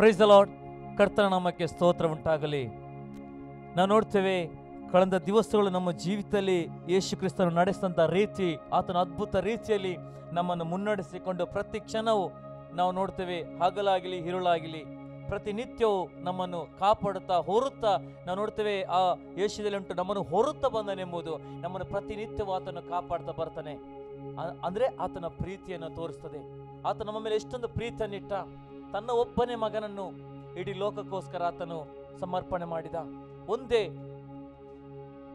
Praise the lord. ಕರ್ತನ ನಾಮಕ್ಕೆ ಸ್ತೋತ್ರ ಉಂಟಾಗಲಿ. ನಾವು ನೋಡ್ತೇವೆ ಕಳೆದ ದಿವಸಗಳು ನಮ್ಮ ಜೀವಿತದಲ್ಲಿ ಯೇಸು ಕ್ರಿಸ್ತನು ನಡೆಸಿದಂಥ ರೀತಿ, ಆತನ ಅದ್ಭುತ ರೀತಿಯಲ್ಲಿ ನಮ್ಮನ್ನು ಮುನ್ನಡೆಸಿಕೊಂಡು ಪ್ರತಿ ಕ್ಷಣವೂ ನಾವು ನೋಡ್ತೇವೆ, ಹಗಲಾಗಲಿ ಇರುಳಾಗಲಿ ಪ್ರತಿನಿತ್ಯವೂ ನಮ್ಮನ್ನು ಕಾಪಾಡುತ್ತಾ ಹೊರುತ್ತಾ ನಾವು ನೋಡ್ತೇವೆ. ಆ ಯೇಸುದಲ್ಲಿ ಉಂಟು ನಮ್ಮನ್ನು ಹೊರುತ್ತಾ ಬಂದನೆಂಬುದು, ನಮ್ಮನ್ನು ಪ್ರತಿನಿತ್ಯವೂ ಆತನು ಕಾಪಾಡ್ತಾ ಬರ್ತಾನೆ. ಅಂದರೆ ಆತನ ಪ್ರೀತಿಯನ್ನು ತೋರಿಸ್ತದೆ. ಆತ ನಮ್ಮ ಮೇಲೆ ಎಷ್ಟೊಂದು ಪ್ರೀತಿಯನ್ನಿಟ್ಟ, ತನ್ನ ಒಬ್ಬನೇ ಮಗನನ್ನು ಇಡೀ ಲೋಕಕ್ಕೋಸ್ಕರ ಆತನು ಸಮರ್ಪಣೆ ಮಾಡಿದ. ಒಂದೇ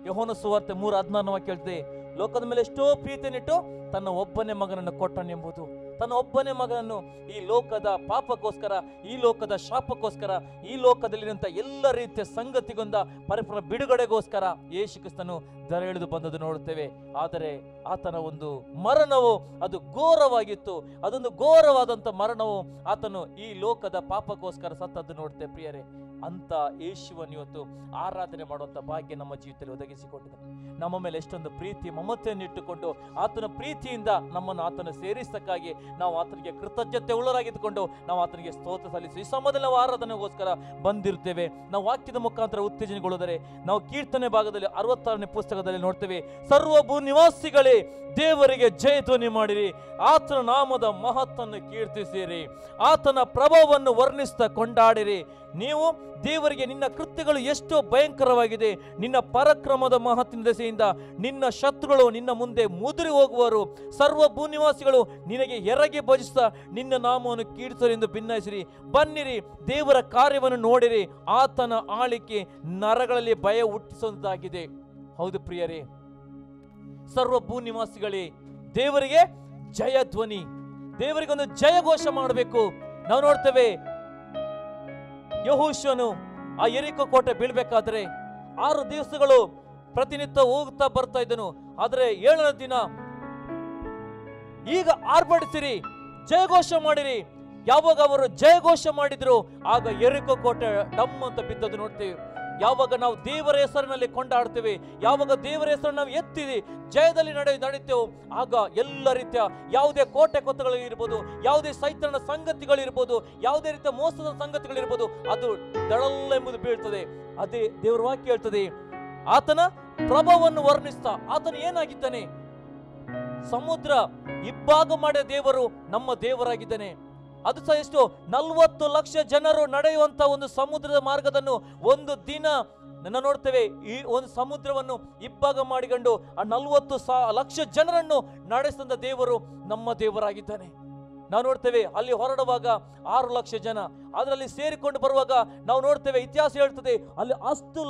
ಯೋಹಾನ ಸುವಾರ್ತೆ 3:16 ಕೇಳ್ತದೆ, ಲೋಕದ ಮೇಲೆ ಎಷ್ಟೋ ಪ್ರೀತಿಯನ್ನಿಟ್ಟು ತನ್ನ ಒಬ್ಬನೇ ಮಗನನ್ನು ಕೊಟ್ಟನೆಂಬುದು. ತನ್ನ ಒಬ್ಬನೇ ಮಗನನ್ನು ಈ ಲೋಕದ ಪಾಪಕ್ಕೋಸ್ಕರ, ಈ ಲೋಕದ ಶಾಪಕ್ಕೋಸ್ಕರ, ಈ ಲೋಕದಲ್ಲಿರುವಂಥ ಎಲ್ಲ ರೀತಿಯ ಸಂಗತಿಗೊಂದ ಪರಿಪೂರ್ಣ ಬಿಡುಗಡೆಗೋಸ್ಕರ ಯೇಸು ಕ್ರಿಸ್ತನು ದರ ಎಳೆದು ಬಂದದ್ದು ನೋಡುತ್ತೇವೆ. ಆದರೆ ಆತನ ಒಂದು ಮರಣವು ಅದು ಘೋರವಾಗಿತ್ತು. ಅದೊಂದು ಘೋರವಾದಂಥ ಮರಣವು ಆತನು ಈ ಲೋಕದ ಪಾಪಕ್ಕೋಸ್ಕರ ಸತ್ತದ್ದು ನೋಡ್ತೇವೆ. ಪ್ರಿಯರೇ, ಅಂತ ಯೇಸುವನ್ನು ಇವತ್ತು ಆರಾಧನೆ ಮಾಡುವಂಥ ಭಾಗ್ಯ ನಮ್ಮ ಜೀವಿತದಲ್ಲಿ ಒದಗಿಸಿಕೊಂಡಿದೆ. ನಮ್ಮ ಮೇಲೆ ಎಷ್ಟೊಂದು ಪ್ರೀತಿ ಮಮತೆಯನ್ನು ಇಟ್ಟುಕೊಂಡು ಆತನ ಪ್ರೀತಿಯಿಂದ ನಮ್ಮನ್ನು ಆತನ ಸೇರಿಸಕ್ಕಾಗಿ ನಾವು ಆತನಿಗೆ ಕೃತಜ್ಞತೆ ಉಳ್ಳರಾಗಿದ್ದುಕೊಂಡು ನಾವು ಆತನಿಗೆ ಸ್ತೋತ್ರ ಸಲ್ಲಿಸಿ ಈ ಸಮಯದಲ್ಲಿ ನಾವು ಆರಾಧನೆಗೋಸ್ಕರ ಬಂದಿರ್ತೇವೆ. ನಾವು ವಾಕ್ಯದ ಮುಖಾಂತರ ಉತ್ತೇಜನಗೊಳ್ಳುವುದರೆ ನಾವು ಕೀರ್ತನೆ ಭಾಗದಲ್ಲಿ 66ನೇ ಪುಸ್ತಕದಲ್ಲಿ ನೋಡ್ತೇವೆ, ಸರ್ವ ಭೂ ನಿವಾಸಿಗಳೇ ದೇವರಿಗೆ ಜಯಧ್ವನಿ ಮಾಡಿರಿ, ಆತನ ನಾಮದ ಮಹತ್ತನ್ನು ಕೀರ್ತಿಸಿರಿ, ಆತನ ಪ್ರಭಾವವನ್ನು ವರ್ಣಿಸ್ತಾ ಕೊಂಡಾಡಿರಿ. ನೀವು ದೇವರಿಗೆ ನಿನ್ನ ಕೃತ್ಯಗಳು ಎಷ್ಟೋ ಭಯಂಕರವಾಗಿದೆ, ನಿನ್ನ ಪರಾಕ್ರಮದ ಮಹತ್ತಿನ ದೆಸೆಯಿಂದ ನಿನ್ನ ಶತ್ರುಗಳು ನಿನ್ನ ಮುಂದೆ ಮುದುರಿ ಹೋಗುವರು. ಸರ್ವ ಭೂನಿವಾಸಿಗಳು ನಿನಗೆ ಎರಗಿ ಭಜಿಸ್ತಾ ನಿನ್ನ ನಾಮವನ್ನು ಕೀರ್ತಿಸರೆಂದು ಭಿನ್ನಯಿಸಿರಿ. ಬನ್ನಿರಿ, ದೇವರ ಕಾರ್ಯವನ್ನು ನೋಡಿರಿ, ಆತನ ಆಳಿಕೆ ನರಗಳಲ್ಲಿ ಭಯ ಹುಟ್ಟಿಸುವಂತಾಗಿದೆ. ಹೌದು ಪ್ರಿಯರೇ, ಸರ್ವ ಭೂನಿವಾಸಿಗಳೇ ದೇವರಿಗೆ ಜಯ ಧ್ವನಿ, ದೇವರಿಗೆ ಒಂದು ಜಯಘೋಷ ಮಾಡಬೇಕು. ನಾವು ನೋಡ್ತೇವೆ, ಯೆಹೋಶುವನು ಆ ಯೆರಿಕೋ ಕೋಟೆ ಬೀಳ್ಬೇಕಾದ್ರೆ 6 ದಿವಸಗಳು ಪ್ರತಿನಿತ್ಯ ಹೋಗ್ತಾ ಬರ್ತಾ ಇದ್ದನು. ಆದರೆ 7ನೇ ದಿನ ಈಗ ಆರ್ಭಟಿಸಿರಿ, ಜಯಘೋಷ ಮಾಡಿರಿ. ಯಾವಾಗ ಅವರು ಜಯಘೋಷ ಮಾಡಿದ್ರು ಆಗ ಯೆರಿಕೋ ಕೋಟೆ ಡಮ್ ಅಂತ ಬಿದ್ದದ್ದು ನೋಡ್ತೀವಿ. ಯಾವಾಗ ನಾವು ದೇವರ ಹೆಸರಿನಲ್ಲಿ ಕೊಂಡಾಡ್ತೇವೆ, ಯಾವಾಗ ದೇವರ ಹೆಸರನ್ನು ನಾವು ಎತ್ತಿ ಜಯದಲ್ಲಿ ನಡೀತೇವೆ, ಆಗ ಎಲ್ಲ ರೀತಿಯ ಯಾವುದೇ ಕೋಟೆ ಕೊತ್ತಗಳಿರ್ಬೋದು, ಯಾವುದೇ ಸೈತಾನನ ಸಂಗತಿಗಳಿರ್ಬೋದು, ಯಾವುದೇ ರೀತಿಯ ಮೋಸದ ಸಂಗತಿಗಳಿರ್ಬೋದು, ಅದು ದಳಲ್ಲೆಂಬುದು ಬೀಳ್ತದೆ. ಅದೇ ದೇವರ ವಾಕ್ಯ ಹೇಳ್ತದೆ, ಆತನ ಪ್ರಭಾವವನ್ನು ವರ್ಣಿಸ್ತಾ ಆತನು ಏನಾಗಿದ್ದಾನೆ, ಸಮುದ್ರ ಇಬ್ಬಾಗ ಮಾಡಿದ ದೇವರು ನಮ್ಮ ದೇವರಾಗಿದ್ದಾನೆ. ಅದು ಸಹ ಎಷ್ಟು 40 ಲಕ್ಷ ಜನರು ನಡೆಯುವಂತ ಒಂದು ಸಮುದ್ರದ ಮಾರ್ಗದನ್ನು ಒಂದು ದಿನ ನೋಡ್ತೇವೆ. ಈ ಒಂದು ಸಮುದ್ರವನ್ನು ಇಬ್ಬಾಗ ಮಾಡಿಕೊಂಡು ಆ 40 ಲಕ್ಷ ಜನರನ್ನು ನಡೆಸಿದ ದೇವರು ನಮ್ಮ ದೇವರಾಗಿದ್ದಾನೆ. ನಾವು ನೋಡ್ತೇವೆ, ಅಲ್ಲಿ ಹೊರಡುವಾಗ 6 ಲಕ್ಷ ಜನ, ಅದರಲ್ಲಿ ಸೇರಿಕೊಂಡು ಬರುವಾಗ ನಾವು ನೋಡ್ತೇವೆ, ಇತಿಹಾಸ ಹೇಳ್ತದೆ ಅಲ್ಲಿ 10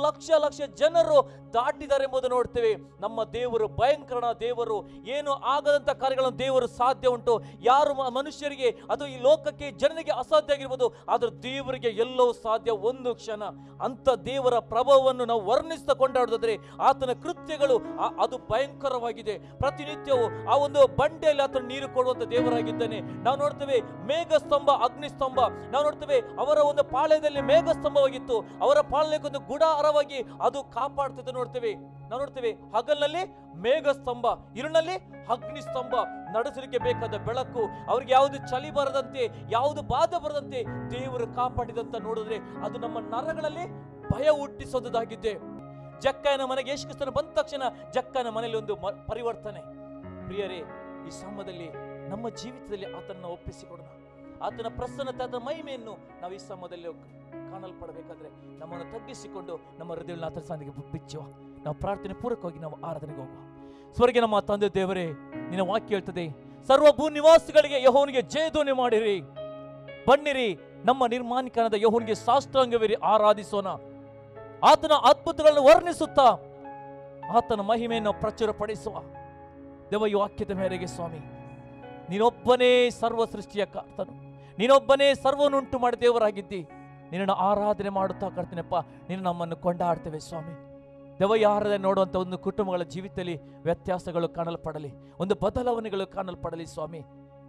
ಲಕ್ಷ ಜನರು ದಾಟಿದ್ದಾರೆ ಎಂಬುದು ನೋಡ್ತೇವೆ. ನಮ್ಮ ದೇವರು ಭಯಂಕರ ದೇವರು, ಏನು ಆಗದಂತ ಕಾರ್ಯಗಳನ್ನು ದೇವರು ಸಾಧ್ಯ ಉಂಟು. ಯಾರು ಮನುಷ್ಯರಿಗೆ ಅಥವಾ ಈ ಲೋಕಕ್ಕೆ ಜನರಿಗೆ ಅಸಾಧ್ಯ ಆಗಿರ್ಬೋದು, ಆದ್ರೆ ದೇವರಿಗೆ ಎಲ್ಲವೂ ಸಾಧ್ಯ ಒಂದು ಕ್ಷಣ. ಅಂತ ದೇವರ ಪ್ರಭಾವವನ್ನು ನಾವು ವರ್ಣಿಸ್ತಾ ಕೊಂಡಾಡೋದಾದ್ರೆ ಆತನ ಕೃತ್ಯಗಳು ಅದು ಭಯಂಕರವಾಗಿದೆ. ಪ್ರತಿನಿತ್ಯವೂ ಆ ಒಂದು ಬಂಡೆಯಲ್ಲಿ ಆತನ ನೀರು ಕೊಡುವಂತ ದೇವರಾಗಿದ್ದಾನೆ. ನಾವು ನೋಡ್ತೇವೆ ಮೇಘ ಸ್ತಂಭ, ಅಗ್ನಿ ಸ್ತಂಭ. ನಾವು ನೋಡ್ತೇವೆ ಅವರ ಒಂದು ಪಾಳ್ಯದಲ್ಲಿ ಮೇಘ ಸ್ತಂಭವಾಗಿತ್ತು, ಅವರ ಪಾಳ್ಯಕ್ಕೆ ಒಂದು ಗುಡಾರವಾಗಿ ಅದು ಕಾಪಾಡ್ತಿದ್ದು ನೋಡ್ತೇವೆ. ನಾವು ನೋಡ್ತೇವೆ ಹಗಲಿನಲ್ಲಿ ಮೇಘ ಸ್ತಂಭ, ಇರುಳಿನಲ್ಲಿ ಅಗ್ನಿ ಸ್ತಂಭ, ನಡೆಸಲಿಕ್ಕೆ ಬೇಕಾದ ಬೆಳಕು, ಅವ್ರಿಗೆ ಯಾವುದು ಚಳಿ ಬರದಂತೆ, ಯಾವುದು ಬಾಧೆ ಬರದಂತೆ ದೇವರು ಕಾಪಾಡಿದಂತ ನೋಡಿದ್ರೆ ಅದು ನಮ್ಮ ನರಗಳಲ್ಲಿ ಭಯ ಹುಟ್ಟಿಸೋದಾಗಿದೆ. ಜಕ್ಕಯ್ಯನ ಮನೆಗೆ ಯೇಸು ಕ್ರಿಸ್ತನು ಬಂದ ತಕ್ಷಣ ಜಕ್ಕಯ್ಯನ ಮನೆಯಲ್ಲಿ ಒಂದು ಪರಿವರ್ತನೆ. ಪ್ರಿಯರೇ, ಈ ಸಮಯದಲ್ಲಿ ನಮ್ಮ ಜೀವಿತದಲ್ಲಿ ಆತನನ್ನು ಒಪ್ಪಿಸಿಕೊಡೋಣ. ಆತನ ಪ್ರಸನ್ನತೆ, ಆತನ ಮಹಿಮೆಯನ್ನು ನಾವು ಈ ಸಮಯದಲ್ಲಿ ಕಾಣಲ್ಪಡಬೇಕಾದ್ರೆ ನಮ್ಮನ್ನು ತಗ್ಗಿಸಿಕೊಂಡು ನಮ್ಮ ಹೃದಯವನ್ನು ಆತನ ಸಾಲಿಗೆ ಬಿಚ್ಚುವ. ನಾವು ಪ್ರಾರ್ಥನೆ ಪೂರ್ವಕವಾಗಿ ನಾವು ಆರಾಧನೆಗೆ ಹೋಗುವ. ಸ್ವರ್ಗ ನಮ್ಮ ತಂದೆ ದೇವರೇ, ನಿನ್ನ ವಾಕ್ಯ ಹೇಳ್ತದೆ, ಸರ್ವ ಭೂ ನಿವಾಸಿಗಳಿಗೆ ಯೆಹೋವನಿಗೆ ಜಯಧ್ವನಿ ಮಾಡಿರಿ. ಬನ್ನಿರಿ, ನಮ್ಮ ನಿರ್ಮಾಣಿಕನಾದ ಯೆಹೋವನಿಗೆ ಸಾಷ್ಟಾಂಗವಿರಿ, ಆರಾಧಿಸೋಣ. ಆತನ ಅದ್ಭುತಗಳನ್ನು ವರ್ಣಿಸುತ್ತಾ ಆತನ ಮಹಿಮೆಯನ್ನು ಪ್ರಚುರಪಡಿಸುವ. ದೇವ, ಈ ವಾಕ್ಯದ ಮೇರೆಗೆ ಸ್ವಾಮಿ, ನೀನೊಬ್ಬನೇ ಸರ್ವ ಸೃಷ್ಟಿಯ ಕರ್ತನು, ನೀನೊಬ್ಬನೇ ಸರ್ವನುಂಟು ಮಾಡಿ ದೇವರಾಗಿದ್ದಿ. ನಿನ್ನನ್ನು ಆರಾಧನೆ ಮಾಡುತ್ತಾ ಕರ್ತನಪ್ಪ, ನೀನು ನಮ್ಮನ್ನು ಕೊಂಡಾಡ್ತೇವೆ ಸ್ವಾಮಿ. ದೇವ, ಈ ಆರಾಧನೆ ನೋಡುವಂಥ ಒಂದು ಕುಟುಂಬಗಳ ಜೀವಿತದಲ್ಲಿ ವ್ಯತ್ಯಾಸಗಳು ಕಾಣಲ್ಪಡಲಿ, ಒಂದು ಬದಲಾವಣೆಗಳು ಕಾಣಲ್ಪಡಲಿ ಸ್ವಾಮಿ.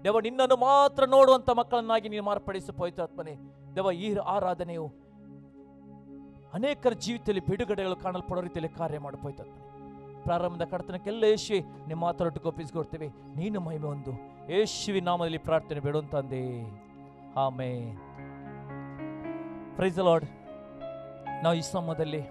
ದೇವ, ನಿನ್ನನ್ನು ಮಾತ್ರ ನೋಡುವಂಥ ಮಕ್ಕಳನ್ನಾಗಿ ನೀನು ಮಾರ್ಪಡಿಸು ಪವಿತ್ರಾತ್ಮನೇ. ದೇವ, ಈ ಆರಾಧನೆಯು ಅನೇಕರ ಜೀವಿತದಲ್ಲಿ ಬಿಡುಗಡೆಗಳು ಕಾಣಲ್ಪಡೋ ರೀತಿಯಲ್ಲಿ ಕಾರ್ಯ ಮಾಡು ಪವಿತ್ರಾತ್ಮನೇ. ಪ್ರಾರಂಭದ ಕರ್ತನಕ್ಕೆಲ್ಲ ಯೇಸುವೆ ನಿಮ್ಮ ಮಾತರೊಟ್ಟಿಗೆ ಒಪ್ಪಿಸಿಕೊಡ್ತೇವೆ. ನೀನು ಮಹಿಮೆ ಹೊಂದು, ಯೇಸುವಿನ ನಾಮದಲ್ಲಿ ಪ್ರಾರ್ಥನೆ ಬೇಡುವಂತಂದೆ, ಆಮೆನ್. Praise the lord. ನಾವು ಈ ಸಮಯದಲ್ಲಿ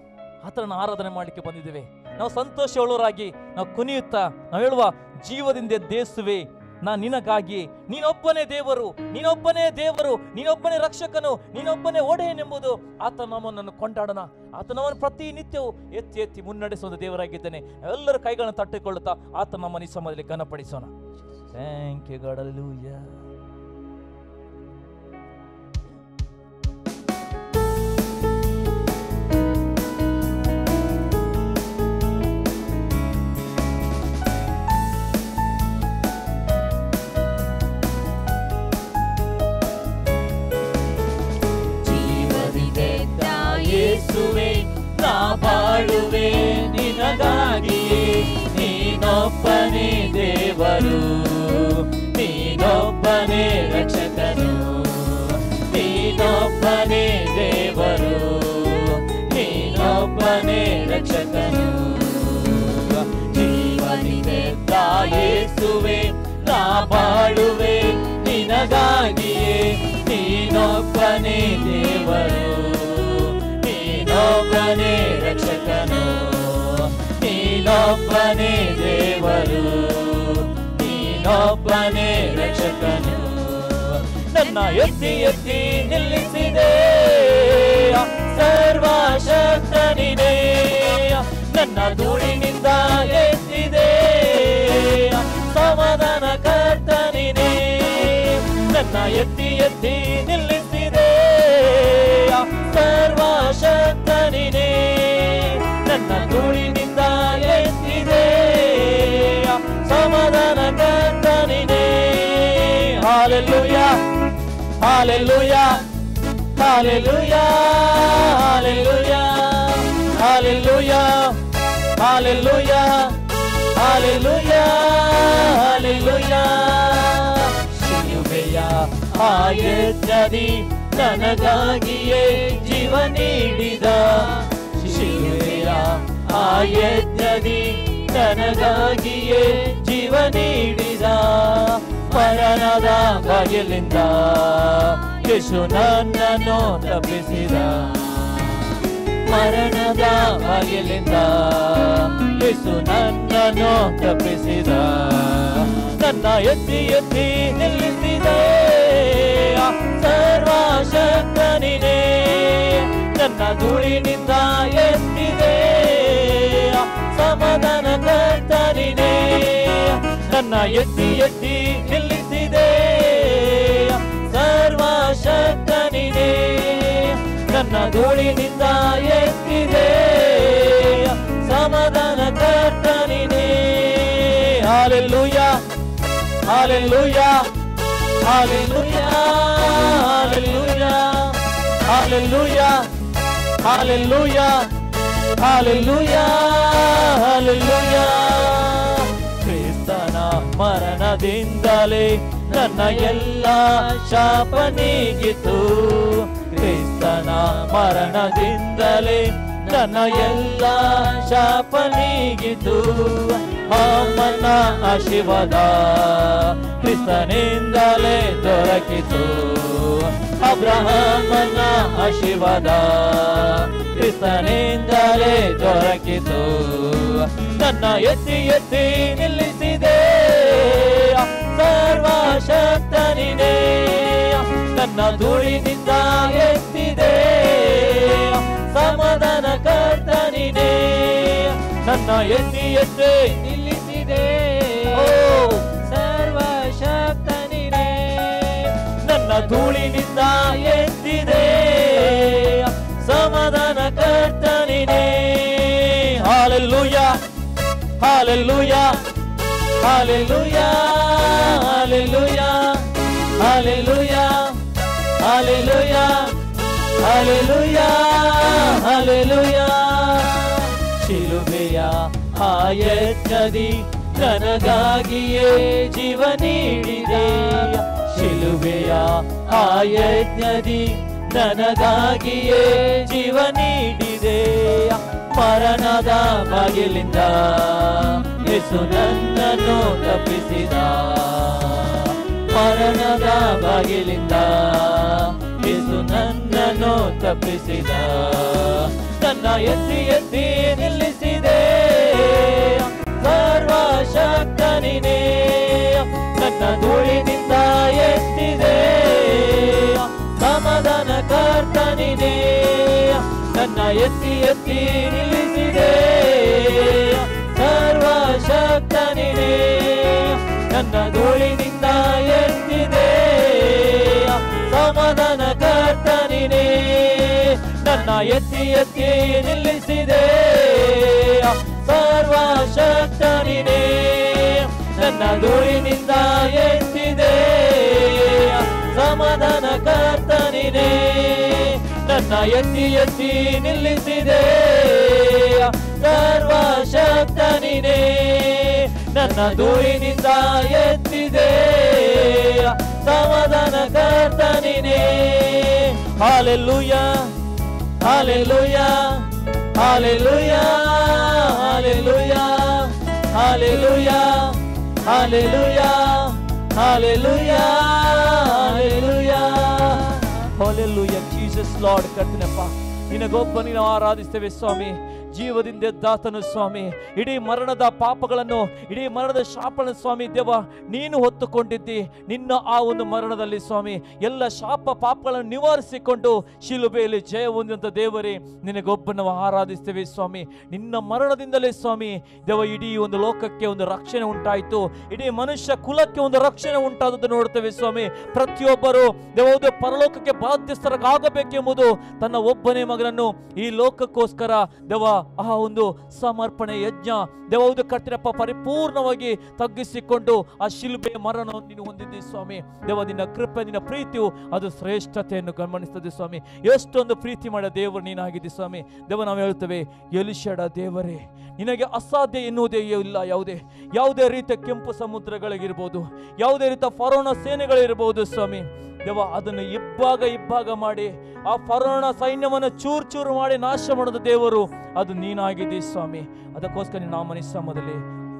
ಆತನ ಆರಾಧನೆ ಮಾಡಲಿಕ್ಕೆ ಬಂದಿದ್ದೇವೆ. ನಾವು ಸಂತೋಷವುಳ್ಳವರಾಗಿ ನಾವು ಕುಣಿಯುತ್ತಾ ನಾವು ಹೇಳುವ, ಜೀವದಿಂದ ದೇಸುವೆ ನಾ ನಿನಗಾಗಿ, ನೀನೊಬ್ಬನೇ ದೇವರು, ನೀನೊಬ್ಬನೇ ದೇವರು, ನೀನೊಬ್ಬನೇ ರಕ್ಷಕನು, ನೀನೊಬ್ಬನೇ ಒಡೆಯನೆಂಬುದು ಆತ ನಮ್ಮನ್ನು ಕೊಂಡಾಡೋಣ. ಆತ ನಮ್ಮನ್ನು ಪ್ರತಿನಿತ್ಯವೂ ಎತ್ತಿ ಎತ್ತಿ ಮುನ್ನಡೆಸುವ ದೇವರಾಗಿದ್ದಾನೆ. ಎಲ್ಲರೂ ಕೈಗಳನ್ನು ತಟ್ಟಿಕೊಳ್ಳುತ್ತಾ ಆತ ನಮ್ಮನ್ನು ಈ ಸಮಯದಲ್ಲಿ ಘನಪಡಿಸೋಣ. Thank you God. ಹಲ್ಲೆಲೂಯಾ. ಯೇಸುವೆ ನಾ ಬಾಳುವೆ ನಿನಗಾಗಿಯೇ, ನೀನೊಬ್ಬನೇ ದೇವರು, ನೀನೊಬ್ಬನೇ ರಕ್ಷಕನು, ನೀನೊಬ್ಬನೇ ದೇವರು, ನೀನೊಬ್ಬನೇ ರಕ್ಷಕನು. ಜೀವನಿದೆ ಯೇಸುವೆ ನಾ ಬಾಳುವೆ ನಿನಗಾಗಿಯೇ, ನೀನೊಬ್ಬನೇ ದೇವರು, ನೀನೊಬ್ಬನೇ ರಕ್ಷಕನು, ನೀನೊಬ್ಬನೇ ದೇವರು, ನೀನೊಬ್ಬನೇ ರಕ್ಷಕನು. ನನ್ನ ಎತ್ತಿ ಎತ್ತಿ ನಿಲ್ಲಿಸಿದೆ ಸರ್ವಶಕ್ತ ನೀನೇ, ನನ್ನ ಧೂಳಿನಿಂದ ಎತ್ತಿದೆ ಸಮಾಧಾನ ಕರ್ತ ನೀನೇ. ನನ್ನ ಎತ್ತಿ ಎತ್ತಿ ನಿಲ್ಲಿಸಿದೆ ಸರ್ವಶಕ್ತ ನೀನೇ, ನನ್ನ ಧೂಳಿನಿಂದ ಎತ್ತಿದೆ ಸಮಾಧಾನ ಕರ್ತ ನೀನೇ. Hallelujah, hallelujah, hallelujah, hallelujah, hallelujah, hallelujah, hallelujah, hallelujah. ಶಿಲುಬೆಯ ಆ ಯಜ್ಞದಿ ನನಗಾಗಿಯೇ ಜೀವ ನೀಡಿದ, ಶಿಲುಬೆಯ ಆ ಯಜ್ಞದಿ ನನಗಾಗಿಯೇ ಜೀವ ನೀಡಿದ. ಮರಣದ ಬಾಗಿಲಿಂದ ಯೇಸು ನನ್ನನ್ನು ತಪ್ಪಿಸಿದ, ಮರಣದ ಬಾಗಿಲಿಂದ ಯೇಸು ನನ್ನನ್ನು ತಪ್ಪಿಸಿದ. ನನ್ನ ಎತ್ತಿ ಎತ್ತಿ ನಿಲ್ಲಿಸಿದೆ ಸರ್ವಶಕ್ತ ನೀನೇ, ನನ್ನ ಧೂಳಿನಿಂದ ಎತ್ತಿದೆ ಸಮಾಧಾನ ಕರ್ತ ನೀನೇ. ನನ್ನ ಎತ್ತಿ ಎತ್ತಿ ನಿಲ್ಲಿಸಿದೆ ಸರ್ವಶಕ್ತ ನೀನೇ, ನನ್ನ ಧೂಳಿನಿಂದ ಎತ್ತಿದೆ ಸಮಾಧಾನ ಕರ್ತ ನೀನೇ. Hallelujah, hallelujah, hallelujah, hallelujah, hallelujah, hallelujah, hallelujah, hallelujah. ಕ್ರಿಸ್ತನ ಮರಣದಿಂದಲೇ ನನ್ನ ಎಲ್ಲ ಶಾಪ ನೀಗಿತು, ಕ್ರಿಸ್ತನ ಮರಣದಿಂದಲೇ ನನ್ನ ಎಲ್ಲ ಶಾಪ ನೀಗಿತು. ಅಮ್ಮನ ಆಶೀರ್ವಾದ ಕ್ರಿಸ್ತನಿಂದಲೇ ದೊರಕಿತು, ಅಬ್ರಹಾಮನ ಆಶೀರ್ವಾದ ಕ್ರಿಸ್ತನಿಂದಲೇ ದೊರಕಿತು. ನನ್ನ ಎತ್ತಿ ಎತ್ತಿ ನಿಲ್ಲಿಸಿದೆ ಸರ್ವಶಕ್ತ ನೀನೇ, ನನ್ನ ಧೂಳಿನಿಂದ ಎತ್ತಿದೆ ಸಮಾಧಾನ ಕರ್ತ ನೀನೇ. ನನ್ನ ಎತ್ತಿ ಎತ್ತಿ ನಿಲ್ಲಿಸಿದೆ ಸರ್ವಶಕ್ತ ನೀನೇ, ನನ್ನ ಧೂಳಿನಿಂದ ಎತ್ತಿದೆ ಸಮಾಧಾನ ಕರ್ತ ನೀನೇ. Hallelujah, hallelujah, hallelujah, hallelujah, hallelujah, hallelujah, hallelujah, hallelujah. ಶಿಲುಬೆಯ ಆ ಯಜ್ಞದಿ ನನಗಾಗಿಯೇ ಜೀವ ನೀಡಿದೆ, ಶಿಲುಬೆಯ ಆ ಯಜ್ಞದಿ ನನಗಾಗಿಯೇ ಜೀವ ನೀಡಿದೆ. ಮರಣದ ಬಾಗಿಲಿಂದ ಯೇಸು ನನ್ನನ್ನು ತಪ್ಪಿಸಿದ, ಮರಣದ ಬಾಗಿಲಿಂದ ಯೇಸು ನನ್ನನ್ನು ತಪ್ಪಿಸಿದ, ನನ್ನ ಎತ್ತಿ ಎತ್ತಿ ನಿಲ್ಲಿಸಿದೆ. ಸರ್ವಶಕ್ತ ನೀನೇ, ನನ್ನ ಧೂಳಿನಿಂದ ಎತ್ತಿದೆ. ಸಮಾಧಾನ ಕರ್ತ ನೀನೇ, ನನ್ನ ಎತ್ತಿ ಎತ್ತಿ ನಿಲ್ಲಿಸಿದೆ. ಸರ್ವಶಕ್ತ ನೀನೇ, ನನ್ನ ಧೂಳಿನಿಂದ ಎತ್ತಿದೆ. ಸಮಾಧಾನ ಕರ್ತ ನೀನೇ, ನನ್ನ ಎತ್ತಿ ಎತ್ತಿ ನಿಲ್ಲಿಸಿದೆ. ಸರ್ವಶಕ್ತ ನೀನೇ, ನನ್ನ ಧೂಳಿನಿಂದ ಎತ್ತಿದೆ. ಸಮಾಧಾನ ಕರ್ತ ನೀನೇ, ನನ್ನ ಎತ್ತಿ ಎತ್ತಿ ನಿಲ್ಲಿಸಿದೆ. ಸರ್ವಶಕ್ತ ನೀನೇ, ನನ್ನ ಧೂಳಿನಿಂದ ಎತ್ತಿದೆ. ಸಮಾಧಾನ ಕರ್ತ ನೀನೇ. Hallelujah, hallelujah, hallelujah, hallelujah, hallelujah, hallelujah, hallelujah, hallelujah. Hallelujah. Jesus Lord. ಕರ್ತನಪ್ಪ, ನಿನಗೊಬ್ಬನೇ ನಾವು ಆರಾಧಿಸ್ತೇವೆ ಸ್ವಾಮಿ. ಜೀವದಿಂದ ಎದ್ದಾತನು ಸ್ವಾಮಿ. ಇಡೀ ಮರಣದ ಪಾಪಗಳನ್ನು, ಇಡೀ ಮರಣದ ಶಾಪನ ಸ್ವಾಮಿ ದೇವ ನೀನು ಹೊತ್ತುಕೊಂಡಿದ್ದಿ. ನಿನ್ನ ಆ ಒಂದು ಮರಣದಲ್ಲಿ ಸ್ವಾಮಿ ಎಲ್ಲ ಶಾಪ ಪಾಪಗಳನ್ನು ನಿವಾರಿಸಿಕೊಂಡು ಶಿಲುಬೆಯಲ್ಲಿ ಜಯ ಹೊಂದಿದಂಥ ದೇವರೇ, ನಿನಗೊಬ್ಬನ ಆರಾಧಿಸ್ತೇವೆ ಸ್ವಾಮಿ. ನಿನ್ನ ಮರಣದಿಂದಲೇ ಸ್ವಾಮಿ ದೇವ ಇಡೀ ಒಂದು ಲೋಕಕ್ಕೆ ಒಂದು ರಕ್ಷಣೆ ಉಂಟಾಯಿತು. ಇಡೀ ಮನುಷ್ಯ ಕುಲಕ್ಕೆ ಒಂದು ರಕ್ಷಣೆ ಉಂಟಾದದ್ದು ನೋಡ್ತೇವೆ ಸ್ವಾಮಿ. ಪ್ರತಿಯೊಬ್ಬರು ದೇವ ಪರಲೋಕಕ್ಕೆ ಬಾಧ್ಯಸ್ಥರಾಗಬೇಕೆಂಬುದು ತನ್ನ ಒಬ್ಬನೇ ಮಗನನ್ನು ಈ ಲೋಕಕ್ಕೋಸ್ಕರ ದೇವ ಆ ಒಂದು ಸಮರ್ಪಣೆ ಯಜ್ಞ ದೇವದು ಕರ್ತನಪ್ಪ ಪರಿಪೂರ್ಣವಾಗಿ ತಗ್ಗಿಸಿಕೊಂಡು ಆ ಶಿಲುಬೆ ಮರಣವನ್ನು ನೀನು ಹೊಂದಿದ್ದಿ ಸ್ವಾಮಿ. ದೇವ ನಿನ್ನ ಕೃಪೆ, ನಿನ್ನ ಪ್ರೀತಿಯು ಅದು ಶ್ರೇಷ್ಠತೆಯನ್ನು ಗಮನಿಸ್ತದೆ ಸ್ವಾಮಿ. ಎಷ್ಟೊಂದು ಪ್ರೀತಿ ಮಾಡೋ ದೇವರು ನೀನಾಗಿದ್ದಿ ಸ್ವಾಮಿ. ದೇವ ನಾವು ಹೇಳ್ತೇವೆ, ಎಲಿಷಡ ದೇವರೇ, ನಿನಗೆ ಅಸಾಧ್ಯ ಎನ್ನುವುದೇ ಇಲ್ಲ. ಯಾವುದೇ ರೀತಿಯ ಕೆಂಪು ಸಮುದ್ರಗಳಿಗಿರ್ಬೋದು, ಯಾವುದೇ ರೀತಿಯ ಫರೋನ ಸೇನೆಗಳಿರ್ಬೋದು ಸ್ವಾಮಿ ದೇವ, ಅದನ್ನು ಇಬ್ಬಾಗ ಮಾಡಿ ಆ ಫರೋನ ಸೈನ್ಯವನ್ನು ಚೂರು ಮಾಡಿ ನಾಶ ಮಾಡೋದು ದೇವರು ಅದು ನೀನಾಗಿದ್ದೀ ಸ್ವಾಮಿ. ಅದಕ್ಕೋಸ್ಕರ ನಿನ್ನ ನಾಮನ ಸಮಯದಲ್ಲಿ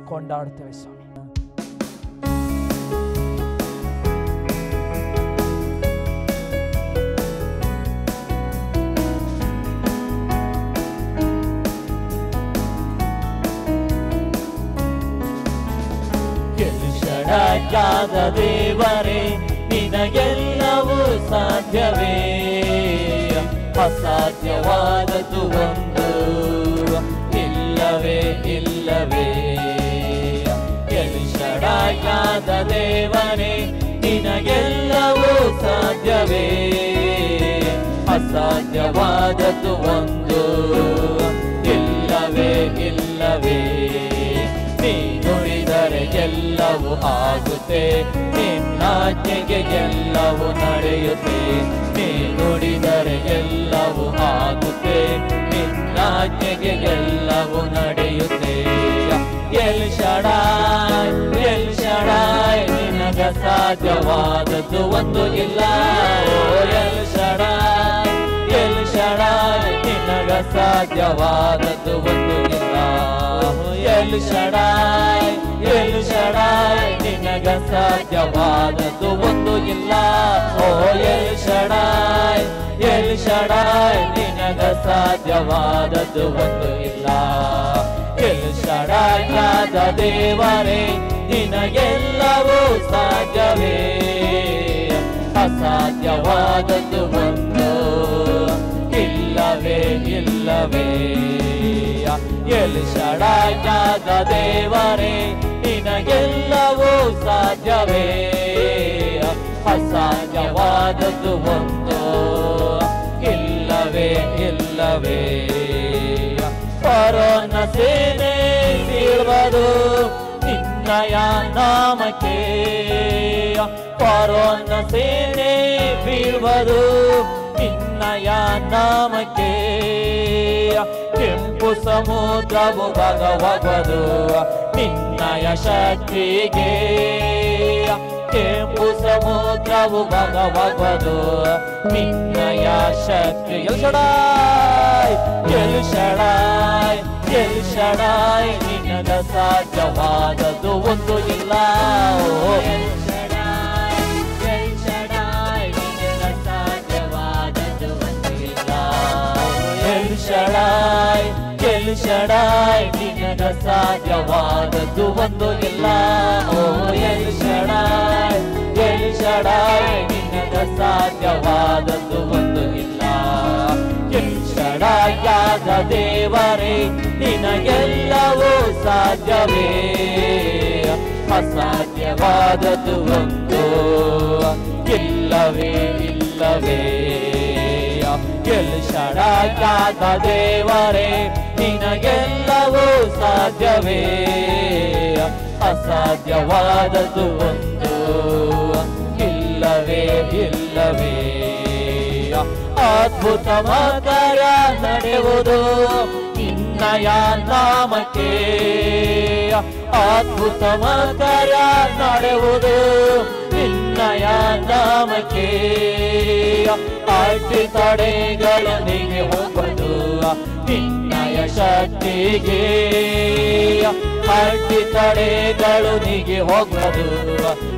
ಕೊಂಡಾಡ್ತೇವೆ ಸ್ವಾಮಿ. ಎಲಿಷಡಾದ ದೇವರೇ, ನಿನಗೆಲ್ಲವೂ ಸಾಧ್ಯವೇ. ಅಸಾಧ್ಯವಾದದ್ದು ಒಂದು ಇಲ್ಲವೇ ಇಲ್ಲವೇ. ಎಲಿಷಡಾದ ದೇವರೇ, ನಿನಗೆಲ್ಲವೂ ಸಾಧ್ಯವೇ. ಅಸಾಧ್ಯವಾದದ್ದು ಒಂದು ಇಲ್ಲವೇ ಇಲ್ಲವೇ. ನೀ ನುಡಿದರೆ ಎಲ್ಲವೂ ಆಗುತ್ತೆ, ನಿನ್ನಾಜ್ಞೆಗೆ ಎಲ್ಲವೂ ನಡೆಯುತ್ತೆ. ನೀ ನುಡಿದರೆ ಎಲ್ಲವೂ ಆಗುತ್ತೆ, ನಿನ್ನಾಜ್ಞೆಗೆ ಎಲ್ಲವೂ ನಡೆಯುತ್ತೆ. ಎಲ್ ಶಡಾಯ್, ಎಲ್ ಶಡಾಯ್, ನಿನಗ ಸಾಧ್ಯವಾದದ್ದು ಒಂದು ಇಲ್ಲ. O El Shaddai, L Shaddai, ನಿನಗ ಸಾಧ್ಯವಾದದ್ದು ಒಂದು ಇಲ್ಲ. ಎಲ್ ಶಡಾಯ್, ಎಲ್ ಶಡಾಯ್, ನಿನಗ ಸಾಧ್ಯವಾದದ್ದು ಒಂದು ಇಲ್ಲ. O El Shaddai, L Shaddai, ನಿನಗ ಸಾಧ್ಯವಾದದ್ದು ಒಂದು ಇಲ್ಲ. ಎಲ್ ಶಡಾಯ್ ಆದ ದೇವರೇ, ನಿನಗೆಲ್ಲವೂ ಸಾಧ್ಯವೇ. ಅಸಾಧ್ಯವಾದದ್ದು ಒಂದು ಇಲ್ಲವೇ ಇಲ್ಲವೇ. ಎಲ್ ಶಡಾಯ್ ಆದ ದೇವರೇ, ನಿನಗೆಲ್ಲವೂ ಸಾಧ್ಯವೇ. ಅಸಾಧ್ಯವಾದದ್ದು ಒಂದು ಇಲ್ಲವೇ ಇಲ್ಲವೇ. ಫರೋನ ಸೇನೆ ಬೀಳುವುದು ನಿನ್ನಯ ನಾಮಕ್ಕೆ. ಫರೋನ ಸೇನೆ ಬೀಳುವುದು ನಿನ್ನಯ ನಾಮಕ್ಕೆ. ಕೆಂಪು ಸಮುದ್ರವು ಭಾಗವಾಗುವುದು ನಿನ್ನಯ ಶಕ್ತಿಗೆ. ಕೆಂಪು ಸಮುದ್ರವು ಭಾಗವಾಗುವುದು ನಿನ್ನಯ ಶಕ್ತಿ. ಎಲ್ ಶಡಾಯ್, ಎಲ್ ಶಡಾಯ್, ಎಲ್ ಶಡಾಯ್, ನಿನಗ ಸಾಧ್ಯವಾದದ್ದು ಒಂದು ಇಲ್ಲ. ಎಲ್ ಶಡಾಯ್, ಎಲ್ ಶಡಾಯ್, ನಿನಗ ಸಾಧ್ಯವಾದದ್ದು ಒಂದು ಇಲ್ಲ. ಎಲ್ ಶಡಾಯ್ ಎಲ್ ಶಡಾಯ್ ನಿನಗ ಸಾಧ್ಯವಾದದ್ದು ಒಂದು ಇಲ್ಲ. ಓ ಎಲ್ ಶಡಾಯ್ ನಿನಗ ಸಾಧ್ಯವಾದದ್ದು ಒಂದು ಇಲ್ಲ. ಎಲ್ ಶಡಾಯಾದ ದೇವರೇ ನಿನಗೆಲ್ಲವೂ ಸಾಧ್ಯವೇ, ಅಸಾಧ್ಯವಾದದ್ದು ಒಂದು ಇಲ್ಲವೇ ಇಲ್ಲವೇ. ಎಲ್ ಶಡಾಯಾದ ದೇವರೇ ನಿನಗೆಲ್ಲವೂ ಸಾಧ್ಯವೇ, ಅಸಾಧ್ಯವಾದದ್ದು ಒಂದು ಇಲ್ಲವೇ ಇಲ್ಲವೇ. ಅದ್ಭುತ ಕಾರ್ಯ ನಡೆಯುವುದು ನಿನ್ನಯ ನಾಮಕ್ಕೆ, ಅದ್ಭುತ ಕಾರ್ಯ ನಡೆಯುವುದು ನಿನ್ನಯ ನಾಮಕ್ಕೆ. ಅಡ್ಡಿ ತಡೆಗಳು ನೀಗೆ ಹೋಗುವುದು ನಿನ್ನಯ ಶಕ್ತಿಗೆ, ಅಡ್ಡಿ ತಡೆಗಳು ನೀಗೆ ಹೋಗುವುದು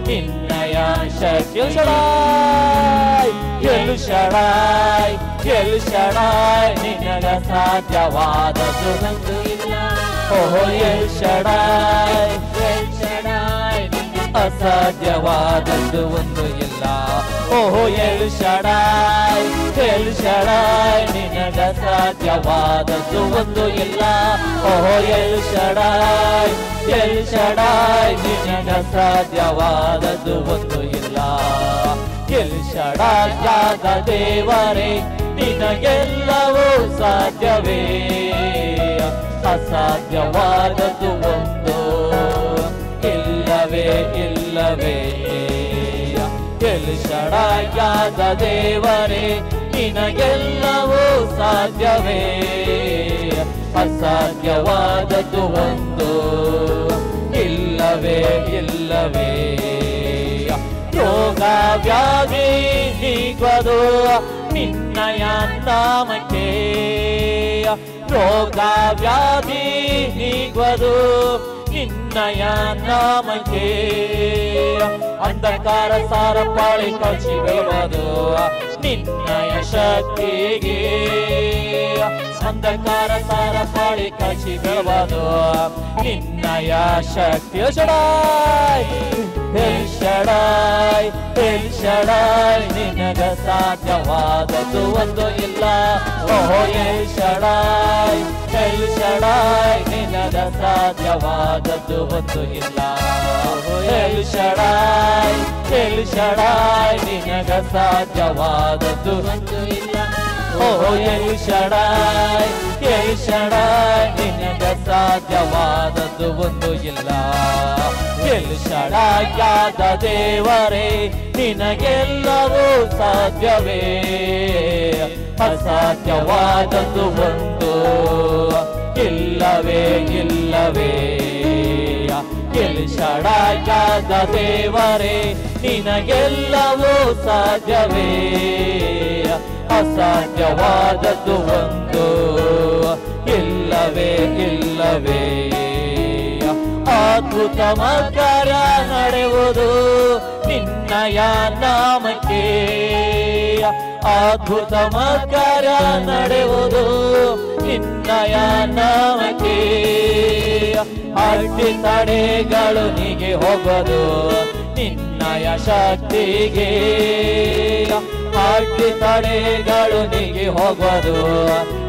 ನಿನ್ನಯ ಶಕ್ತಿ. ಎಲ್ ಶಡಾಯ್ ಎಲ್ ಶಡಾಯ್ ನಿನಗ ಸಾಧ್ಯವಾದದ್ದು ಒಂದು ಇಲ್ಲ. ಓಹೋ ಎಲ್ ಶಡಾಯ್ ಅಸಾಧ್ಯವಾದದ್ದು ಒಂದು ಇಲ್ಲ. ಓಹೋ ಎಲ್ ಶಡಾಯ್ ನಿನಗ ಸಾಧ್ಯವಾದದ್ದು ಒಂದು ಇಲ್ಲ. ಓಹೋ ಎಲ್ ಶಡಾಯ್ ನಿನಗ ಸಾಧ್ಯವಾದದ್ದು ಒಂದು ಇಲ್ಲ. ಎಲ್ ಶಡಾಯಾದ ದೇವರೇ ನಿನಗೆಲ್ಲವೂ ಸಾಧ್ಯವೇ, ಅಸಾಧ್ಯವಾದದ್ದು ಒಂದು ಇಲ್ಲವೇ ಇಲ್ಲವೇ. ಎಲ್ ಶಡಾಯಾದ ದೇವರೇ ನಿನಗೆಲ್ಲವೂ ಸಾಧ್ಯವೇ, ಅಸಾಧ್ಯವಾದದ್ದು ಒಂದು ಇಲ್ಲವೇ ಇಲ್ಲವೇ. ರೋಗ ವ್ಯಾಧಿ ನೀಗುವುದು ನಿನ್ನಯ ನಾಮಕ್ಕೆ, ರೋಗ ವ್ಯಾಧಿ ನೀಗುವುದು ನಿನ್ನಯ ನಾಮಕ್ಕೆ. ಅಂಧಕಾರ ಸಾರ ಪಾಳಿ ಕಚ್ಚಿ ಬೀಳುವುದು ನಿನ್ನಯ ಶಕ್ತಿಗೆ, ಅಂಧಕಾರ ಸಾರ ಪಾಳಿ ಕಚ್ಚಿ ಬೀಳುವುದು ನಿನ್ನಯ ಶಕ್ತಿ. ಎಲ್ ಶಡಾಯ್ ನಿನಗ ಸಾಧ್ಯವಾದದ್ದು ಒಂದು ಇಲ್ಲ. ಓಹೋ ಎಲ್ ಶಡಾಯ್ ನಿನಗ ಸಾಧ್ಯವಾದದ್ದು ಒಂದು ಇಲ್ಲ. ಎಲ್ ಶಡಾಯ್ ನಿನಗ ಸಾಧ್ಯವಾದದ್ದು ಒಂದು ಇಲ್ಲ. ಓಹೋ ಎಲ್ ಶಡಾಯ್ ನಿನಗ ಸಾಧ್ಯವಾದದ್ದು ಒಂದು ಇಲ್ಲ. ಎಲ್ ಶಡಾಯಾದ ದೇವರೇ ನಿನಗೆಲ್ಲವೂ ಸಾಧ್ಯವೇ, ಅಸಾಧ್ಯವಾದದ್ದು ಒಂದು ಇಲ್ಲವೇ ಇಲ್ಲವೇ. ಎಲ್ ಶಡಾಯಾದ ದೇವರೇ ನಿನಗೆಲ್ಲವೂ ಸಾಧ್ಯವೇ, ಅಸಾಧ್ಯವಾದದ್ದು ಒಂದು ಇಲ್ಲವೇ ಇಲ್ಲವೇ. ಅದ್ಭುತ ಕಾರ್ಯ ನಡೆಯುವುದು ನಿನ್ನಯ ನಾಮಕ್ಕೆ, ಅದ್ಭುತ ಕಾರ್ಯ ನಡೆಯುವುದು ನಿನ್ನಯ ನಾಮಕ್ಕೆ. ಅಡ್ಡಿ ತಡೆಗಳು ನೀಗೆ ಹೋಗೋದು ನಿನ್ನಯ ಶಕ್ತಿಗೆ, ಅಡ್ಡಿ ತಡೆಗಳು ನೀಗೆ ಹೋಗೋದು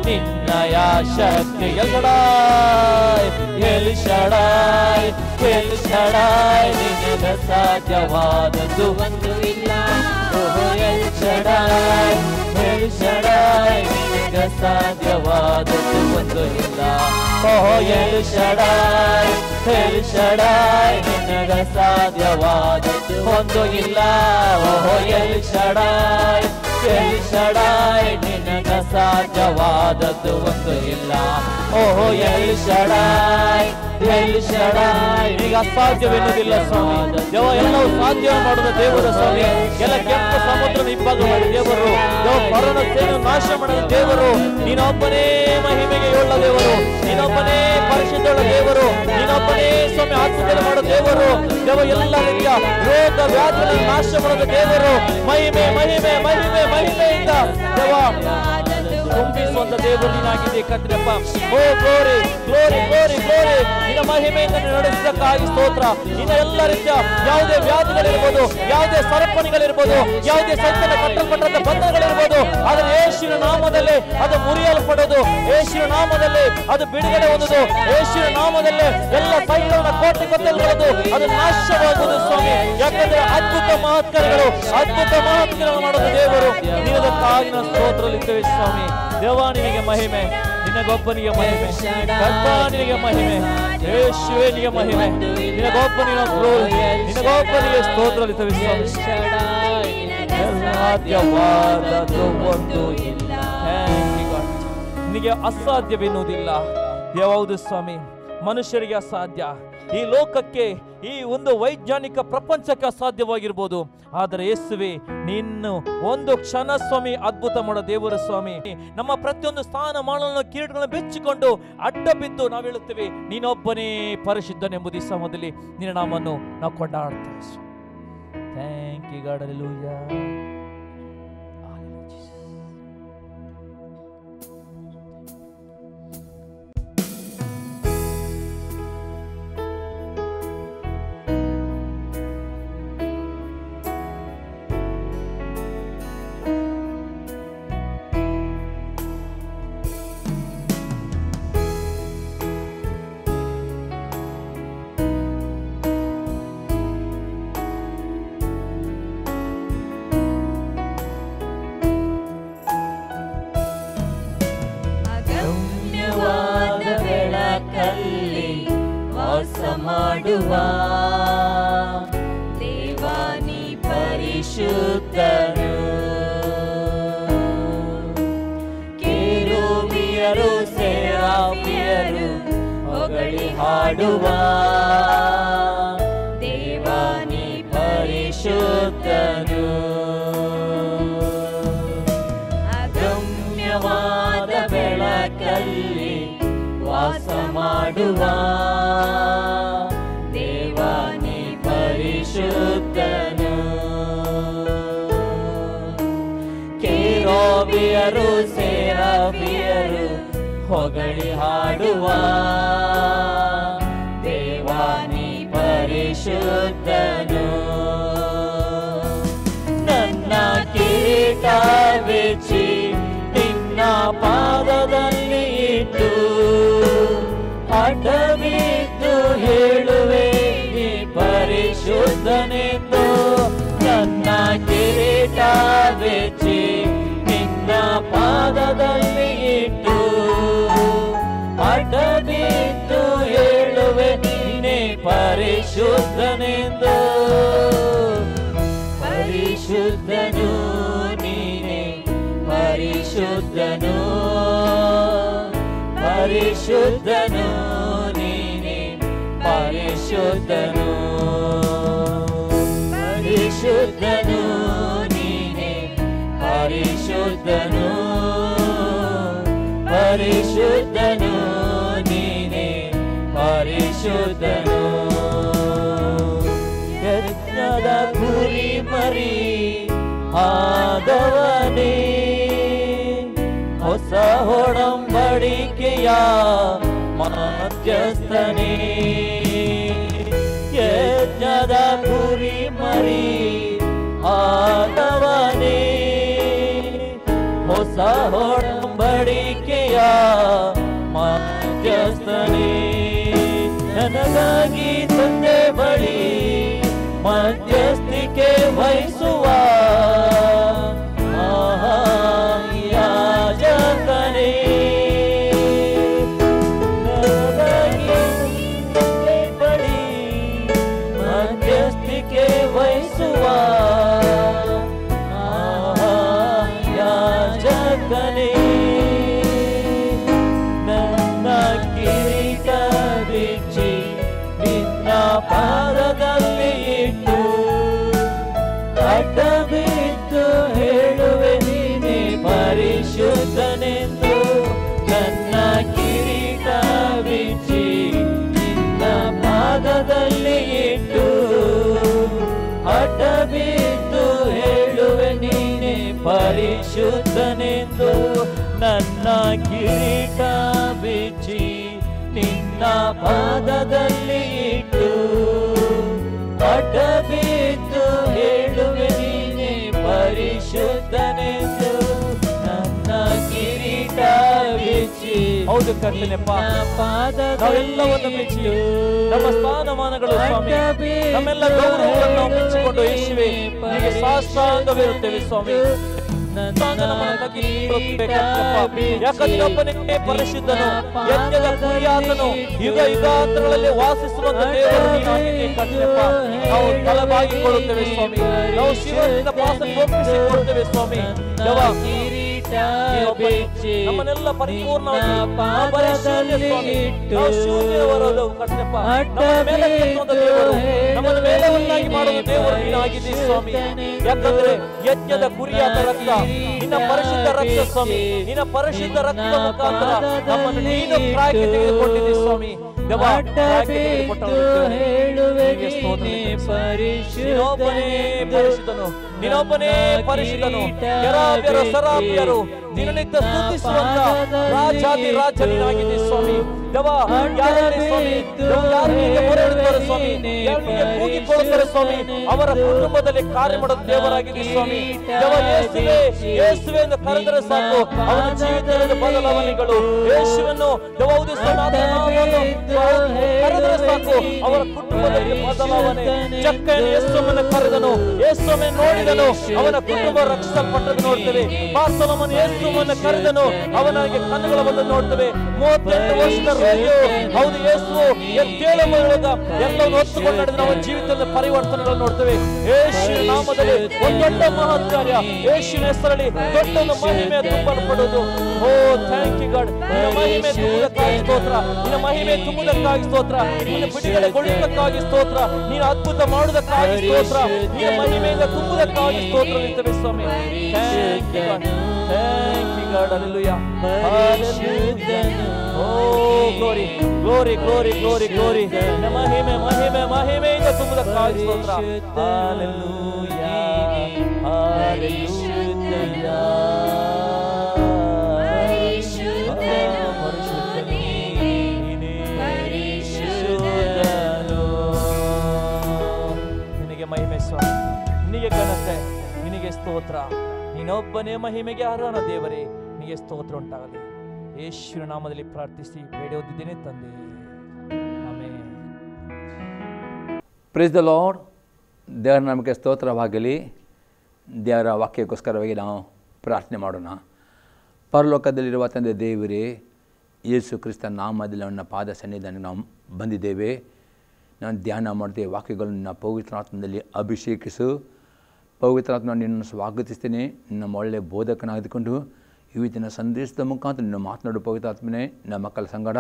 ನಿನ್ನಯ ಶಕ್ತಿ. ಎಲ್ ಶಡಾಯ್ ನಿನಗ ಸಾಧ್ಯವಾದದ್ದು ಒಂದು ಇಲ್ಲ. ಓಹೋ ಎಲ್ ಶಡಾಯ್ ನಿನಗ ಸಾಧ್ಯವಾದದ್ದು ಒಂದು ಇಲ್ಲ. ಓಹೋ ಎಲ್ ಶಡಾಯ್ ನಿನಗ ಸಾಧ್ಯವಾದದ್ದು ಒಂದು ಇಲ್ಲ. ಓಹೋ ಎಲ್ ಶಡಾಯ್ ನಿನಗ ಸಾಧ್ಯವಾದದ್ದು ಒಂದು ಇಲ್ಲ. ಓಹೋ ಎಲ್ ಶಡಾಯ್ ಈಗ ಅಸಾಧ್ಯವೆನ್ನುವುದಿಲ್ಲ ಸ್ವಾಮಿ. ದೇವ ಎಲ್ಲವೂ ಸಾಧ್ಯ ಮಾಡುವ ದೇವರ ಸ್ವಾಮಿ. ಎಲ್ಲ ಕೆಂಪು ಸಮುದ್ರ ಇಬ್ಬಾಗ ಮಾಡಿ ದೇವರು, ದೇವ ಪರಣ ಸೇನೆ ನಾಶ ಮಾಡಿದ ದೇವರು ನೀನೊಬ್ಬನೇ, ಮಹಿಮೆಗೆ ಉಳ್ಳ ದೇವರು ನೀನೊಬ್ಬನೇ, ಪರಿಶುದ್ಧಳ ದೇವರು ನೀನೊಬ್ಬನೇ ಸ್ವಾಮಿ. ಆತ್ಮದಲ್ಲಿ ಮಾಡೋ ದೇವರು, ದೇವ ಎಲ್ಲ ರೀತಿಯ ರೋಗ ವ್ಯಾಧಿಗಳನ್ನು ನಾಶ ಮಾಡಿದ ದೇವರು. ಮಹಿಮೆಯಿಂದ ದೇವ ತುಂಬಿಸುವಂತ ದೇವರು ನೀನಾಗಿದೆ ಕರ್ತನಪ್ಪ. ಓ ಗ್ಲೋರಿ ಗ್ಲೋರಿ ಗ್ಲೋರಿ ಗ್ಲೋರಿ. ನಿನ್ನ ಮಹಿಮೆಯಿಂದ ನಡೆಸಿದ್ದಕ್ಕಾಗಿ ಸ್ತೋತ್ರ. ನಿನ್ನ ಎಲ್ಲ ರೀತಿಯ ಯಾವುದೇ ವ್ಯಾಧಿಗಳಿರ್ಬೋದು, ಯಾವುದೇ ಸರಪಣಿಗಳಿರ್ಬೋದು, ಯಾವುದೇ ಸೈತನ ಕಟ್ಟಲ್ಪಟ್ಟಂತ ಬಂಧನಗಳಿರ್ಬೋದು, ಆದರೆ ಯೇಸುವಿನ ನಾಮದಲ್ಲಿ ಅದು ಮುರಿಯಲ್ಪಡೋದು, ಯೇಸುವಿನ ನಾಮದಲ್ಲಿ ಅದು ಬಿಡುಗಡೆ ಹೊಂದುದು, ಯೇಸುವಿನ ನಾಮದಲ್ಲಿ ಎಲ್ಲ ಸೈತನ ಕೋಟೆ ಕೊತ್ತಲುಗಳದು ಅದು ನಾಶವಾಗುವುದು ಸ್ವಾಮಿ. ಯಾಕಂದ್ರೆ ಅದ್ಭುತ ಮಹತ್ಕಾರಗಳು ಮಾಡೋದು ದೇವರು. ನೀನದಕ್ಕಾಗಿ ನಾವು ಸ್ತೋತ್ರದಲ್ಲಿದ್ದೇವೆ ಸ್ವಾಮಿ. ದೇವ ನಿನಗೆ ಮಹಿಮೆ, ನಿನಗೊಬ್ಬನಿಗೆ ಮಹಿಮೆ, ಕರ್ತ ನಿನಗೆ ಮಹಿಮೆ, ಯೇಸುವಿನಿಗೆ ಮಹಿಮೆ, ನಿನಗೊಬ್ಬನಿಗೆ ಗ್ಲೋರಿ, ನಿನಗೊಬ್ಬನಿಗೆ ಸ್ತೋತ್ರದಲ್ಲಿದ್ದೇವೆ ಸ್ವಾಮಿ. ಸಾಧ್ಯವಾದದ್ದು ಒಂದು ಇಲ್ಲ. ನಿನಗೆ ಅಸಾಧ್ಯವೆನ್ನುವುದಿಲ್ಲ. ಯಾವುದು ಸ್ವಾಮಿ ಮನುಷ್ಯರಿಗೆ ಅಸಾಧ್ಯ, ಈ ಲೋಕಕ್ಕೆ, ಈ ಒಂದು ವೈಜ್ಞಾನಿಕ ಪ್ರಪಂಚಕ್ಕೆ ಅಸಾಧ್ಯವಾಗಿರ್ಬೋದು, ಆದರೆ ಯೇಸುವೆ ನಿನ್ನು ಒಂದು ಕ್ಷಣ ಸ್ವಾಮಿ ಅದ್ಭುತ ಮಾಡೋ ದೇವರ ಸ್ವಾಮಿ. ನಮ್ಮ ಪ್ರತಿಯೊಂದು ಸ್ಥಾನಮಾನಗಳನ್ನು ಕಿರೀಟಗಳನ್ನು ಬೆಚ್ಚಿಕೊಂಡು ಅಡ್ಡ ಬಿದ್ದು ನಾವು ಹೇಳುತ್ತೇವೆ ನೀನೊಬ್ಬನೇ ಪರಿಶುದ್ಧನೆಂಬುದು ಈ ಸಮಯದಲ್ಲಿ ನಿನ್ನ ನಾಮವನ್ನು ನಾವು ಕೊಂಡಾಡ್ತೇವೆ ಸ್ವಾಮಿ. Thank you God. ಹಲ್ಲೆಲೂಯಾ. ಮಾಡುವ ದೇವಾನಿ ಪರಿಶುದ್ಧನು, ಕೆರೂಬಿಯರು ಸೆರಾಫಿಯರು ಹೊಗಳಿ ಹಾಡುವ ದೇವಾನಿ ಪರಿಶುದ್ಧನು, ಅಗಮ್ಯವಾದ ಬೆಳಕಲ್ಲಿ ವಾಸ ಮಾಡುವ ದೇವಾನಿ ಪರಿಶುದ್ಧನು, ಕೆರೂಬಿಯರು ಸೆರಾಫಿಯರು ಹೊಗಳಿ ಹಾಡುವ ದೇವಾನಿ ಪರಿಶುದ್ಧನು, ನನ್ನ ಕಿರೀಟ ಬಿಚ್ಚಿ ನಿನ್ನ ಪಾದದಲ್ಲಿ ಇಟ್ಟು ಅಡ್ಡಬಿದ್ದು ಹೇಳುವೆ ನೀ ಪರಿಶುದ್ಧನೆಂದು, ನನ್ನ ಕಿರೀಟ ಬೆಚ್ಚಿ ನಿನ್ನ ಪಾದದಲ್ಲಿ ಇಟ್ಟು ಅಡ್ಡಬಿದ್ದು ಹೇಳುವೆ ನೀನೇ ಪರಿಶುದ್ಧನೆಂದು, ಪರಿಶುದ್ಧನು ನೀನೇ ಪರಿಶುದ್ಧನು, ಪರಿಶುದ್ಧನು ನೀನೇ ಪರಿಶುದ್ಧನು, ಪರಿಶುದ್ಧನು ನೀನೇ ಪರಿಶುದ್ಧನು, ಪರಿಶುದ್ಧನು ನೀನೇ ಪರಿಶುದ್ಧನು, ಯಜ್ಞದ ಕುರಿ ಮರಿ ಆದವನೇ ಹೊಸ ಒಡಂಬಡಿಕೆಯ ಮಧ್ಯಸ್ಥನೇ, ಯಜ್ಞದ ಕುರಿ ಮರಿ ಆದವನೇ ಹೊಸ ಒಡಂಬಡಿಕೆಯ ಮಧ್ಯಸ್ಥನೇ, ನನಗಾಗಿ ತಂದೆ ಬಳಿ ಮಧ್ಯಸ್ಥಿಕೆ ವಹಿಸುವ ಯಾಜಕನೇ, ನನಗಾಗಿ ತಂದೆ ಬಳಿ ಮಧ್ಯಸ್ಥಿಕೆ ವಹಿಸುವ ಯಾಜಕನೇ, ನನ್ನ ಕಿರೀಟ ಬಿಚ್ಚಿ ನಿನ್ನ ಪಾದದಲ್ಲಿ ಇಟ್ಟು ಅಡ್ಡಬಿದ್ದು ಹೇಳುವೆ ನೀನೇ ಪರಿಶುದ್ಧನೆಂದು, ನನ್ನ ಕಿರೀಟ ಬಿಚ್ಚಿ ನಿನ್ನ ಪಾದದಲ್ಲಿ ಇಟ್ಟು ಅಡ್ಡಬಿದ್ದು ಹೇಳುವೆ ನೀನೇ ಪರಿಶುದ್ಧನೆಂದು, ನನ್ನ ಕಿರೀಟ ಬಿಚ್ಚಿ ನಿನ್ನ ಪಾದದಲ್ಲಿ ಇಟ್ಟು ಅಡ್ಡ ಬಿದ್ದು ಹೇಳುವೆ ನೀನೆ ಪರಿಶುದ್ಧನೆಂದು. ನನ್ನ ಕಿರೀಟ ಬಿಚ್ಚಿ ಹೌದು ಕರ್ತನೆಪ್ಪ, ನಾವೆಲ್ಲವನ್ನು ಬಿಚ್ಚಿ ನಮ್ಮ ಸ್ಥಾನಮಾನಗಳು ಸ್ವಾಮಿ, ನಮ್ಮೆಲ್ಲ ಗೌರವಗಳನ್ನು ನಾವು ಬಿಚ್ಚಿಕೊಂಡು ಯೇಸುವೆ ನಿನಗೆ ಸಾಷ್ಟಾಂಗವಿರುತ್ತೇವೆ ಸ್ವಾಮಿ. ಯಾಕಂದ್ರೆ ಒಬ್ಬನೇ ಪರಿಶುದ್ಧನು, ಯಜ್ಞದ ಕುರಿಯಾತನು, ಯುಗ ಯುಗಾಂತರಗಳಲ್ಲಿ ವಾಸಿಸುವಂತ ದೇವರು ನೀನಾಗಿದ್ದೀಯ ಕರ್ತನೆಪ್ಪ. ನಾವು ತಲೆಬಾಗಿಕೊಳ್ಳುತ್ತೇವೆ ಸ್ವಾಮಿ, ನಾವು ಶಿವನಿಂದ ಪಾಸಕ್ಕೆ ಒಪ್ಪಿಸಿಕೊಳ್ತೇವೆ ಸ್ವಾಮಿ. ದೇವ ನಮ್ಮನ್ನೆಲ್ಲ ಪರಿಪೂರ್ಣವಾಗಿ ನಮ್ಮನ್ನ ಮೇಲವನ್ನಾಗಿ ಮಾಡುವ ದೇವರು ನೀನಾಗಿದ್ದೀಯ ಸ್ವಾಮಿ. ಯಾಕಂದ್ರೆ ಯಜ್ಞದ ಕುರಿಯಾದ ರಕ್ತ, ನಿನ್ನ ಪರಿಶುದ್ಧ ರಕ್ತ ಸ್ವಾಮಿ, ನಿನ್ನ ಪರಿಶುದ್ಧ ರಕ್ತದ ಮುಖಾಂತರ ನಮ್ಮನ್ನು ನೀನು ಪ್ರಾಯಕ್ಕೆ ತೆಗೆದುಕೊಂಡಿದ್ದೀಯ ಸ್ವಾಮಿ. ನೀನೊಬ್ಬನೇ ಪರಿಶುದ್ಧನು, ಕೆರಾಬ್ಯರು ಸರಾಬ್ಯರು ದಿನನಿತ್ಯ ಸ್ತುತಿಸುವಂತ ರಾಜಾದಿ ರಾಜ ನೀನಾಗಿದೆ ಸ್ವಾಮಿ. ದೇವ ಯಾರಲ್ಲಿ ಸ್ವಾಮಿ, ಯಾರಿಗೆ ಮೊರೆಯಿಡುತ್ತಾರೆ ಸ್ವಾಮಿ, ಯಾರಿಗೆ ಕೂಗಿಕೊಳ್ಳುತ್ತಾರೆ ಸ್ವಾಮಿ, ಅವರ ಕುಟುಂಬದಲ್ಲಿ ಕಾರ್ಯ ಮಾಡುವ ದೇವರಾಗಿದೆ ಸ್ವಾಮಿ. ದೇವ ಯೇಸುವೆ ಯೇಸುವೆ ಎಂದು ಕರೆದರೆ ಸಾಕು, ಅವನ ಜೀವಿತದ ಬದಲಾವಣೆಗಳು. ಯೇಸುವನ್ನು ದೇವೌದು ಕರೆದರೆ ಸಾಕು, ಅವರ ಕುಟುಂಬದಲ್ಲಿ ಬದಲಾವಣೆ. ಚಕ್ಕನ ಯೇಸುವನ್ನು ಕರೆದನು, ಯೇಸುವನ್ನು ನೋಡಿದನು, ಅವನ ಕುಟುಂಬ ರಕ್ಷಿಸಲ್ಪಟ್ಟದ್ದು ನೋಡ್ತೇವೆ. ಬಾರ್ತಲೋಮನ ಯೇಸುವನ್ನು ಕರೆದನು, ಅವನಿಗೆ ಕಣ್ಣುಗಳ ಬಂದು ನೋಡ್ತೇವೆ. 38 ವರ್ಷದ ರೋಗಿಯು ಹೌದು ಯೇಸು ಎದ್ದೇಳು ಬರುವಾಗ ಎಲ್ಲವನ್ನು ಹೊತ್ತುಕೊಂಡು ನಡೆದ ಅವನ ಜೀವಿತದ ಪರಿವರ್ತನೆಗಳನ್ನು ನೋಡ್ತೇವೆ. ಯೇಸುವಿನ ನಾಮದಲ್ಲಿ ಒಂದು ದೊಡ್ಡ ಮಹತ್ಕಾರ್ಯ, ಯೇಸುವಿನ ಹೆಸರಲ್ಲಿ ದೊಡ್ಡ ಒಂದು ಮಹಿಮೆ ತುಂಬಲ್ಪಡುವುದು. ಓ ಥ್ಯಾಂಕ್ ಯು ಗಾಡ್, ನಿನ್ನ ಮಹಿಮೆ ತುಂಬುವುದಕ್ಕಾಗಿ ಸ್ತೋತ್ರ, ನಿನ್ನ ಮಹಿಮೆ ತುಂಬುವುದಕ್ಕಾಗಿ ಸ್ತೋತ್ರ, ನಿನ್ನ ಬಿಡುಗಡೆಗೊಳ್ಳುವುದಕ್ಕಾಗಿ ಸ್ತೋತ್ರ, ನೀನು ಅದ್ಭುತ ಮಾಡುವುದಕ್ಕಾಗಿ ಸ್ತೋತ್ರ, ನಿನ್ನ ಮಹಿಮೆಯಿಂದ ತುಂಬುವುದಕ್ಕಾಗಿ ಸ್ತೋತ್ರ ನಿಂತವೆ ಸ್ವಾಮಿ. Thank you God, thank you God, hallelujah, hallelujah. Oh glory glory glory glory glory, ಮಹಿಮೆ ಮಹಿಮೆ ಮಹಿಮೆಯಿಂದ ತುಂಬುವುದಕ್ಕಾಗಿ ಸ್ತೋತ್ರ. Hallelujah, hallelujah. ನಿನಗೆ ಮಹಿಮೆ ಸ್ವಾಮಿ, ನಿನಗೆ ಘನತೆ, ನಿನಗೆ ಸ್ತೋತ್ರ. ನೀನೊಬ್ಬನೇ ಮಹಿಮೆಗೆ ಅರ್ಹನ ದೇವರೇ, ನಿನಗೆ ಸ್ತೋತ್ರ ಉಂಟಾಗಲಿ. ಯೇಸುವಿನ ನಾಮದಲ್ಲಿ ಪ್ರಾರ್ಥಿಸಿ ಬೇಡಿದ್ದೇನೆ ತಂದೆ, ಆಮೆನ್. Praise the lord. ದೇವರ ನಮಗೆ ಸ್ತೋತ್ರವಾಗಲಿ. ದೇವರ ವಾಕ್ಯಕ್ಕೋಸ್ಕರವಾಗಿ ನಾವು ಪ್ರಾರ್ಥನೆ ಮಾಡೋಣ. ಪರಲೋಕದಲ್ಲಿರುವ ತಂದೆ ದೇವರೇ, ಯೇಸು ಕ್ರಿಸ್ತನ ನಾಮದಲ್ಲಿ ಅವನ ಪಾದ ಸನ್ನಿಧಾನಕ್ಕೆ ನಾವು ಬಂದಿದ್ದೇವೆ. ನಾನು ಧ್ಯಾನ ಮಾಡ್ತೇವೆ, ವಾಕ್ಯಗಳನ್ನು ಪವಿತ್ರಾತ್ಮದಲ್ಲಿ ಅಭಿಷೇಕಿಸು. ಪವಿತ್ರಾತ್ಮ ನಿನ್ನನ್ನು ಸ್ವಾಗತಿಸ್ತೇನೆ. ನಮ್ಮ ಒಳ್ಳೆಯ ಬೋಧಕನಾಗಿದ್ದುಕೊಂಡು ಇವತ್ತಿನ ಸಂದೇಶದ ಮುಖಾಂತರ ನಿನ್ನ ಮಾತನಾಡು ಪವಿತ್ರಾತ್ಮನೇ. ನಮ್ಮ ಮಕ್ಕಳ ಸಂಗಡ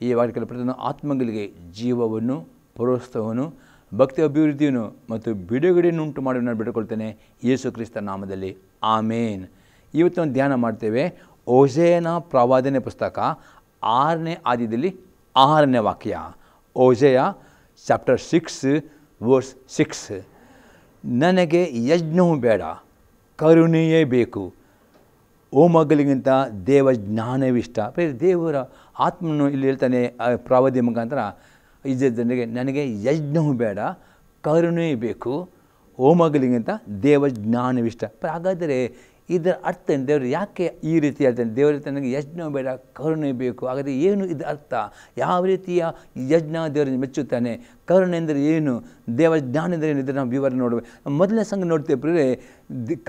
ಈ ವಾಕ್ಯಗಳ ಪ್ರತಿಯೊಂದು ಆತ್ಮಗಳಿಗೆ ಜೀವವನ್ನು, ಪ್ರೋತ್ಸಾಹವನ್ನು, ಭಕ್ತಿ ಅಭಿವೃದ್ಧಿಯನ್ನು ಮತ್ತು ಬಿಡುಗಡೆಯನ್ನು ಉಂಟು ಮಾಡಿ ನಾನು ಬಿಟ್ಟುಕೊಳ್ತೇನೆ ಯೇಸು ಕ್ರಿಸ್ತ ನಾಮದಲ್ಲಿ, ಆಮೇನ್. ಇವತ್ತು ನಾವು ಧ್ಯಾನ ಮಾಡ್ತೇವೆ ಓಜೆಯನ ಪ್ರವಾದನೆ ಪುಸ್ತಕ 6ನೇ ಅಧ್ಯಾಯದಲ್ಲಿ 6ನೇ ವಾಕ್ಯ. ಓಜೆಯ ಚಾಪ್ಟರ್ 6 ವರ್ಸ್ 6. ನನಗೆ ಯಜ್ಞವೂ ಬೇಡ, ಕರುಣೆಯೇ ಬೇಕು, ಹೋಮಗಳಿಗಿಂತ ದೇವ ಜ್ಞಾನವಿಷ್ಟ. ದೇವರ ಆತ್ಮನು ಇಲ್ಲಿ ಹೇಳ್ತಾನೆ ಪ್ರವಾದಿ ಮುಖಾಂತರ ಇಜ್ಜನಿಗೆ, ನನಗೆ ಯಜ್ಞವೂ ಬೇಡ, ಕರುಣೆಯೇ ಬೇಕು, ಹೋಮಗಳಿಗಿಂತ ದೇವ ಜ್ಞಾನವಿಷ್ಟ. ಹಾಗಾದರೆ ಇದರ ಅರ್ಥ ಏನು? ದೇವರು ಯಾಕೆ ಈ ರೀತಿ ಹೇಳ್ತಾನೆ? ದೇವರು ನನಗೆ ಯಜ್ಞ ಬೇಡ, ಕರುಣೆ ಬೇಕು. ಹಾಗಾದರೆ ಏನು ಇದರ ಅರ್ಥ? ಯಾವ ರೀತಿಯ ಯಜ್ಞ ದೇವರನ್ನು ಮೆಚ್ಚುತ್ತಾನೆ? ಕರುಣೆ ಎಂದರೆ ಏನು? ದೇವ ಜ್ಞಾನ ಎಂದರೆ ಏನು? ಇದನ್ನು ನಾವು ವಿವರಣೆ ನೋಡಬೇಕು. ಮೊದಲನೇ ಸಂಘ ನೋಡ್ತೇವೆ ಪ್ರಿಯರೇ,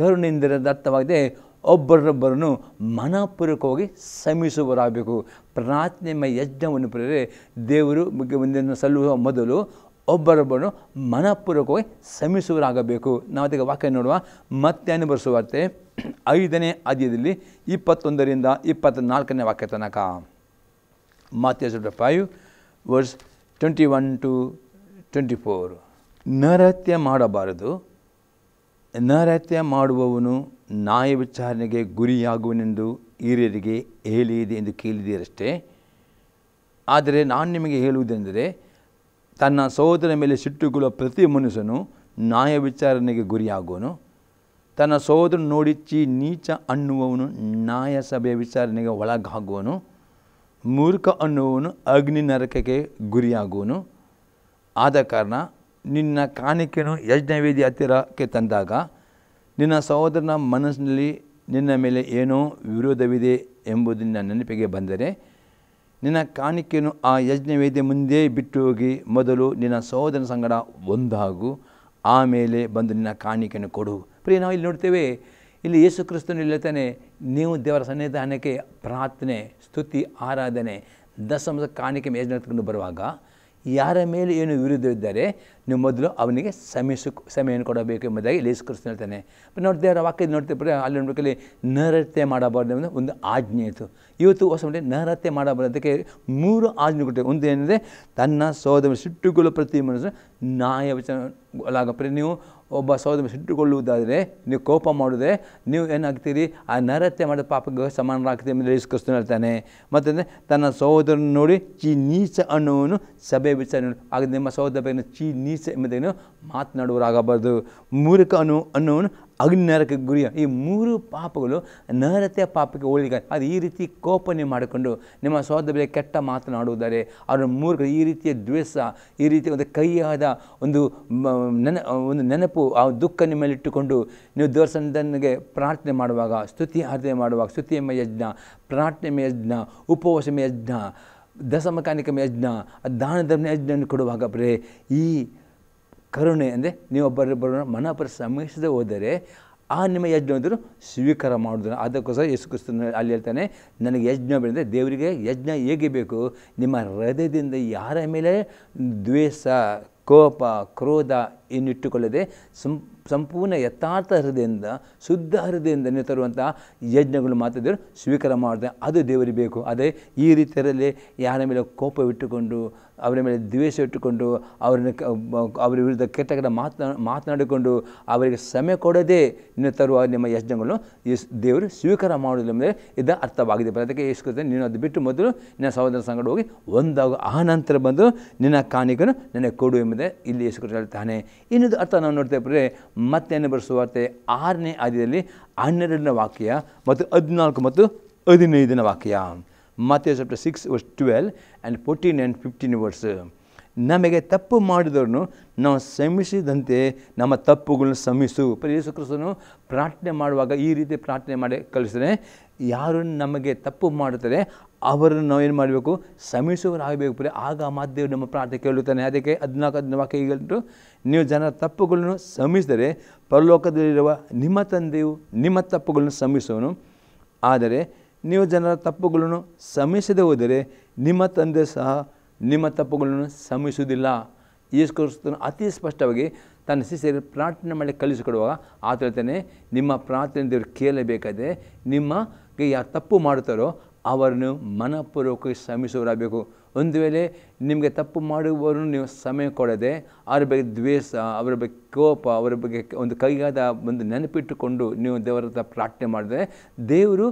ಕರುಣೆ ಎಂದರೆ ಅರ್ಥವಾಗಿದೆ ಒಬ್ಬರೊಬ್ಬರನ್ನು ಮನಪೂರ್ವಕವಾಗಿ ಶ್ರಮಿಸುವರಾಗಬೇಕು. ಪ್ರಾರ್ಥನೆಯ ಯಜ್ಞವನ್ನು ಪ್ರಿಯರೇ ದೇವರು ಒಂದನ್ನು ಸಲ್ಲುವ ಮೊದಲು ಒಬ್ಬರೊಬ್ಬರನ್ನು ಮನಪೂರ್ವಕವಾಗಿ ಶ್ರಮಿಸುವರಾಗಬೇಕು. ನಾವು ಅದಕ್ಕೆ ವಾಕ್ಯ ನೋಡುವ. ಮತ್ತಾಯನ ಬರೆಸುವಾರ್ತೆ 5ನೇ ಅಧ್ಯಾಯದಲ್ಲಿ 21ರಿಂದ 24ನೇ ವಾಕ್ಯ ತನಕ. Matthew chapter 5 verse 21 to 24. ನರಹತ್ಯ ಮಾಡಬಾರದು, ನರಹತ್ಯ ಮಾಡುವವನು ನ್ಯಾಯ ವಿಚಾರಣೆಗೆ ಗುರಿಯಾಗುವನೆಂದು ಹಿರಿಯರಿಗೆ ಹೇಳಿದೆ ಎಂದು ಕೇಳಿದ್ದೀರಷ್ಟೇ. ಆದರೆ ನಾನು ನಿಮಗೆ ಹೇಳುವುದೆಂದರೆ, ತನ್ನ ಸಹೋದರನ ಮೇಲೆ ಸಿಟ್ಟುಗೊಳ್ಳುವ ಪ್ರತಿ ಮನುಷ್ಯನು ನ್ಯಾಯ ವಿಚಾರಣೆಗೆ ಗುರಿಯಾಗುವನು. ತನ್ನ ಸಹೋದರನ ನೋಡಿ ನೀಚ ಅನ್ನುವವನು ನ್ಯಾಯಸಭೆಯ ವಿಚಾರಣೆಗೆ ಒಳಗಾಗುವನು. ಮೂರ್ಖ ಅನ್ನುವವನು ಅಗ್ನಿ ನರಕಕ್ಕೆ ಗುರಿಯಾಗುವನು. ಆದ ಕಾರಣ ನಿನ್ನ ಕಾಣಿಕೆಯನ್ನು ಯಜ್ಞವೇದಿ ಹತ್ತಿರಕ್ಕೆ ತಂದಾಗ ನಿನ್ನ ಸಹೋದರನ ಮನಸ್ಸಿನಲ್ಲಿ ನಿನ್ನ ಮೇಲೆ ಏನೋ ವಿರೋಧವಿದೆ ಎಂಬುದು ನಿನ್ನ ನೆನಪಿಗೆ ಬಂದರೆ ನಿನ್ನ ಕಾಣಿಕೆಯನ್ನು ಆ ಯಜ್ಞವೇದಿ ಮುಂದೆ ಬಿಟ್ಟು ಹೋಗಿ ಮೊದಲು ನಿನ್ನ ಸಹೋದರನ ಸಂಗಡ ಒಂದಾಗು, ಆಮೇಲೆ ಬಂದು ನಿನ್ನ ಕಾಣಿಕೆಯನ್ನು ಕೊಡು. ಪ್ರಿಯ, ನಾವು ಇಲ್ಲಿ ನೋಡ್ತೇವೆ, ಇಲ್ಲಿ ಯೇಸು ಕ್ರಿಸ್ತನು ಹೇಳ್ತಾನೆ, ನೀವು ದೇವರ ಸನ್ನಿಧಾನಕ್ಕೆ ಪ್ರಾರ್ಥನೆ, ಸ್ತುತಿ, ಆರಾಧನೆ, ದಶಮಾಂಶ ಕಾಣಿಕೆ ಯಜ್ಞ ಎತ್ಕೊಂಡು ಬರುವಾಗ ಯಾರ ಮೇಲೆ ಏನು ವಿರುದ್ಧವಿದ್ದಾರೆ ನೀವು ಮೊದಲು ಅವನಿಗೆ ಸಮಯವನ್ನು ಕೊಡಬೇಕು ಎಂಬುದಾಗಿ ಯೇಸು ಕ್ರಿಸ್ತನು ಹೇಳ್ತಾನೆ. ನೋಡಿ, ದೇವರ ವಾಕ್ಯದ ನೋಡ್ತೇವೆ, ಅಲ್ಲಿ ನೋಡಬೇಕಲ್ಲಿ ನರಹತ್ಯೆ ಮಾಡಬಾರ್ದು ಎಂಬುದು ಒಂದು ಆಜ್ಞೆ ಇತ್ತು. ಇವತ್ತು ಹೊಸ ಮಟ್ಟೆ ನರಹತ್ಯೆ ಮಾಡಬಾರ್ದು. ಅದಕ್ಕೆ 3 ಆಜ್ಞೆ ಕೊಟ್ಟೆ. ಒಂದು ಏನೆಂದರೆ, ತನ್ನ ಸಹೋದರ ಸಿಟ್ಟುಗೊಳ್ಳುವ ಪ್ರತಿ ಮನಸ್ಸು ನ್ಯಾಯ ವಿಚಾರ. ನೀವು ಒಬ್ಬ ಸಹೋದರ ಸಿಟ್ಟುಕೊಳ್ಳುವುದಾದರೆ, ನೀವು ಕೋಪ ಮಾಡಿದ್ರೆ ನೀವು ಏನಾಗ್ತೀರಿ, ಆ ನರಹತ್ಯೆ ಮಾಡಿದ ಪಾಪಕ್ಕೆ ಸಮಾನರಾಗ್ತೀರಿ ಎಂಬುದು ಯೇಸು ಕ್ರಿಸ್ತನು ಹೇಳ್ತಾನೆ. ಮತ್ತಂದರೆ ತನ್ನ ಸಹೋದರನ ನೋಡಿ ನೀಚ ಅನ್ನುವನು ಸಭೆ ವಿಚಾರಣೆ ಆಗ ನಿಮ್ಮ ಸಹೋದರ ಬಗ್ಗೆ ನೀಚ ಎಂಬುದನ್ನು ಮಾತನಾಡುವರಾಗಬಾರ್ದು. ಮೂರ್ಖ ಅನ್ನುವನು ಅಗ್ನಿ ನರಕಕ್ಕೆ ಗುರಿಯ. ಈ 3 ಪಾಪಗಳು ನರಹತ್ಯೆ ಪಾಪಕ್ಕೆ ಹೋಲಿಕೆ. ಅದು ಈ ರೀತಿ ಕೋಪನೆ ಮಾಡಿಕೊಂಡು ನಿಮ್ಮ ಸಹೋದರ ಕೆಟ್ಟ ಮಾತನಾಡುವುದಾರೆ, ಅವರ ಮೂರ್ಖ, ಈ ರೀತಿಯ ದ್ವೇಷ, ಈ ರೀತಿಯ ಒಂದು ಕೈಯಾದ ಒಂದು ನೆನಪು, ಆ ದುಃಖ ನಿಮ್ಮಲ್ಲಿಟ್ಟುಕೊಂಡು ನೀವು ದೇವರ ಸನ್ನಿಧಾನಕ್ಕೆ ಪ್ರಾರ್ಥನೆ ಮಾಡುವಾಗ, ಸ್ತುತಿ ಆರಾಧನೆ ಮಾಡುವಾಗ, ಸ್ತುತಿಯಮ್ಮ ಯಜ್ಞ, ಪ್ರಾರ್ಥನೆ ಯಜ್ಞ, ಉಪವಾಸಮ ಯಜ್ಞ, ದಶಮಕಾನಿಕಮ ಯಜ್ಞ, ದಾನ ಧರ್ಮ ಯಜ್ಞವನ್ನು ಕೊಡುವಾಗ ಬರೇ ಈ ಕರುಣೆ ಅಂದರೆ ನೀವು ಒಬ್ಬರೊಬ್ಬರನ್ನ ಮನಪರ ಶ್ರಮಿಸದೆ ಹೋದರೆ ಆ ನಿಮ್ಮ ಯಜ್ಞವಂತರು ಸ್ವೀಕಾರ ಮಾಡೋದು. ಅದಕ್ಕೋಸ್ಕರ ಯೇಸು ಕ್ರಿಸ್ತನು ಅಲ್ಲಿ ಹೇಳ್ತಾನೆ, ನನಗೆ ಯಜ್ಞ ಬೆಳೆದರೆ ದೇವರಿಗೆ ಯಜ್ಞ ಹೇಗೆ ಬೇಕು, ನಿಮ್ಮ ಹೃದಯದಿಂದ ಯಾರ ಮೇಲೆ ದ್ವೇಷ, ಕೋಪ, ಕ್ರೋಧ ಇನ್ನಿಟ್ಟುಕೊಳ್ಳದೆ ಸಂಪೂರ್ಣ ಯಥಾರ್ಥ ಹೃದಯದಿಂದ, ಶುದ್ಧ ಹೃದಯದಿಂದ ನೀವು ತರುವಂಥ ಯಜ್ಞಗಳು ಮಾತ್ರ ದೇವರು ಸ್ವೀಕಾರ ಮಾಡ್ತಾರೆ. ಅದು ದೇವರಿಗೆ ಬೇಕು. ಅದೇ ಈ ರೀತಿಯಲ್ಲಿ ಯಾರ ಮೇಲೆ ಕೋಪವಿಟ್ಟುಕೊಂಡು, ಅವರ ಮೇಲೆ ದ್ವೇಷ ಇಟ್ಟುಕೊಂಡು, ಅವರ ವಿರುದ್ಧ ಕೆಟ್ಟ ಕೆಟ್ಟ ಮಾತನಾಡಿಕೊಂಡು ಅವರಿಗೆ ಸಮಯ ಕೊಡದೆ ನೀವು ತರುವ ನಿಮ್ಮ ಯಜ್ಞಗಳನ್ನು ದೇವರು ಸ್ವೀಕಾರ ಮಾಡೋದಿಲ್ಲ ಅಂದರೆ ಇದು ಅರ್ಥವಾಗಿದೆ. ಅದಕ್ಕೆ ಯೇಸು ನೀನು ಅದು ಬಿಟ್ಟು ಮೊದಲು ನಿನ್ನ ಸಹೋದರ ಸಂಗಡ ಹೋಗಿ ಒಂದಾಗ, ಆ ನಂತರ ಬಂದು ನಿನ್ನ ಕಾಣಿಕೆಯನ್ನು ನನಗೆ ಕೊಡು ಎಂಬುದೇ ಇಲ್ಲಿ ಯೇಸು ಕ್ರಿಸ್ತನು ಹೇಳ್ತಾನೆ. ಇನ್ನೊಂದು ಅರ್ಥ ನಾವು ನೋಡ್ತೇವೆ, ಮತ್ತೇನು ಬರೆಸುವಾರ್ತೆ 6ನೇ ಅಧ್ಯಾಯದಲ್ಲಿ 12ನೇ ವಾಕ್ಯ ಮತ್ತು 14 ಮತ್ತು 15ನೇ ವಾಕ್ಯ. Matthew chapter 6 verse 12 and 14 and 15 verse. ನಮಗೆ ತಪ್ಪು ಮಾಡಿದವರನ್ನು ನಾವು ಕ್ಷಮಿಸಿದಂತೆ ನಮ್ಮ ತಪ್ಪುಗಳನ್ನು ಕ್ಷಮಿಸು. ಯೇಸು ಕ್ರಿಸ್ತನು ಪ್ರಾರ್ಥನೆ ಮಾಡುವಾಗ ಈ ರೀತಿ ಪ್ರಾರ್ಥನೆ ಮಾಡಿ ಕಲಿಸಿದರೆ, ಯಾರು ನಮಗೆ ತಪ್ಪು ಮಾಡುತ್ತಾರೆ ಅವರನ್ನು ನಾವೇನು ಮಾಡಬೇಕು, ಕ್ಷಮಿಸುವರಾಗಬೇಕು. ಆಗ ಮಾದೇವರು ನಮ್ಮ ಪ್ರಾರ್ಥನೆ ಕೇಳುತ್ತಾನೆ. ಅದಕ್ಕೆ 14ನೇ ವಾಕ್ಯ ಹೇಳಿಟ್ಟು, ನೀವು ಜನರ ತಪ್ಪುಗಳನ್ನು ಕ್ಷಮಿಸಿದರೆ ಪರಲೋಕದಲ್ಲಿರುವ ನಿಮ್ಮ ತಂದೆಯು ನಿಮ್ಮ ತಪ್ಪುಗಳನ್ನು ಕ್ಷಮಿಸುವನು. ಆದರೆ ನೀವು ಜನರ ತಪ್ಪುಗಳನ್ನು ಕ್ಷಮಿಸದೆ ಹೋದರೆ ನಿಮ್ಮ ತಂದೆ ಸಹ ನಿಮ್ಮ ತಪ್ಪುಗಳನ್ನು ಕ್ಷಮಿಸುವುದಿಲ್ಲ. ಯೇಸು ಕ್ರಿಸ್ತನು ಅತಿ ಸ್ಪಷ್ಟವಾಗಿ ತನ್ನ ಶಿಷ್ಯರಿಗೆ ಪ್ರಾರ್ಥನೆ ಮಾಡಿ ಕಲಿಸಿಕೊಡುವಾಗ ಆತ ಹೇಳ್ತಾನೆ, ನಿಮ್ಮ ಪ್ರಾರ್ಥನೆ ದೇವರು ಕೇಳಬೇಕಾದ್ರೆ ನಿಮಗೆ ಯಾರು ತಪ್ಪು ಮಾಡುತ್ತಾರೋ ಅವರನ್ನು ಮನಪೂರ್ವಕವಾಗಿ ಕ್ಷಮಿಸುವರಾಗಬೇಕು. ಒಂದು ವೇಳೆ ನಿಮಗೆ ತಪ್ಪು ಮಾಡುವವರನ್ನು ನೀವು ಸಮಯ ಕೊಡದೆ ಅವರ ಬಗ್ಗೆ ದ್ವೇಷ, ಅವರ ಬಗ್ಗೆ ಕೋಪ, ಅವರ ಬಗ್ಗೆ ಒಂದು ಕೈಗಾದ ಒಂದು ನೆನಪಿಟ್ಟುಕೊಂಡು ನೀವು ದೇವರ ಹತ್ರ ಪ್ರಾರ್ಥನೆ ಮಾಡಿದರೆ ದೇವರು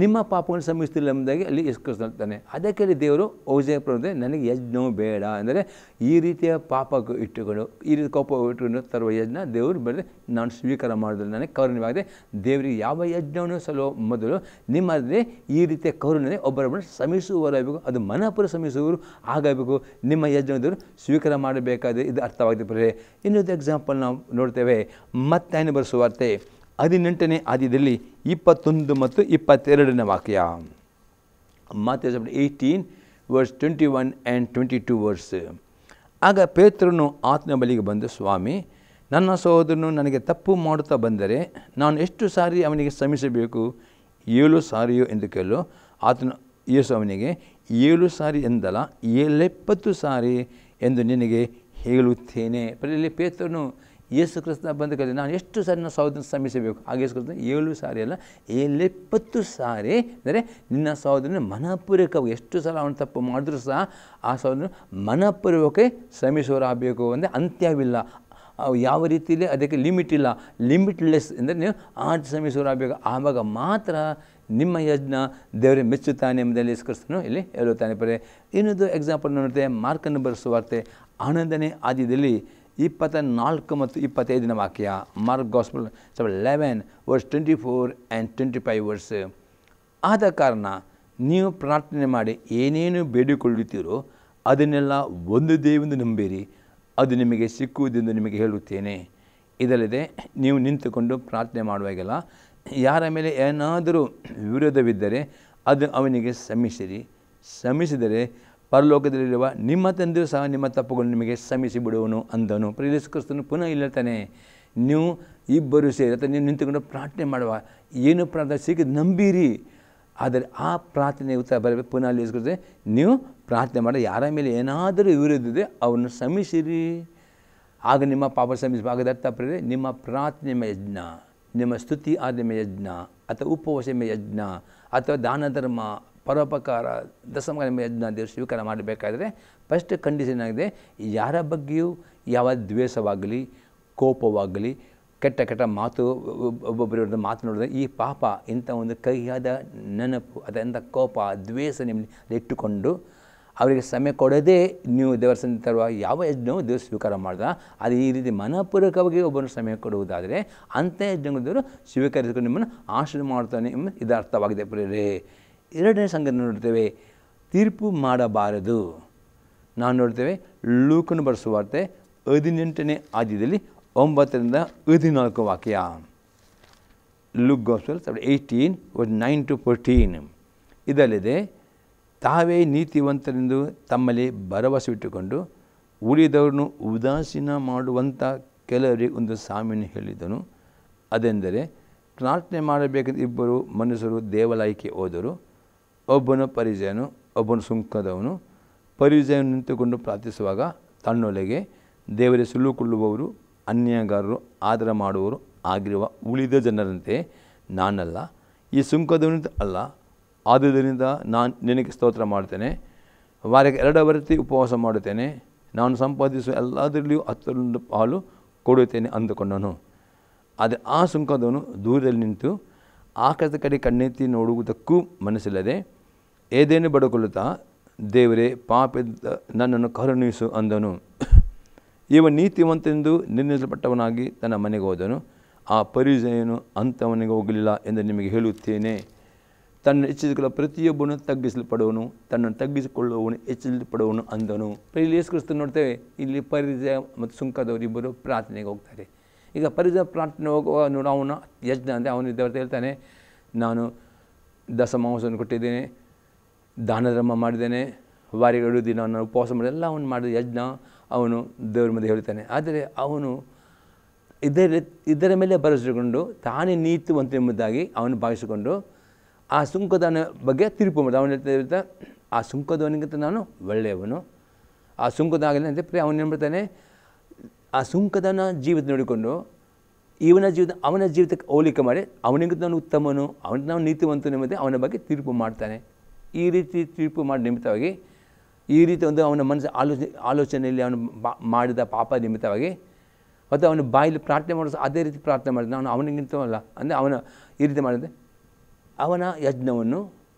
ನಿಮ್ಮ ಪಾಪವನ್ನು ಕ್ಷಮಿಸ್ತಿಲ್ಲ ಎಂಬುದಾಗಿ ಅಲ್ಲಿ ಹೇಳ್ತಾನೆ. ಅದಕ್ಕೆ ದೇವರು ಓಜೆ ಪ್ರಭು ನನಗೆ ಯಜ್ಞವು ಬೇಡ ಅಂದರೆ ಈ ರೀತಿಯ ಪಾಪ ಇಟ್ಟುಕೊಂಡು, ಈ ರೀತಿ ಕೋಪ ಇಟ್ಟುಕೊಂಡು ತರುವ ಯಜ್ಞ ದೇವರು ಬೇಡ, ನಾನು ಸ್ವೀಕಾರ ಮಾಡೋದಿಲ್ಲ. ನನಗೆ ಕರುಣೆಯಾಗಿದೆ. ದೇವರಿಗೆ ಯಾವ ಯಜ್ಞವನ್ನು ಸಲ್ಲೋ ಮೊದಲು ನಿಮ್ಮದೇ ಈ ರೀತಿಯ ಕರುಣೆ ಒಬ್ಬರೊಬ್ಬರು ಶ್ರಮಿಸುವವರಾಗಬೇಕು. ಅದು ಮನಪುರ ಶ್ರಮಿಸುವವರು ಆಗಬೇಕು. ನಿಮ್ಮ ಯಜ್ಞದವರು ಸ್ವೀಕಾರ ಮಾಡಬೇಕಾದ್ರೆ ಇದು ಅರ್ಥವಾಗಿದೆ. ಇನ್ನೊಂದು ಎಕ್ಸಾಂಪಲ್ ನಾವು ನೋಡ್ತೇವೆ. ಮತ್ತಾಯನ ಬರೆಸುವಾರ್ತೆ 18ನೇ ಅಧ್ಯಾಯದಲ್ಲಿ 21 ಮತ್ತು 22ನೇ ವಾಕ್ಯ. Matthew 18 verse 21 and 22 verse. ಆಗ ಪೇತ್ರನು ಆತನ ಬಳಿಗೆ ಬಂದು, ಸ್ವಾಮಿ, ನನ್ನ ಸಹೋದರನು ನನಗೆ ತಪ್ಪು ಮಾಡುತ್ತಾ ಬಂದರೆ ನಾನು ಎಷ್ಟು ಸಾರಿ ಅವನಿಗೆ ಕ್ಷಮಿಸಬೇಕು? 7 ಸಾರಿಯೋ ಎಂದು ಕೇಳಲು ಆತನು ಯೇಸು ಅವನಿಗೆ, 7 ಸಾರಿ ಎಂದಲ್ಲ 70 ಸಾರಿ ಎಂದು ನಿನಗೆ ಹೇಳುತ್ತೇನೆ. ಇಲ್ಲಿ ಪೇತ್ರನು ಯೇಸು ಕ್ರಿಸ್ತನ ಬಂದ ಕೇಳಿದ್ರೆ ನಾನು ಎಷ್ಟು ಸಾರಿ ನನ್ನ ಸಹೋದರನ ಕ್ಷಮಿಸಬೇಕು? ಹಾಗೆ ಯೇಸು ಕ್ರಿಸ್ತನ 7 ಸಾರಿ ಅಲ್ಲ 70 ಸಾರಿ ಅಂದರೆ ನಿನ್ನ ಸಹೋದರನ ಮನಪೂರ್ವಕವಾಗಿ ಎಷ್ಟು ಸಲ ಅವನು ತಪ್ಪು ಮಾಡಿದ್ರೂ ಸಹ ಆ ಸಹೋದರನ ಮನಪೂರ್ವಕ ಶ್ರಮಿಸುವರಾಗಬೇಕು. ಅಂದರೆ ಅಂತ್ಯವಿಲ್ಲ, ಯಾವ ರೀತಿಯಲ್ಲಿ ಅದಕ್ಕೆ ಲಿಮಿಟ್ ಇಲ್ಲ, ಲಿಮಿಟ್ಲೆಸ್ ಅಂದರೆ ನೀವು ಶ್ರಮಿಸುವರಾಗಬೇಕು. ಆವಾಗ ಮಾತ್ರ ನಿಮ್ಮ ಯಜ್ಞ ದೇವರೇ ಮೆಚ್ಚುತ್ತಾನೆ ಎಂಬುದರಲ್ಲಿ ಯೇಸು ಕ್ರಿಸ್ತನು ಇಲ್ಲಿ ಹೇಳುತ್ತಾನೆ. ಇನ್ನೊಂದು ಎಕ್ಸಾಂಪಲ್ ನೋಡುತ್ತೆ. ಮಾರ್ಕನ್ನು ಬರೆಸುವಾರ್ತೆ 11ನೇ ಅಧ್ಯಾಯದಲ್ಲಿ 24 ಮತ್ತು 25ನೇ ವಾಕ್ಯ. Mark gospel 11 verse 24 and 25 verse. ಆದ ಕಾರಣ ನೀವು ಪ್ರಾರ್ಥನೆ ಮಾಡಿ ಏನೇನು ಬೇಡಿಕೊಳ್ಳುತ್ತೀರೋ ಅದನ್ನೆಲ್ಲ ಒಂದು ದೇವರಿಂದ ನಂಬಿರಿ, ಅದು ನಿಮಗೆ ಸಿಕ್ಕುವುದೆಂದು ನಿಮಗೆ ಹೇಳುತ್ತೇನೆ. ಇದಲ್ಲದೆ ನೀವು ನಿಂತುಕೊಂಡು ಪ್ರಾರ್ಥನೆ ಮಾಡುವಾಗೆಲ್ಲ ಯಾರ ಮೇಲೆ ಏನಾದರೂ ವಿರೋಧವಿದ್ದರೆ ಅದು ಅವನಿಗೆ ಕ್ಷಮಿಸಿರಿ. ಕ್ಷಮಿಸಿದರೆ ಪರಲೋಕದಲ್ಲಿರುವ ನಿಮ್ಮ ತಂದೆಯೂ ಸಹ ನಿಮ್ಮ ತಪ್ಪುಗಳನ್ನು ನಿಮಗೆ ಕ್ಷಮಿಸಿ ಬಿಡುವನು ಅಂದನು. ಯೇಸು ಕ್ರಿಸ್ತನು ಪುನಃ ಇಲ್ಲತಾನೆ, ನೀವು ಇಬ್ಬರು ಸೇರಿ ಅಥವಾ ನೀವು ನಿಂತುಕೊಂಡು ಪ್ರಾರ್ಥನೆ ಮಾಡುವ ಏನು ಪ್ರಾರ್ಥನೆ ಸಿಕ್ಕಿದ್ದು ನಂಬಿರಿ, ಆದರೆ ಆ ಪ್ರಾರ್ಥನೆ ಉತ್ತರ ಬರಬೇಕು. ಪುನಃ ಯೇಸು ಕ್ರಿಸ್ತನೇ ನೀವು ಪ್ರಾರ್ಥನೆ ಮಾಡಿ ಯಾರ ಮೇಲೆ ಏನಾದರೂ ವಿರೋಧಿದೆ ಅವನ್ನು ಕ್ಷಮಿಸಿರಿ, ಆಗ ನಿಮ್ಮ ಪಾಪ ಕ್ಷಮಿಸಬೇಕಾದ ಅರ್ಥ ಪ್ರೇರೆ ನಿಮ್ಮ ಪ್ರಾರ್ಥನೆ ಯಜ್ಞ, ನಿಮ್ಮ ಸ್ತುತಿ ಆರಾಧನೆ ಯಜ್ಞ ಅಥವಾ ಉಪವಾಸ ಯಜ್ಞ ಅಥವಾ ದಾನ ಧರ್ಮ ಪರೋಪಕಾರ ದಶಮ ಯಜ್ಞ ದೇವರು ಸ್ವೀಕಾರ ಮಾಡಬೇಕಾದ್ರೆ ಫಸ್ಟ್ ಕಂಡೀಷನ್ ಆಗಿದೆ, ಯಾರ ಬಗ್ಗೆಯೂ ಯಾವ ದ್ವೇಷವಾಗಲಿ ಕೋಪವಾಗಲಿ ಕೆಟ್ಟ ಮಾತು ಒಬ್ಬೊಬ್ಬರು ಮಾತನಾಡಿದ್ರೆ ಈ ಪಾಪ ಇಂಥ ಒಂದು ಕೈಯಾದ ನೆನಪು ಅದರಿಂದ ಕೋಪ ದ್ವೇಷ ನಿಮ್ಮಲ್ಲಿ ಇಟ್ಟುಕೊಂಡು ಅವರಿಗೆ ಸಮಯ ಕೊಡದೆ ನೀವು ದೇವರ ಸನ್ನಿಧಿಗೆ ತರುವ ಯಾವ ಯಜ್ಞವೂ ದೇವರು ಸ್ವೀಕಾರ ಮಾಡ್ದ. ಅದು ಈ ರೀತಿ ಮನಪೂರ್ವಕವಾಗಿ ಒಬ್ಬರು ಸಮಯ ಕೊಡುವುದಾದರೆ ಅಂಥ ಯಜ್ಞಗಳು ದೇವರು ಸ್ವೀಕರಿಸಿಕೊಂಡು ನಿಮ್ಮನ್ನು ಆಶೀರ್ವಾದ ಮಾಡ್ತಾನೆ ಎಂಬ ಇದು ಅರ್ಥವಾಗಿದೆ ಪ್ರಿಯರೇ. ಎರಡನೇ ಸಂಗತಿ ನೋಡ್ತೇವೆ, ತೀರ್ಪು ಮಾಡಬಾರದು. ನಾವು ನೋಡ್ತೇವೆ ಲೂಕನ ಬರೆಸುವಾರ್ತೆ 18ನೇ ಅಧ್ಯಾಯದಲ್ಲಿ 9ರಿಂದ 14 ವಾಕ್ಯ. Luke gospel 18 9 to 14. ಇದಲ್ಲದೆ ತಾವೇ ನೀತಿವಂತರೆಂದು ತಮ್ಮಲ್ಲಿ ಭರವಸೆ ಇಟ್ಟುಕೊಂಡು ಉಳಿದವರನ್ನು ಉದಾಸೀನ ಮಾಡುವಂಥ ಕೆಲವರಿಗೆ ಒಂದು ಸಾಮ್ಯವನ್ನು ಹೇಳಿದನು. ಅದೆಂದರೆ, ಪ್ರಾರ್ಥನೆ ಮಾಡಬೇಕೆಂದು ಇಬ್ಬರು ಮನುಷ್ಯರು ದೇವಾಲಯಕ್ಕೆ ಹೋದರು. ಒಬ್ಬನು ಪರಿಸೇಯನು, ಒಬ್ಬನು ಸುಂಕದವನು. ಪರಿಸೇಯನು ನಿಂತುಕೊಂಡು ಪ್ರಾರ್ಥಿಸುವಾಗ ತನ್ನೊಳಗೆ, ದೇವರೇ ಸುಲುಕೊಳ್ಳುವವರು ಅನ್ಯಾಯಗಾರರು ಆದರ ಮಾಡುವವರು ಆಗಿರುವ ಉಳಿದ ಜನರಂತೆ ನಾನಲ್ಲ, ಈ ಸುಂಕದವನಿಂದ ಅಲ್ಲ. ಆದುದರಿಂದ ನಾನು ನಿನಗೆ ಸ್ತೋತ್ರ ಮಾಡ್ತೇನೆ, ವಾರಕ್ಕೆ 2 ವರತಿ ಉಪವಾಸ ಮಾಡುತ್ತೇನೆ, ನಾನು ಸಂಪಾದಿಸುವ ಎಲ್ಲದರಲ್ಲಿಯೂ 10 ಪಾಲು ಕೊಡುತ್ತೇನೆ ಅಂದುಕೊಂಡನು. ಆದರೆ ಆ ಸುಂಕದವನು ದೂರದಲ್ಲಿ ನಿಂತು ಆಕಾಶದ ಕಡೆ ಕಣ್ಣೆತ್ತಿ ನೋಡುವುದಕ್ಕೂ ಮನಸ್ಸಿಲ್ಲದೆ ಏದೇನು ಬಡಕೊಳ್ಳುತ್ತಾ, ದೇವರೇ ಪಾಪದ ನನ್ನನ್ನು ಕರುಣಿಸು ಅಂದನು. ಇವ ನೀತಿವಂತೆಂದು ನಿರ್ಣಯಿಸಲ್ಪಟ್ಟವನಾಗಿ ತನ್ನ ಮನೆಗೆ ಹೋದನು. ಆ ಪರಿಸೇಯನು ಅಂಥವನಿಗೆ ಹೋಗಲಿಲ್ಲ ಎಂದು ನಿಮಗೆ ಹೇಳುತ್ತೇನೆ. ತನ್ನ ಹೆಚ್ಚಿಸಿಕೊಳ್ಳುವ ಪ್ರತಿಯೊಬ್ಬನು ತಗ್ಗಿಸಲ್ಪಡುವನು, ತನ್ನನ್ನು ತಗ್ಗಿಸಿಕೊಳ್ಳುವವನು ಹೆಚ್ಚಿಸಲ್ಪಡುವನು ಅಂದನು. ಯೇಸು ಕ್ರಿಸ್ತನು ನೋಡ್ತೇವೆ, ಇಲ್ಲಿ ಪರಿಸೇಯ ಮತ್ತು ಸುಂಕದವರು ಇಬ್ಬರು ಪ್ರಾರ್ಥನೆಗೆ ಹೋಗ್ತಾರೆ. ಈಗ ಪರಿಸೇಯ ಪ್ರಾರ್ಥನೆ ಹೋಗುವ ಅವನ ಯಜ್ಞ ಅಂದರೆ ಅವನು ದೇವತೆ ಹೇಳ್ತಾನೆ, ನಾನು ದಶಮಾಂಸವನ್ನು ಕೊಟ್ಟಿದ್ದೇನೆ, ದಾನ ಧರ್ಮ ಮಾಡಿದ್ದೇನೆ, ವಾರಿಗೆ 2 ದಿನ ನಾನು ಉಪವಾಸ ಮಾಡಿ ಎಲ್ಲ ಅವನು ಮಾಡಿದ ಯಜ್ಞ ಅವನು ದೇವರ ಮುಂದೆ ಹೇಳ್ತಾನೆ. ಆದರೆ ಅವನು ಇದರ ಮೇಲೆ ಭರವಸೆಗೊಂಡು ತಾನೇ ನೀತಿವಂತ ಎಂಬುದಾಗಿ ಅವನು ಭಾವಿಸಿಕೊಂಡು ಆ ಸುಂಕದವನ ಬಗ್ಗೆ ತೀರ್ಪು ಮಾಡಿದ. ಅವನು ಹೇಳ್ತಾ ಆ ಸುಂಕದವನಿಗಿಂತ ನಾನು ಒಳ್ಳೆಯವನು, ಆ ಸುಂಕದಾಗಲಿ ಅಂತ ಅವನು ಹೇಳ್ತಾನೆ. ಆ ಸುಂಕದವನ ಜೀವಿತ ನೋಡಿಕೊಂಡು ಅವನ ಜೀವಿತಕ್ಕೆ ಹೋಲಿಕೆ ಮಾಡಿ ಅವನಿಗಿಂತ ನಾನು ಉತ್ತಮನು, ಅವನಿಗೆ ನಾವು ನೀತಿವಂತನು ಎಂಬುದೇ ಅವನ ಬಗ್ಗೆ ತೀರ್ಪು ಮಾಡ್ತಾನೆ. ಈ ರೀತಿ ತೀರ್ಪು ಮಾಡಿ ನಿಮಿತ್ತವಾಗಿ ಈ ರೀತಿ ಒಂದು ಅವನ ಮನಸ್ಸು ಆಲೋಚನೆಯಲ್ಲಿ ಅವನು ಮಾಡಿದ ಪಾಪ ನಿಮಿತ್ತವಾಗಿ ಮತ್ತು ಅವನ ಬಾಯಲ್ಲಿ ಪ್ರಾರ್ಥನೆ ಮಾಡೋದು ಅದೇ ರೀತಿ ಪ್ರಾರ್ಥನೆ ಮಾಡಿದ. ನಾನು ಅವನಿಗಿಂತ ಅಲ್ಲ ಅಂದರೆ ಅವನ ಈ ರೀತಿ ಮಾಡಿದೆ, ಅವನ ಯಜ್ಞವನ್ನು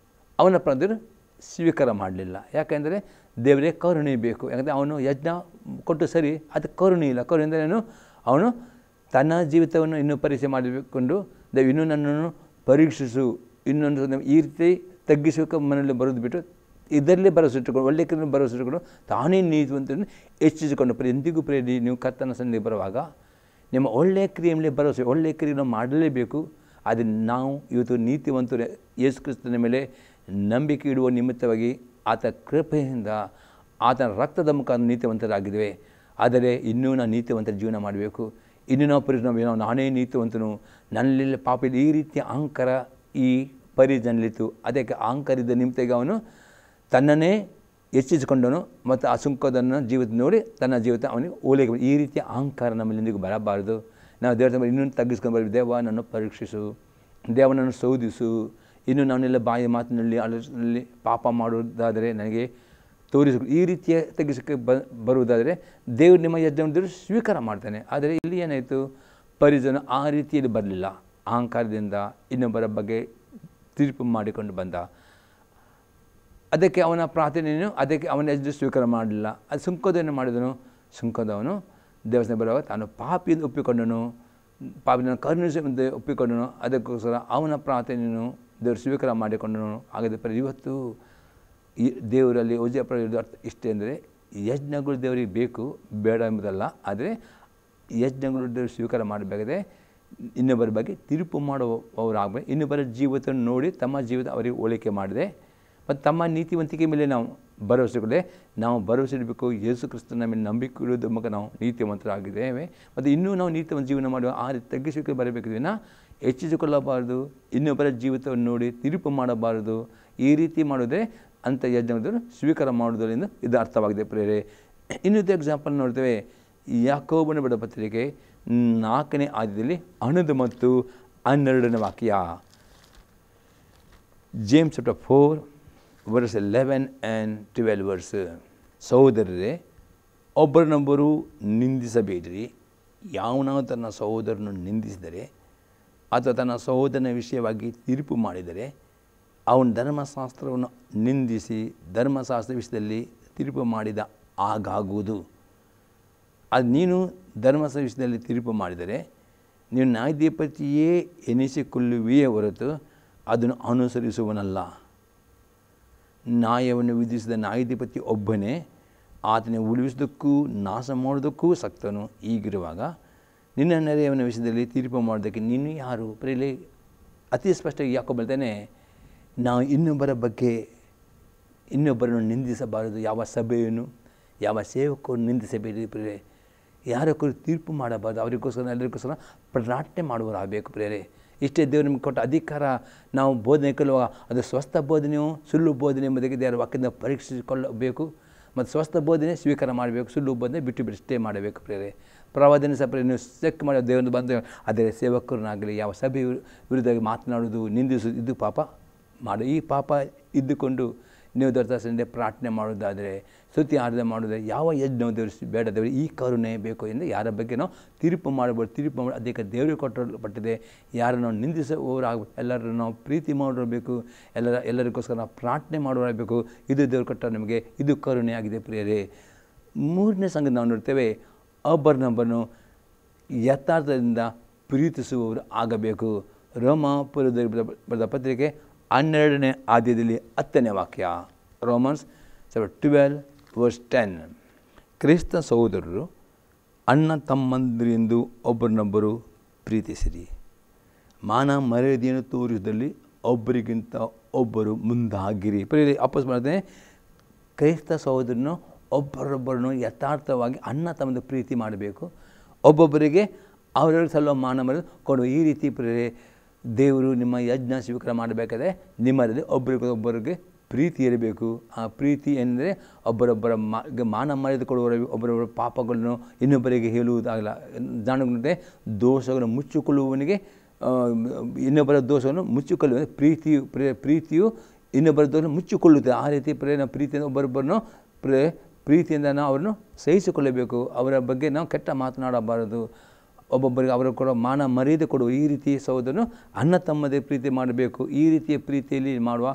ಅವನ ಪ್ರಾರ್ಥನೆ ಸ್ವೀಕಾರ ಮಾಡಲಿಲ್ಲ. ಯಾಕೆಂದರೆ ದೇವರೇ ಕರುಣೆ ಬೇಕು. ಯಾಕಂದರೆ ಅವನು ಯಜ್ಞ ಕೊಟ್ಟು ಸರಿ, ಅದು ಕರುಣೆ ಇಲ್ಲ. ಕರುಣೆ ಅಂದರೆ ಏನು, ಅವನು ತನ್ನ ಜೀವಿತವನ್ನು ಇನ್ನೂ ಪರೀಕ್ಷೆ ಮಾಡಿಕೊಂಡು ಇನ್ನೂ ನನ್ನನ್ನು ಪರೀಕ್ಷಿಸು, ಇನ್ನೊಂದು ಈ ರೀತಿ ತಗ್ಗಿಸೋಕೆ ಮನೆಯಲ್ಲಿ ಬರೋದು ಬಿಟ್ಟು ಇದರಲ್ಲೇ ಭರವಸೆ ಇಟ್ಟುಕೊಂಡು ಒಳ್ಳೆ ಕ್ರಿಯೆಯನ್ನು ಭರವಸೆ ಇಟ್ಟುಕೊಂಡು ತಾನೇ ನೀತಿವಂತನ್ನು ಹೆಚ್ಚಿಸಿಕೊಂಡು ಎಂದಿಗೂ ಪ್ರೇರಿ ನೀವು ಕರ್ತನ ಸನ್ನಿಧಿಗೆ ಬರುವಾಗ ನಿಮ್ಮ ಒಳ್ಳೆಯ ಕ್ರಿಯೆ ಮೇಲೆ ಭರವಸೆ, ಒಳ್ಳೆಯ ಕ್ರಿಯೆಯನ್ನು ಮಾಡಲೇಬೇಕು. ಆದರೆ ನಾವು ಇವತ್ತು ನೀತಿವಂತರು ಯೇಸು ಕ್ರಿಸ್ತನ ಮೇಲೆ ನಂಬಿಕೆ ಇಡುವ ನಿಮಿತ್ತವಾಗಿ ಆತ ಕೃಪೆಯಿಂದ ಆತನ ರಕ್ತದ ಮುಖಾಂತರ ನೀತಿವಂತರಾಗಿದ್ದೇವೆ. ಆದರೆ ಇನ್ನೂ ನಾವು ನೀತಿವಂತರ ಜೀವನ ಮಾಡಬೇಕು. ಇನ್ನೂ ನಾವು ನಾನೇ ನೀತಿವಂತನು, ನನ್ನಲ್ಲಿ ಪಾಪದ ಈ ರೀತಿಯ ಅಹಂಕಾರ ಈ ಪರಿಜನಲಿತ್ತು. ಅದಕ್ಕೆ ಅಹಂಕಾರದ ನಿಮಿತ್ತವಾಗಿ ಅವನು ತನ್ನನ್ನೇ ಹೆಚ್ಚಿಸಿಕೊಂಡನು ಮತ್ತು ಆ ಸುಂಕದನ್ನು ಜೀವಿತ ನೋಡಿ ತನ್ನ ಜೀವಿತ ಅವನಿಗೆ ಹೋಲಿಕೆ. ಈ ರೀತಿಯ ಅಹಂಕಾರ ನಮ್ಮಲ್ಲಿ ಎಂದಿಗೂ ಬರಬಾರದು. ನಾವು ದೇವರ ಇನ್ನೊಂದು ತಗ್ಗಿಸ್ಕೊಂಡು ಬರಬೇಕು. ದೇವ ನನ್ನನ್ನು ಪರೀಕ್ಷಿಸು, ದೇವನನ್ನು ಶೋಧಿಸು, ಇನ್ನು ನಾನೆಲ್ಲ ಬಾಯಿ ಮಾತಿನಲ್ಲಿ ಆಲೋಚನೆಯಲ್ಲಿ ಪಾಪ ಮಾಡುವುದಾದರೆ ನನಗೆ ತೋರಿಸು. ಈ ರೀತಿಯ ತಗ್ಗಿಸೋಕ್ಕೆ ಬರುವುದಾದರೆ ದೇವರು ನಿಮ್ಮ ಯಜ್ಞವನ್ನು ಸ್ವೀಕಾರ ಮಾಡ್ತಾನೆ. ಆದರೆ ಇಲ್ಲಿ ಏನಾಯಿತು, ಪರಿಜನ ಆ ರೀತಿಯಲ್ಲಿ ಬರಲಿಲ್ಲ. ಅಹಂಕಾರದಿಂದ ಇನ್ನೊಬ್ಬರ ಬಗ್ಗೆ ತೀರ್ಪು ಮಾಡಿಕೊಂಡು ಬಂದ. ಅದಕ್ಕೆ ಅವನ ಪ್ರಾರ್ಥನೆಯನ್ನು ಅದಕ್ಕೆ ಅವನ ಯಜ್ಞ ಸ್ವೀಕಾರ ಮಾಡಲಿಲ್ಲ. ಅದು ಸುಂಕದವನು ಮಾಡಿದನು. ಸುಂಕದವನು ದೇವಸ್ಥಾನ ಬರುವಾಗ ತಾನು ಪಾಪಿಯಿಂದ ಒಪ್ಪಿಕೊಂಡನು, ಪಾಪಿನ ಕರುಣಿಸುವಂತೆ ಒಪ್ಪಿಕೊಂಡನು. ಅದಕ್ಕೋಸ್ಕರ ಅವನ ಪ್ರಾರ್ಥನೆಯನ್ನು ದೇವರು ಸ್ವೀಕಾರ ಮಾಡಿಕೊಂಡನು. ಹಾಗಾದರೆ ಇವತ್ತು ಈ ದೇವರಲ್ಲಿ ಓಜಿಯಪ್ಪರ ಅರ್ಥ ಇಷ್ಟೇ ಅಂದರೆ, ಯಜ್ಞಗಳು ದೇವರಿಗೆ ಬೇಕು ಬೇಡ ಎಂಬುದಲ್ಲ, ಆದರೆ ಯಜ್ಞಗಳು ದೇವರು ಸ್ವೀಕಾರ ಮಾಡಬೇಕಾದ್ರೆ ಇನ್ನೊಬ್ಬರ ಬಗ್ಗೆ ತೀರ್ಪು ಮಾಡುವವರಾಗಬೇಕು. ಇನ್ನೊಬ್ಬರ ಜೀವಿತವನ್ನು ನೋಡಿ ತಮ್ಮ ಜೀವಿತ ಅವರಿಗೆ ಹೋಲಿಕೆ ಮಾಡಿದೆ ಮತ್ತು ತಮ್ಮ ನೀತಿವಂತಿಕೆ ಮೇಲೆ ನಾವು ಭರವಸೆ ಕೊಡದೆ ನಾವು ಭರವಸೆ ಇಡಬೇಕು. ಯೇಸು ಕ್ರಿಸ್ತನ ಮೇಲೆ ನಂಬಿಕೆ ಇಡುವುದರ ಮೂಲಕ ನಾವು ನೀತಿವಂತರಾಗಿದ್ದೇವೆ ಮತ್ತು ಇನ್ನೂ ನಾವು ನೀತಿವಂತ ಜೀವನ ಮಾಡುವ ಆ ರೀತಿ ತಗ್ಗಿಸಿಕೆ ಬರಬೇಕು. ಹೆಚ್ಚಿಸಿಕೊಳ್ಳಬಾರದು, ಇನ್ನೊಬ್ಬರ ಜೀವಿತವನ್ನು ನೋಡಿ ತೀರ್ಪು ಮಾಡಬಾರದು. ಈ ರೀತಿ ಮಾಡಿದ್ರೆ ಅಂಥ ಯಜ್ಞಗಳನ್ನು ಸ್ವೀಕಾರ ಮಾಡುವುದರಿಂದ ಇದು ಅರ್ಥವಾಗಿದೆ ಪ್ರಿಯರೇ. ಇನ್ನೊಂದು ಎಕ್ಸಾಂಪಲ್ ನೋಡ್ತೇವೆ, ಯಾಕೋಬನ ಬರೆದ ಪತ್ರಿಕೆ 4ನೇ ಅಧ್ಯಾಯದಲ್ಲಿ 11 ಮತ್ತು 12ನೇ ವಾಕ್ಯ. James chapter 4 verse 11 and 12 verse. ಸಹೋದರರೇ, ಒಬ್ಬರನ್ನೊಬ್ಬರು ನಿಂದಿಸಬೇಡಿರಿ. ಯಾವನಾದರೂ ತನ್ನ ಸಹೋದರನ್ನು ನಿಂದಿಸಿದರೆ ಅಥವಾ ತನ್ನ ಸಹೋದರನ ವಿಷಯವಾಗಿ ತೀರ್ಪು ಮಾಡಿದರೆ ಅವನು ಧರ್ಮಶಾಸ್ತ್ರವನ್ನು ನಿಂದಿಸಿ ಧರ್ಮಶಾಸ್ತ್ರ ವಿಷಯದಲ್ಲಿ ತೀರ್ಪು ಮಾಡಿದ ಹಾಗಾಗುವುದು. ಅದು ನೀನು ಧರ್ಮಶಾಸ್ತ್ರ ವಿಷಯದಲ್ಲಿ ತೀರ್ಪು ಮಾಡಿದರೆ ನೀನು ನ್ಯಾಯಾಧಿಪತಿಯೇ ಎನಿಸಿಕೊಳ್ಳುವೆಯೇ ಹೊರತು ಅದನ್ನು ಅನುಸರಿಸುವನಲ್ಲ. ನ್ಯಾಯವನ್ನು ವಿಧಿಸಿದ ನ್ಯಾಯಾಧಿಪತಿ ಒಬ್ಬನೇ, ಆತನ ಉಳಿಸುವುದಕ್ಕೂ ನಾಶ ಮಾಡೋದಕ್ಕೂ ಸಕ್ತನು. ಹೀಗಿರುವಾಗ ನಿನ್ನ ನೆರೆಯವನ ವಿಷಯದಲ್ಲಿ ತೀರ್ಪು ಮಾಡೋದಕ್ಕೆ ನೀನು ಯಾರು? ಪ್ರಿಯರೇ, ಅತಿ ಸ್ಪಷ್ಟವಾಗಿ ಯಾಕೋ ಹೇಳ್ತಾನೆ, ನಾವು ಇನ್ನೊಬ್ಬರನ್ನು ನಿಂದಿಸಬಾರದು. ಯಾವ ಸಭೆಯನ್ನು ಯಾವ ಸೇವಕರನ್ನು ನಿಂದಿಸಬೇಡಿ ಪ್ರಿಯರೇ. ಯಾರಕ್ಕೂ ತೀರ್ಪು ಮಾಡಬಾರ್ದು. ಅವರಿಗೋಸ್ಕರ ಎಲ್ಲರಿಗೋಸ್ಕರ ಪ್ರಾರ್ಥನೆ ಮಾಡುವರಾಗಬೇಕು ಪ್ರಿಯರೇ. ಇಷ್ಟೇ ದೇವರು ನಿಮಗೆ ಕೊಟ್ಟ ಅಧಿಕಾರ. ನಾವು ಬೋಧನೆ ಕಲಿಯುವಾಗ ಅದು ಸ್ವಸ್ಥ ಬೋಧನೆಯೋ ಸುಳ್ಳು ಬೋಧನೆ ಎಂಬುದಕ್ಕೆ ದೇವರ ವಾಕ್ಯದಿಂದ ಪರೀಕ್ಷಿಸಿಕೊಳ್ಳಬೇಕು ಮತ್ತು ಸ್ವಸ್ಥ ಬೋಧನೆ ಸ್ವೀಕಾರ ಮಾಡಬೇಕು, ಸುಳ್ಳು ಬೋಧನೆ ಬಿಟ್ಟು ಮಾಡಬೇಕು ಪ್ರಿಯರೇ. ಪ್ರವಾದನೆ ಸಹ ನೀವು ಚೆಕ್ ಮಾಡಿ ದೇವರನ್ನು ಬಂದು ಅದೇ ಸೇವಕರನ್ನಾಗಲಿ ಯಾವ ಸಭೆ ವಿರುದ್ಧ ಮಾತನಾಡೋದು ನಿಂದಿಸೋದು ಇದು ಪಾಪ ಮಾಡಿ. ಈ ಪಾಪ ಇದ್ದುಕೊಂಡು ನೀವು ದೊರೆತ ಪ್ರಾರ್ಥನೆ ಮಾಡೋದಾದರೆ ಸ್ತುತಿ ಆರಾಧನೆ ಮಾಡೋದಾದರೆ ಯಾವ ಯಜ್ಞ ದೇವರು ಬೇಡ. ದೇವರು ಈ ಕರುಣೆ ಬೇಕು ಎಂದು ಯಾರ ಬಗ್ಗೆ ನಾವು ತೀರ್ಪು ಮಾಡಬಹುದು. ತೀರ್ಪು ಮಾಡಿ ಅದಕ್ಕೆ ದೇವರಿಗೆ ಕೊಟ್ಟಲ್ಪಟ್ಟಿದೆ. ಯಾರನ್ನು ನಾವು ನಿಂದಿಸುವವರಾಗಬೇಕು, ಎಲ್ಲರನ್ನು ನಾವು ಪ್ರೀತಿ ಮಾಡಿರಬೇಕು, ಎಲ್ಲರಿಗೋಸ್ಕರ ನಾವು ಪ್ರಾರ್ಥನೆ ಮಾಡುವರಾಗಬೇಕು. ಇದು ದೇವರು ಕೊಟ್ಟ ನಮಗೆ ಇದು ಕರುಣೆ ಆಗಿದೆ ಪ್ರಿಯರೇ. 3ನೇ ಸಂಗತಿ ನಾವು ನೋಡ್ತೇವೆ, ಒಬ್ಬರನ್ನೊಬ್ಬರನ್ನು ಯಥಾರ್ಥದಿಂದ ಪ್ರೀತಿಸುವವರು ಆಗಬೇಕು. ರೋಮಾಪುರದಲ್ಲಿ ಬರೆದ ಪತ್ರಿಕೆ 12ನೇ ಅಧ್ಯಾಯದಲ್ಲಿ 10ನೇ ವಾಕ್ಯ. Romans 12 verse 10. ಕ್ರಿಸ್ತ ಸಹೋದರರು ಅಣ್ಣ ತಮ್ಮಂದಿರೆಂದು ಒಬ್ಬರನ್ನೊಬ್ಬರು ಪ್ರೀತಿಸಿರಿ. ಮಾನ ಮರ್ಯಾದೆಯನ್ನು ತೋರಿಸುವುದರಲ್ಲಿ ಒಬ್ಬರಿಗಿಂತ ಒಬ್ಬರು ಮುಂದಾಗಿರಿ. ಪ್ರಿಯರೇ, ವಾಪಸ್ ಮಾಡ್ತೇನೆ, ಕ್ರೈಸ್ತ ಸಹೋದರನು ಒಬ್ಬರೊಬ್ಬರನ್ನು ಯಥಾರ್ಥವಾಗಿ ಅಣ್ಣ ತಮ್ಮದ ಪ್ರೀತಿ ಮಾಡಬೇಕು. ಒಬ್ಬೊಬ್ಬರಿಗೆ ಅವರವ್ರಿಗೆ ಸಲ್ಲೋ ಮಾನ ಮರ್ಯಾದೆ ಕೊಡುವ ಈ ರೀತಿ ಪ್ರಿಯರೇ ದೇವರು ನಿಮ್ಮ ಯಜ್ಞ ಸ್ವೀಕಾರ ಮಾಡಬೇಕಾದ್ರೆ ನಿಮ್ಮಲ್ಲಿ ಒಬ್ಬರಿಗೊಬ್ಬರಿಗೆ ಪ್ರೀತಿ ಇರಬೇಕು. ಆ ಪ್ರೀತಿ ಎಂದರೆ ಒಬ್ಬರೊಬ್ಬರ ಮಾನ ಮರ್ಯಾದೆ ಕೊಡುವವರ ಒಬ್ಬರೊಬ್ಬರ ಪಾಪಗಳನ್ನು ಇನ್ನೊಬ್ಬರಿಗೆ ಹೇಳುವುದಾಗಲ್ಲ. ಜಾಣಗೊಂಡೆ ದೋಷಗಳನ್ನು ಮುಚ್ಚಿಕೊಳ್ಳುವವನಿಗೆ ಇನ್ನೊಬ್ಬರ ದೋಷವನ್ನು ಮುಚ್ಚಿಕೊಳ್ಳುವ ಪ್ರೀತಿಯು ಇನ್ನೊಬ್ಬರ ದೋಷ ಮುಚ್ಚಿಕೊಳ್ಳುತ್ತೆ. ಆ ರೀತಿ ಪ್ರೇರಣೆ ಪ್ರೀತಿಯಿಂದ ಒಬ್ಬರೊಬ್ಬರನ್ನು ಪ್ರೀತಿಯಿಂದ ನಾವು ಅವರನ್ನು ಸಹಿಸಿಕೊಳ್ಳಬೇಕು. ಅವರ ಬಗ್ಗೆ ನಾವು ಕೆಟ್ಟ ಮಾತನಾಡಬಾರದು. ಒಬ್ಬೊಬ್ಬರಿಗೆ ಅವರು ಕೊಡೋ ಮಾನ ಮರ್ಯಾದೆ ಕೊಡುವ ಈ ರೀತಿ ಸಹೋದರನು ಅಣ್ಣ ತಮ್ಮದೇ ಪ್ರೀತಿ ಮಾಡಬೇಕು. ಈ ರೀತಿಯ ಪ್ರೀತಿಯಲ್ಲಿ ಮಾಡುವ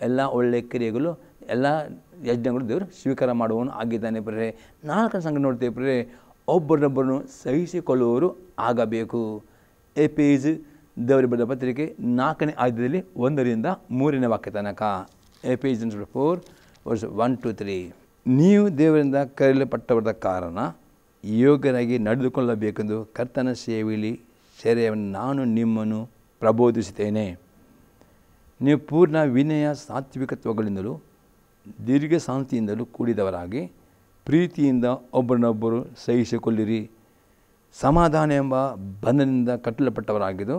ಎಲ್ಲ ಒಳ್ಳೆಯ ಕ್ರಿಯೆಗಳು ಎಲ್ಲ ಯಜ್ಞಗಳು ದೇವರು ಸ್ವೀಕಾರ ಮಾಡುವವನು ಆಗಿದ್ದಾನೆ ಪ್ರಿಯರೇ. 4ನೇ ಸಂಗತಿ ನೋಡ್ತೇವೆ ಪ್ರಿಯರೇ, ಒಬ್ಬರನ್ನೊಬ್ಬರನ್ನು ಸಹಿಸಿಕೊಳ್ಳುವವರು ಆಗಬೇಕು. ಎಫೆಸ ದೇವರ ಬರೆದ ಪತ್ರಿಕೆ 4ನೇ ಅಧ್ಯಾಯದಲ್ಲಿ 1ರಿಂದ 3ನೇ ವಾಕ್ಯ ತನಕ. Ephesians 4 verse 1-3. ನೀವು ದೇವರಿಂದ ಕರೆಯಲ್ಪಟ್ಟವರ ಕಾರಣ ಯೋಗ್ಯರಾಗಿ ನಡೆದುಕೊಳ್ಳಬೇಕೆಂದು ಕರ್ತನ ಸೇವೆಯಲ್ಲಿ ಸೇರೆಯನ್ನು ನಾನು ನಿಮ್ಮನ್ನು ಪ್ರಬೋಧಿಸುತ್ತೇನೆ. ನೀವು ಪೂರ್ಣ ವಿನಯ ಸಾತ್ವಿಕತ್ವಗಳಿಂದಲೂ ದೀರ್ಘ ಶಾಂತಿಯಿಂದಲೂ ಕೂಡಿದವರಾಗಿ ಪ್ರೀತಿಯಿಂದ ಒಬ್ಬರನ್ನೊಬ್ಬರು ಸಹಿಸಿಕೊಳ್ಳಿರಿ. ಸಮಾಧಾನ ಎಂಬ ಬಂಧನದಿಂದ ಕಟ್ಟಲ್ಪಟ್ಟವರಾಗಿದ್ದು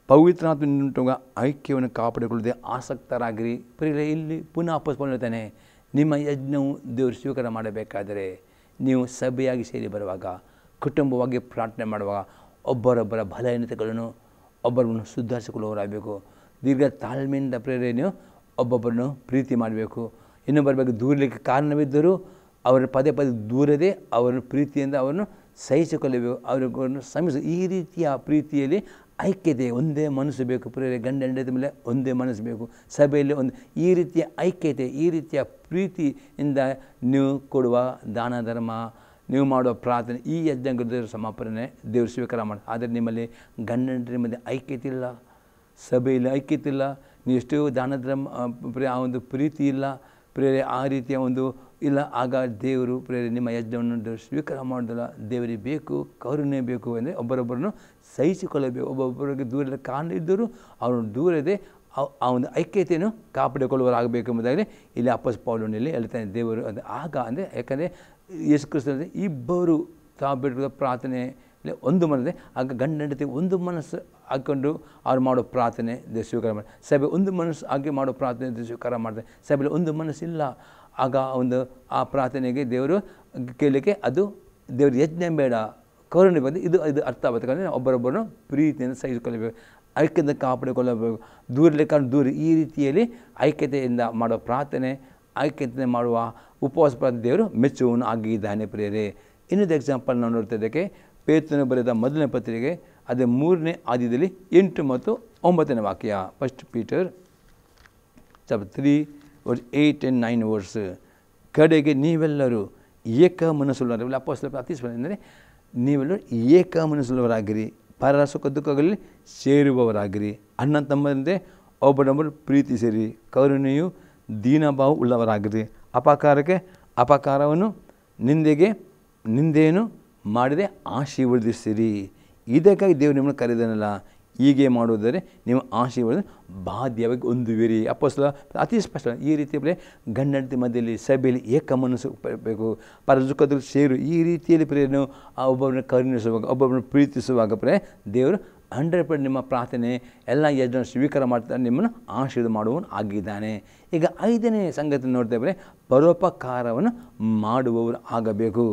ಪವಿತ್ರಾತ್ಮನಿಂದ ಐಕ್ಯವನ್ನು ಕಾಪಾಡಿಕೊಳ್ಳದೆ ಆಸಕ್ತರಾಗಿರಿ. ಪ್ರಿಯರೇ, ಇಲ್ಲಿ ಪುನಃ ಅಪ್ಪಸ್ಕೊಳ್ಳುತ್ತಾನೆ, ನಿಮ್ಮ ಯಜ್ಞವು ದೇವರು ಸ್ವೀಕಾರ ಮಾಡಬೇಕಾದರೆ ನೀವು ಸಭೆಯಾಗಿ ಸೇರಿ ಬರುವಾಗ ಕುಟುಂಬವಾಗಿ ಪ್ರಾರ್ಥನೆ ಮಾಡುವಾಗ ಒಬ್ಬರೊಬ್ಬರ ಬಲಹೀನತೆಗಳನ್ನು ಒಬ್ಬರನ್ನು ಸುಧಾರಿಸಿಕೊಳ್ಳುವವರಾಗಬೇಕು. ದೀರ್ಘ ತಾಳ್ಮೆಯಿಂದ ಪ್ರೇರಣೆ ನೀವು ಒಬ್ಬೊಬ್ಬರನ್ನು ಪ್ರೀತಿ ಮಾಡಬೇಕು. ಇನ್ನೊಬ್ಬರ ಬಗ್ಗೆ ದೂರಲಿಕ್ಕೆ ಕಾರಣವಿದ್ದರೂ ಅವರ ಪದೇ ದೂರದೆ ಅವರನ್ನು ಪ್ರೀತಿಯಿಂದ ಅವರನ್ನು ಸಹಿಸಿಕೊಳ್ಳಬೇಕು, ಅವರನ್ನು ಶ್ರಮಿಸ. ಈ ರೀತಿಯ ಪ್ರೀತಿಯಲ್ಲಿ ಐಕ್ಯತೆ, ಒಂದೇ ಮನಸ್ಸು ಬೇಕು ಪ್ರೇರಣೆ. ಗಂಡ ಹೆಂಡತಿ ಮೇಲೆ ಒಂದೇ ಮನಸ್ಸು ಬೇಕು. ಸಭೆಯಲ್ಲಿ ಈ ರೀತಿಯ ಐಕ್ಯತೆ, ಈ ರೀತಿಯ ಪ್ರೀತಿಯಿಂದ ನೀವು ಕೊಡುವ ದಾನ ಧರ್ಮ ನೀವು ಮಾಡುವ ಪ್ರಾರ್ಥನೆ ಈ ಯಜ್ಞದ ಸಮಾಪನೆ ದೇವರು ಸ್ವೀಕಾರ ಮಾಡಿ. ಆದರೆ ನಿಮ್ಮಲ್ಲಿ ಗಂಡನ ಮಧ್ಯೆ ಐಕ್ಯತೆ ಇಲ್ಲ, ಸಭೆಯಲ್ಲಿ ಐಕ್ಯತೆ ಇಲ್ಲ, ನೀವು ಎಷ್ಟೋ ದಾನದ ಆ ಒಂದು ಪ್ರೀತಿ ಇಲ್ಲ ಪ್ರೇರೆ, ಆ ರೀತಿಯ ಒಂದು ಇಲ್ಲ. ಆಗ ದೇವರು ಪ್ರೇರೆ ನಿಮ್ಮ ಯಜ್ಞವನ್ನು ಸ್ವೀಕಾರ ಮಾಡೋದಿಲ್ಲ. ದೇವರಿಗೆ ಬೇಕು, ಕರುಣೆ ಬೇಕು ಅಂದರೆ ಒಬ್ಬರೊಬ್ಬರನ್ನು ಸಹಿಸಿಕೊಳ್ಳಬೇಕು. ಒಬ್ಬೊಬ್ಬರಿಗೆ ದೂರದ ಕಾರಣ ಇದ್ದರೂ ಅವರನ್ನು ದೂರದೆ ಆ ಒಂದು ಐಕ್ಯತೆಯನ್ನು ಕಾಪಾಡಿಕೊಳ್ಳುವರಾಗಬೇಕು ಎಂಬುದಾಗಿ ಇಲ್ಲಿ ಅಪೊಸ್ತಲ ಪೌಲನಲ್ಲಿ ಹೇಳ್ತಾನೆ ದೇವರು. ಅದು ಆಗ ಅಂದರೆ ಯಾಕಂದರೆ ಯೇಸು ಕ್ರಿಸ್ತನಲ್ಲಿ ಇಬ್ಬರು ತಾವು ಬಿಡುವ ಪ್ರಾರ್ಥನೆ ಒಂದು ಮನಸ್ಸೇ, ಆಗ ಗಂಡ ಹೆಂಡತಿ ಒಂದು ಮನಸ್ಸು ಹಾಕ್ಕೊಂಡು ಅವ್ರು ಮಾಡೋ ಪ್ರಾರ್ಥನೆ ದೇವರು ಸ್ವೀಕಾರ ಮಾಡಿ. ಸಭೆ ಒಂದು ಮನಸ್ಸು ಹಾಗೆ ಮಾಡೋ ಪ್ರಾರ್ಥನೆ ದೇವರು ಸ್ವೀಕಾರ ಮಾಡ್ತಾರೆ. ಸಭೆಯಲ್ಲಿ ಒಂದು ಮನಸ್ಸಿಲ್ಲ, ಆಗ ಒಂದು ಆ ಪ್ರಾರ್ಥನೆಗೆ ದೇವರು ಕೇಳಲಿಕ್ಕೆ ಅದು ದೇವ್ರ ಯಜ್ಞ ಬೇಡ, ಕರುಣೆ ಬಂದು ಇದು ಅರ್ಥ ಆಗುತ್ತೆ. ಒಬ್ಬರೊಬ್ಬರನ್ನು ಪ್ರೀತಿಯನ್ನು ಸಹಿಸಿಕೊಳ್ಳಬೇಕು, ಐಕ್ಯತೆ ಕಾಪಾಡಿಕೊಳ್ಳಬೇಕು, ದೂರಲಿಕ್ಕೆ ದೂರ ಈ ರೀತಿಯಲ್ಲಿ ಐಕ್ಯತೆಯಿಂದ ಮಾಡೋ ಪ್ರಾರ್ಥನೆ, ಐಕ್ಯತೆ ಮಾಡುವ ಉಪವಾಸ ಪ್ರಾರ್ಥನೆ ದೇವರು ಮೆಚ್ಚುವನು ಆಗಿದ್ದಾನೆ ಪ್ರಿಯರೇ. ಇನ್ನೊಂದು ಎಕ್ಸಾಂಪಲ್ ನಾವು ನೋಡ್ತಿದ್ದಕ್ಕೆ ಪೇತ್ರನು ಬರೆದ ಮೊದಲನೇ ಪತ್ರಿಕೆ ಅದೇ 3ನೇ ಅಧ್ಯಾಯದಲ್ಲಿ 8 ಮತ್ತು 9ನೇ ವಾಕ್ಯ. First Peter chapter 3 verse 8 and 9 verse. ಕಡೆಗೆ ನೀವೆಲ್ಲರೂ ಏಕ ಮನಸ್ಸುಳ್ಳವರಾಗಿ, ಅಪೊಸ್ತಲರು ಪ್ರಾರ್ಥಿಸುವುದೆಂದರೆ ನೀವೆಲ್ಲರೂ ಏಕ ಮನಸ್ಸುಳ್ಳವರಾಗಿರಿ, ಪರರ ಸುಖ ದುಃಖಗಳಲ್ಲಿ ಸೇರುವವರಾಗಿರಿ, ಅಣ್ಣ ತಮ್ಮಂತೆ ಒಬ್ಬರೊಬ್ಬರು ಪ್ರೀತಿಸಿರಿ, ಕರುಣೆಯು ದೀನಭಾವ ಉಳ್ಳವರಾಗಿರಿ, ಅಪಕಾರಕ್ಕೆ ಅಪಕಾರವನ್ನು ನಿಂದೆಗೆ ನಿಂದೆಯನ್ನು ಮಾಡದೆ ಆಶೀರ್ವದಿಸಿರಿ. ಇದಕ್ಕಾಗಿ ದೇವರು ನಿಮ್ಮನ್ನು ಕರೆದನಲ್ಲ, ಹೀಗೆ ಮಾಡುವುದರೆ ನೀವು ಆಶೀರ್ವಾದ ಬಾಧ್ಯವಾಗಿ ಹೊಂದುವಿರಿ. ಅಪೊಸ್ತಲ ಅತಿ ಸ್ಪಷ್ಟ ಈ ರೀತಿ ಗಂಡ ಹೆಂಡತಿ ಮಧ್ಯೆಯಲ್ಲಿ ಸಭೆಯಲ್ಲಿ ಏಕ ಮನಸ್ಸು ಬೇಕು, ಪರದುಃಖದಲ್ಲಿ ಸೇರು ಈ ರೀತಿಯಲ್ಲಿ ಪ್ರೇರಣೆ ಒಬ್ಬೊಬ್ಬರನ್ನ ಕರುಣಿಸುವಾಗ, ಒಬ್ಬೊಬ್ಬರನ್ನ ಪ್ರೀತಿಸುವಾಗ ದೇವರು 100% ನಿಮ್ಮ ಪ್ರಾರ್ಥನೆ ಎಲ್ಲ ಯಜ್ಞ ಸ್ವೀಕಾರ ಮಾಡ್ತಾರೆ, ನಿಮ್ಮನ್ನು ಆಶೀರ್ವಾದ ಮಾಡುವವನು ಆಗಿದ್ದಾನೆ. ಈಗ 5ನೇ ಸಂಗತಿ ನೋಡ್ತೇವೆ, ಪರೋಪಕಾರವನ್ನು ಮಾಡುವವರು ಆಗಬೇಕು.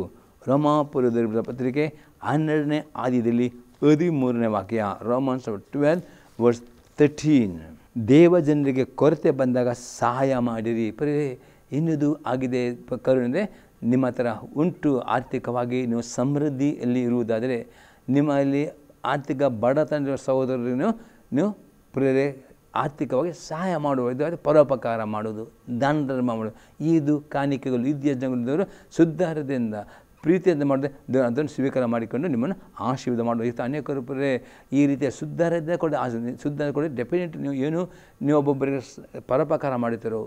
ರೋಮಾಪುರದ ಪತ್ರಿಕೆ 12ನೇ ಅಧ್ಯಾಯದಲ್ಲಿ 13ನೇ ವಾಕ್ಯ. Romans 12 verse 13. ದೇವಜನರಿಗೆ ಕೊರತೆ ಬಂದಾಗ ಸಹಾಯ ಮಾಡಿರಿ. ಇನ್ನದು ಆಗಿದೆ ಕರುಣೆ ನಿಮ್ಮ ಹತ್ರ ಉಂಟು, ಆರ್ಥಿಕವಾಗಿ ನೀವು ಸಮೃದ್ಧಿಯಲ್ಲಿ ಇರುವುದಾದರೆ ನಿಮ್ಮಲ್ಲಿ ಆರ್ಥಿಕ ಬಡತನ ಸಹೋದರರನ್ನು ನೀವು ಪ್ರೇರೆ ಆರ್ಥಿಕವಾಗಿ ಸಹಾಯ ಮಾಡುವುದು, ಅದು ಪರೋಪಕಾರ ಮಾಡೋದು, ದಾನ ಧರ್ಮ ಮಾಡೋದು, ಇದು ಕಾಣಿಕೆಗಳು, ಇದು ಯಜ್ಞಗಳು ಶುದ್ಧದಿಂದ ಪ್ರೀತಿಯಿಂದ ಮಾಡಿದೆ ದೇವರು ಅದನ್ನು ಸ್ವೀಕಾರ ಮಾಡಿಕೊಂಡು ನಿಮ್ಮನ್ನು ಆಶೀರ್ವಾದ ಮಾಡುವ. ಇಷ್ಟು ಅನೇಕರು ಈ ರೀತಿಯ ಶುದ್ಧರಿಂದ ಕೂಡ ಶುದ್ಧ ಕೂಡ ಡೆಫಿನೆಟ್ ನೀವು ಒಬ್ಬೊಬ್ಬರಿಗೆ ಪರೋಪಕಾರ ಮಾಡುತ್ತೀರೋ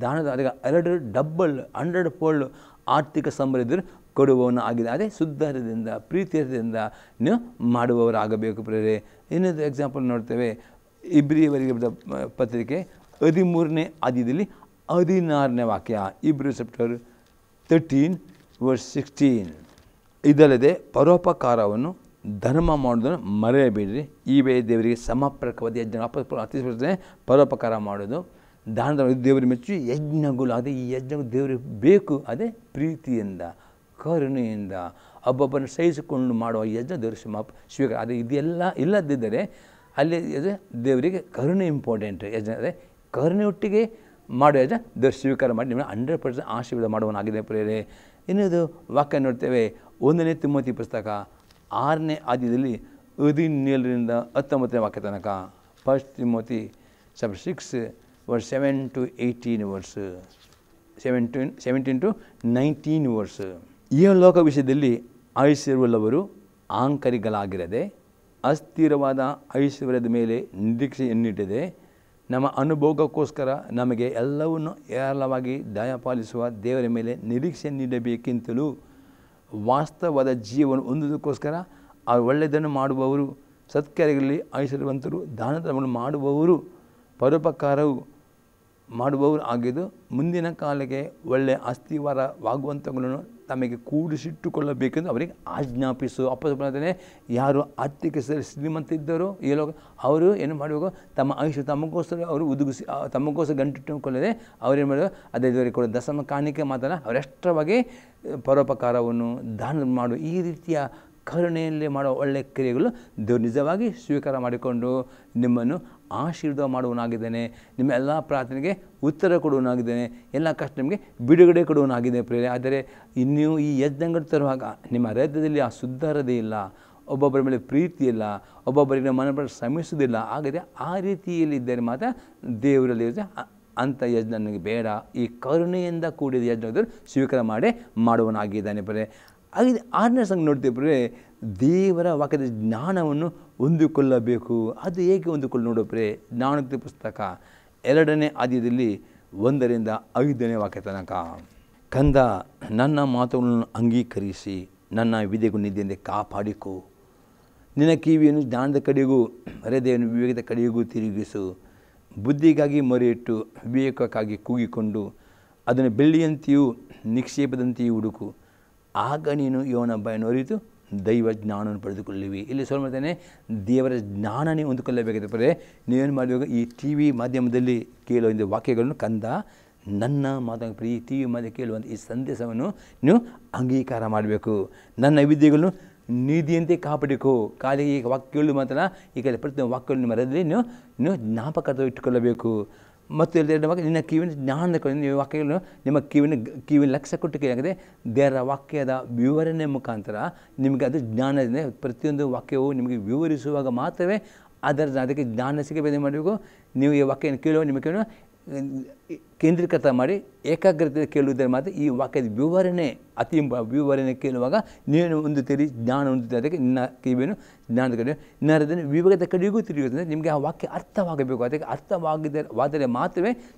ದಾನದ ಅದಕ್ಕೆ 2 ಡಬಲ್ 100 ಫೋಲ್ಡ್ ಆರ್ಥಿಕ ಸಮೃದ್ಧಿ ಕೊಡುವವನು ಆಗಿದೆ. ಅದೇ ಶುದ್ಧದಿಂದ ಪ್ರೀತಿಯಿಂದ ನೀವು ಮಾಡುವವರಾಗಬೇಕು ಪ್ರೇರೆ. ಇನ್ನೊಂದು ಎಕ್ಸಾಂಪಲ್ ನೋಡ್ತೇವೆ, ಇಬ್ರಿಯವರಿಗೆ ಪತ್ರಿಕೆ 13ನೇ ಅಧ್ಯಾಯದಲ್ಲಿ 16ನೇ ವಾಕ್ಯ. ಇಬ್ರಿ ಚಾಪ್ಟರ್ 13 verse 16. ಇದಲ್ಲದೆ ಪರೋಪಕಾರವನ್ನು ಧರ್ಮ ಮಾಡೋದನ್ನು ಮರೆಯಬೇಡಿರಿ, ಇವೇ ದೇವರಿಗೆ ಸಮರ್ಪಕವಾದ ಯಜ್ಞ. ಅತಿ ಪರೋಪಕಾರ ಮಾಡೋದು, ದಾನದ ದೇವರಿಗೆ ಮೆಚ್ಚಿ ಯಜ್ಞಗಳು. ಅದೇ ಈ ಯಜ್ಞಗಳು ದೇವರಿಗೆ ಬೇಕು, ಅದೇ ಪ್ರೀತಿಯಿಂದ ಕರುಣೆಯಿಂದ ಒಬ್ಬೊಬ್ಬರನ್ನು ಸಹಿಸಿಕೊಂಡು ಮಾಡುವ ಯಜ್ಞ ದೇವರು ಸ್ವೀಕಾರ. ಅದೇ ಇದೆಲ್ಲ ಇಲ್ಲದಿದ್ದರೆ ಅಲ್ಲಿ ದೇವರಿಗೆ ಕರುಣೆ ಇಂಪಾರ್ಟೆಂಟ್. ಯಜ್ಞ ಅದೇ ಕರುಣೆ ಒಟ್ಟಿಗೆ ಮಾಡೋ ಯಜ್ಞ ದೇವರು ಸ್ವೀಕಾರ ಮಾಡಿ ನಿಮ್ಮನ್ನು 100% ಆಶೀರ್ವಾದ ಮಾಡುವನಾಗಿದೆ ಪ್ರೇರೆ. ಇನ್ನೊಂದು ವಾಕ್ಯ ನೋಡ್ತೇವೆ, 1ನೇ ತಿಮೋತಿ ಪುಸ್ತಕ 6ನೇ ಅಧ್ಯಾಯದಲ್ಲಿ 17ರಿಂದ 19ನೇ ವಾಕ್ಯ ತನಕ. First Timothy chapter 6 verse 7 to 18 verse, 17 to 19 verse. ಈ ಲೋಕ ವಿಷಯದಲ್ಲಿ ಐಶ್ವರ್ಯವುಳ್ಳವರು ಆಂಕರಿಗಳಾಗಿರದೆ ಅಸ್ಥಿರವಾದ ಐಶ್ವರ್ಯದ ಮೇಲೆ ನಿರೀಕ್ಷೆಯನ್ನಿಟ್ಟಿದೆ, ನಮ್ಮ ಅನುಭೋಗಕ್ಕೋಸ್ಕರ ನಮಗೆ ಎಲ್ಲವನ್ನು ಏರಳವಾಗಿ ದಯಪಾಲಿಸುವ ದೇವರ ಮೇಲೆ ನಿರೀಕ್ಷೆ ನೀಡಬೇಕೆಂತಲೂ ವಾಸ್ತವವಾದ ಜೀವನ ಹೊಂದುವುದಕ್ಕೋಸ್ಕರ ಆ ಒಳ್ಳೆಯದನ್ನು ಮಾಡುವವರು, ಸತ್ಕಾರ್ಯಗಳಲ್ಲಿ ಐಶ್ವರ್ಯವಂತರು, ದಾನಧರ್ಮವನ್ನು ಮಾಡುವವರು, ಪರೋಪಕಾರವು ಮಾಡುವವರು ಆಗಿದ್ದು ಮುಂದಿನ ಕಾಲಕ್ಕೆ ಒಳ್ಳೆಯ ಅಸ್ಥಿವಾರವಾಗುವಂಥಗಳನ್ನು ತಮಗೆ ಕೂಡಿಸಿಟ್ಟುಕೊಳ್ಳಬೇಕೆಂದು ಅವರಿಗೆ ಆಜ್ಞಾಪಿಸು. ಅಪ್ಪನೇ ಯಾರು ಆರ್ಥಿಕ ಶ್ರೀಮಂತ ಇದ್ದಾರೋ ಈ ಲೋಕ ಅವರು ಏನು ಮಾಡುವಾಗ ತಮ್ಮ ಐಶ್ವರ್ಯ ತಮಗೋಸ್ಕರ ಅವರು ಉದುಗಿಸಿ ತಮಗೋಸ್ಕರ ಗಂಟಿಟ್ಟುಕೊಳ್ಳದೆ ಅವರೇನು ಮಾಡುವ ಅದೇ ದೇವರಿಗೆ ಕೂಡ ದಶಮ ಕಾಣಿಕೆ ಮಾತಲ್ಲ ಅವರೆಷ್ಟವಾಗಿ ಪರೋಪಕಾರವನ್ನು ದಾನ ಮಾಡುವ ಈ ರೀತಿಯ ಕರುಣೆಯಲ್ಲಿ ಮಾಡುವ ಒಳ್ಳೆಯ ಕ್ರಿಯೆಗಳು ದೇವರು ನಿಜವಾಗಿ ಸ್ವೀಕಾರ ಮಾಡಿಕೊಂಡು ನಿಮ್ಮನ್ನು ಆಶೀರ್ವಾದ ಮಾಡುವನಾಗಿದ್ದೇನೆ. ನಿಮ್ಮ ಎಲ್ಲ ಪ್ರಾರ್ಥನೆಗೆ ಉತ್ತರ ಕೊಡುವನಾಗಿದ್ದೇನೆ. ಎಲ್ಲ ಕಷ್ಟ ನಿಮಗೆ ಬಿಡುಗಡೆ ಕೊಡುವನಾಗಿದೆ ಪ್ರೇರೆ. ಆದರೆ ಇನ್ನೂ ಈ ಯಜ್ಞಗಳು ತರುವಾಗ ನಿಮ್ಮ ಹೃದಯದಲ್ಲಿ ಆ ಶುದ್ಧ ಹೃದಯ ಇಲ್ಲ, ಒಬ್ಬೊಬ್ಬರ ಮೇಲೆ ಪ್ರೀತಿ ಇಲ್ಲ, ಒಬ್ಬೊಬ್ಬರಿಗೆ ಮನಬರ ಶ್ರಮಿಸುವುದಿಲ್ಲ. ಹಾಗಾದರೆ ಆ ರೀತಿಯಲ್ಲಿ ಇದ್ದರೆ ಮಾತ್ರ ದೇವರಲ್ಲಿ ಅಂಥ ಯಜ್ಞ ನನಗೆ ಬೇಡ. ಈ ಕರುಣೆಯಿಂದ ಕೂಡಿದ ಯಜ್ಞ ಸ್ವೀಕಾರ ಮಾಡೇ ಮಾಡುವನಾಗಿದ್ದಾನೆ ಪ್ರೇರೆ. ಆರನೇ ಸಂಘ ನೋಡ್ತೀವಿ ದೇವರ ವಾಕ್ಯದ ಜ್ಞಾನವನ್ನು ಹೊಂದಿಕೊಳ್ಳಬೇಕು. ಅದು ಹೇಗೆ ಹೊಂದಿಕೊಳ್ಳಿ ನೋಡೋಪ್ರೆ, ಜ್ಞಾನೋಕ್ತಿ ಪುಸ್ತಕ 2ನೇ ಅಧ್ಯಾಯದಲ್ಲಿ 1ರಿಂದ 5ನೇ ವಾಕ್ಯ ತನಕ. ಕಂದ, ನನ್ನ ಮಾತುಗಳನ್ನು ಅಂಗೀಕರಿಸಿ ನನ್ನ ವಿಧಿಗೂ ನಿದ್ದೆಯಿಂದ ಕಾಪಾಡಿಕೊ. ನಿನ್ನ ಕಿವಿಯನ್ನು ಜ್ಞಾನದ ಕಡೆಗೂ ಹೃದಯವನ್ನು ವಿವೇಕದ ಕಡೆಗೂ ತಿರುಗಿಸು. ಬುದ್ಧಿಗಾಗಿ ಮೊರೆಯಿಟ್ಟು ವಿವೇಕಕ್ಕಾಗಿ ಕೂಗಿಕೊಂಡು ಅದನ್ನು ಬೆಳ್ಳಿಯಂತೆಯೂ ನಿಕ್ಷೇಪದಂತೆಯೂ ಹುಡುಕು. ಆಗ ನೀನು ಇವನ ಭಯವನ್ನು ಅರಿತು ದೈವ ಜ್ಞಾನವನ್ನು ಪಡೆದುಕೊಳ್ಳುವಿ. ಇಲ್ಲಿ ಸ್ವಲ್ಪ ಮಾಡ್ತಾನೆ, ದೇವರ ಜ್ಞಾನನೇ ಹೊಂದಿಕೊಳ್ಳಬೇಕಾದ್ರೆ ನೀವೇನು ಮಾಡಬೇಕು, ಈ ಟಿ ವಿ ಮಾಧ್ಯಮದಲ್ಲಿ ಕೇಳುವ ವಾಕ್ಯಗಳನ್ನು ಕಂದ ನನ್ನ ಮಾತಾಡ ಈ ಟಿ ವಿ ಮಾಧ್ಯಮ ಕೇಳುವಂಥ ಈ ಸಂದೇಶವನ್ನು ನೀವು ಅಂಗೀಕಾರ ಮಾಡಬೇಕು. ನನ್ನ ವಿದ್ಯೆಗಳನ್ನು ನಿಧಿಯಂತೆ ಕಾಪಾಡಿಕೋ. ಖಾಲಿ ಈಗ ವಾಕ್ಯ ಕೇಳು ಮಾತ್ರ, ಈ ಕಡೆ ಪ್ರತಿಯೊಂದು ವಾಕ್ಯಗಳು ನಿಮ್ಮ ಮರದಲ್ಲಿ ನೀವು ಜ್ಞಾಪಕ ಇಟ್ಟುಕೊಳ್ಳಬೇಕು. ಮತ್ತು ಹೇಳಿದಾಗ ನಿನ್ನ ಕಿವಿನ ಜ್ಞಾನದ ಕಡೆ ನೀವು ವಾಕ್ಯಗಳನ್ನು ನಿಮ್ಮ ಕಿವಿನ ಲಕ್ಷ್ಯ ಕೊಟ್ಟು ಕೇಳಿದರೆ ದೇವರ ವಾಕ್ಯದ ವಿವರಣೆ ಮುಖಾಂತರ ನಿಮಗೆ ಅದು ಜ್ಞಾನದಿಂದ ಪ್ರತಿಯೊಂದು ವಾಕ್ಯವು ನಿಮಗೆ ವಿವರಿಸುವಾಗ ಮಾತ್ರವೇ ಅದಕ್ಕೆ ಜ್ಞಾನ ಸಿಗಬೇಕು. ಮಾಡಬೇಕು ನೀವು ಈ ವಾಕ್ಯವನ್ನು ಕೇಳುವ ನಿಮಗೆ ಕೇಂದ್ರೀಕೃತ ಮಾಡಿ ಏಕಾಗ್ರತೆ ಕೇಳುವುದರ ಮಾತ್ರ ಈ ವಾಕ್ಯದ ವಿವರಣೆ ಅತಿ ವಿವರಣೆ ಕೇಳುವಾಗ ನೀನು ಒಂದು ತೆರಿ ಜ್ಞಾನ ಹೊಂದುತ್ತೆ. ಅದಕ್ಕೆ ನಿನ್ನ ಕಿವಿಯನ್ನು ಜ್ಞಾನದ ಕಡೆ ಇನ್ನದನ್ನು ವಿವೇಕದ ಕಡೆಗೂ ತಿರುಗುತ್ತದೆ. ನಿಮಗೆ ಆ ವಾಕ್ಯ ಅರ್ಥವಾಗಬೇಕು. ಅದಕ್ಕೆ ಅರ್ಥವಾದರೆ ಮಾತ್ರವೇ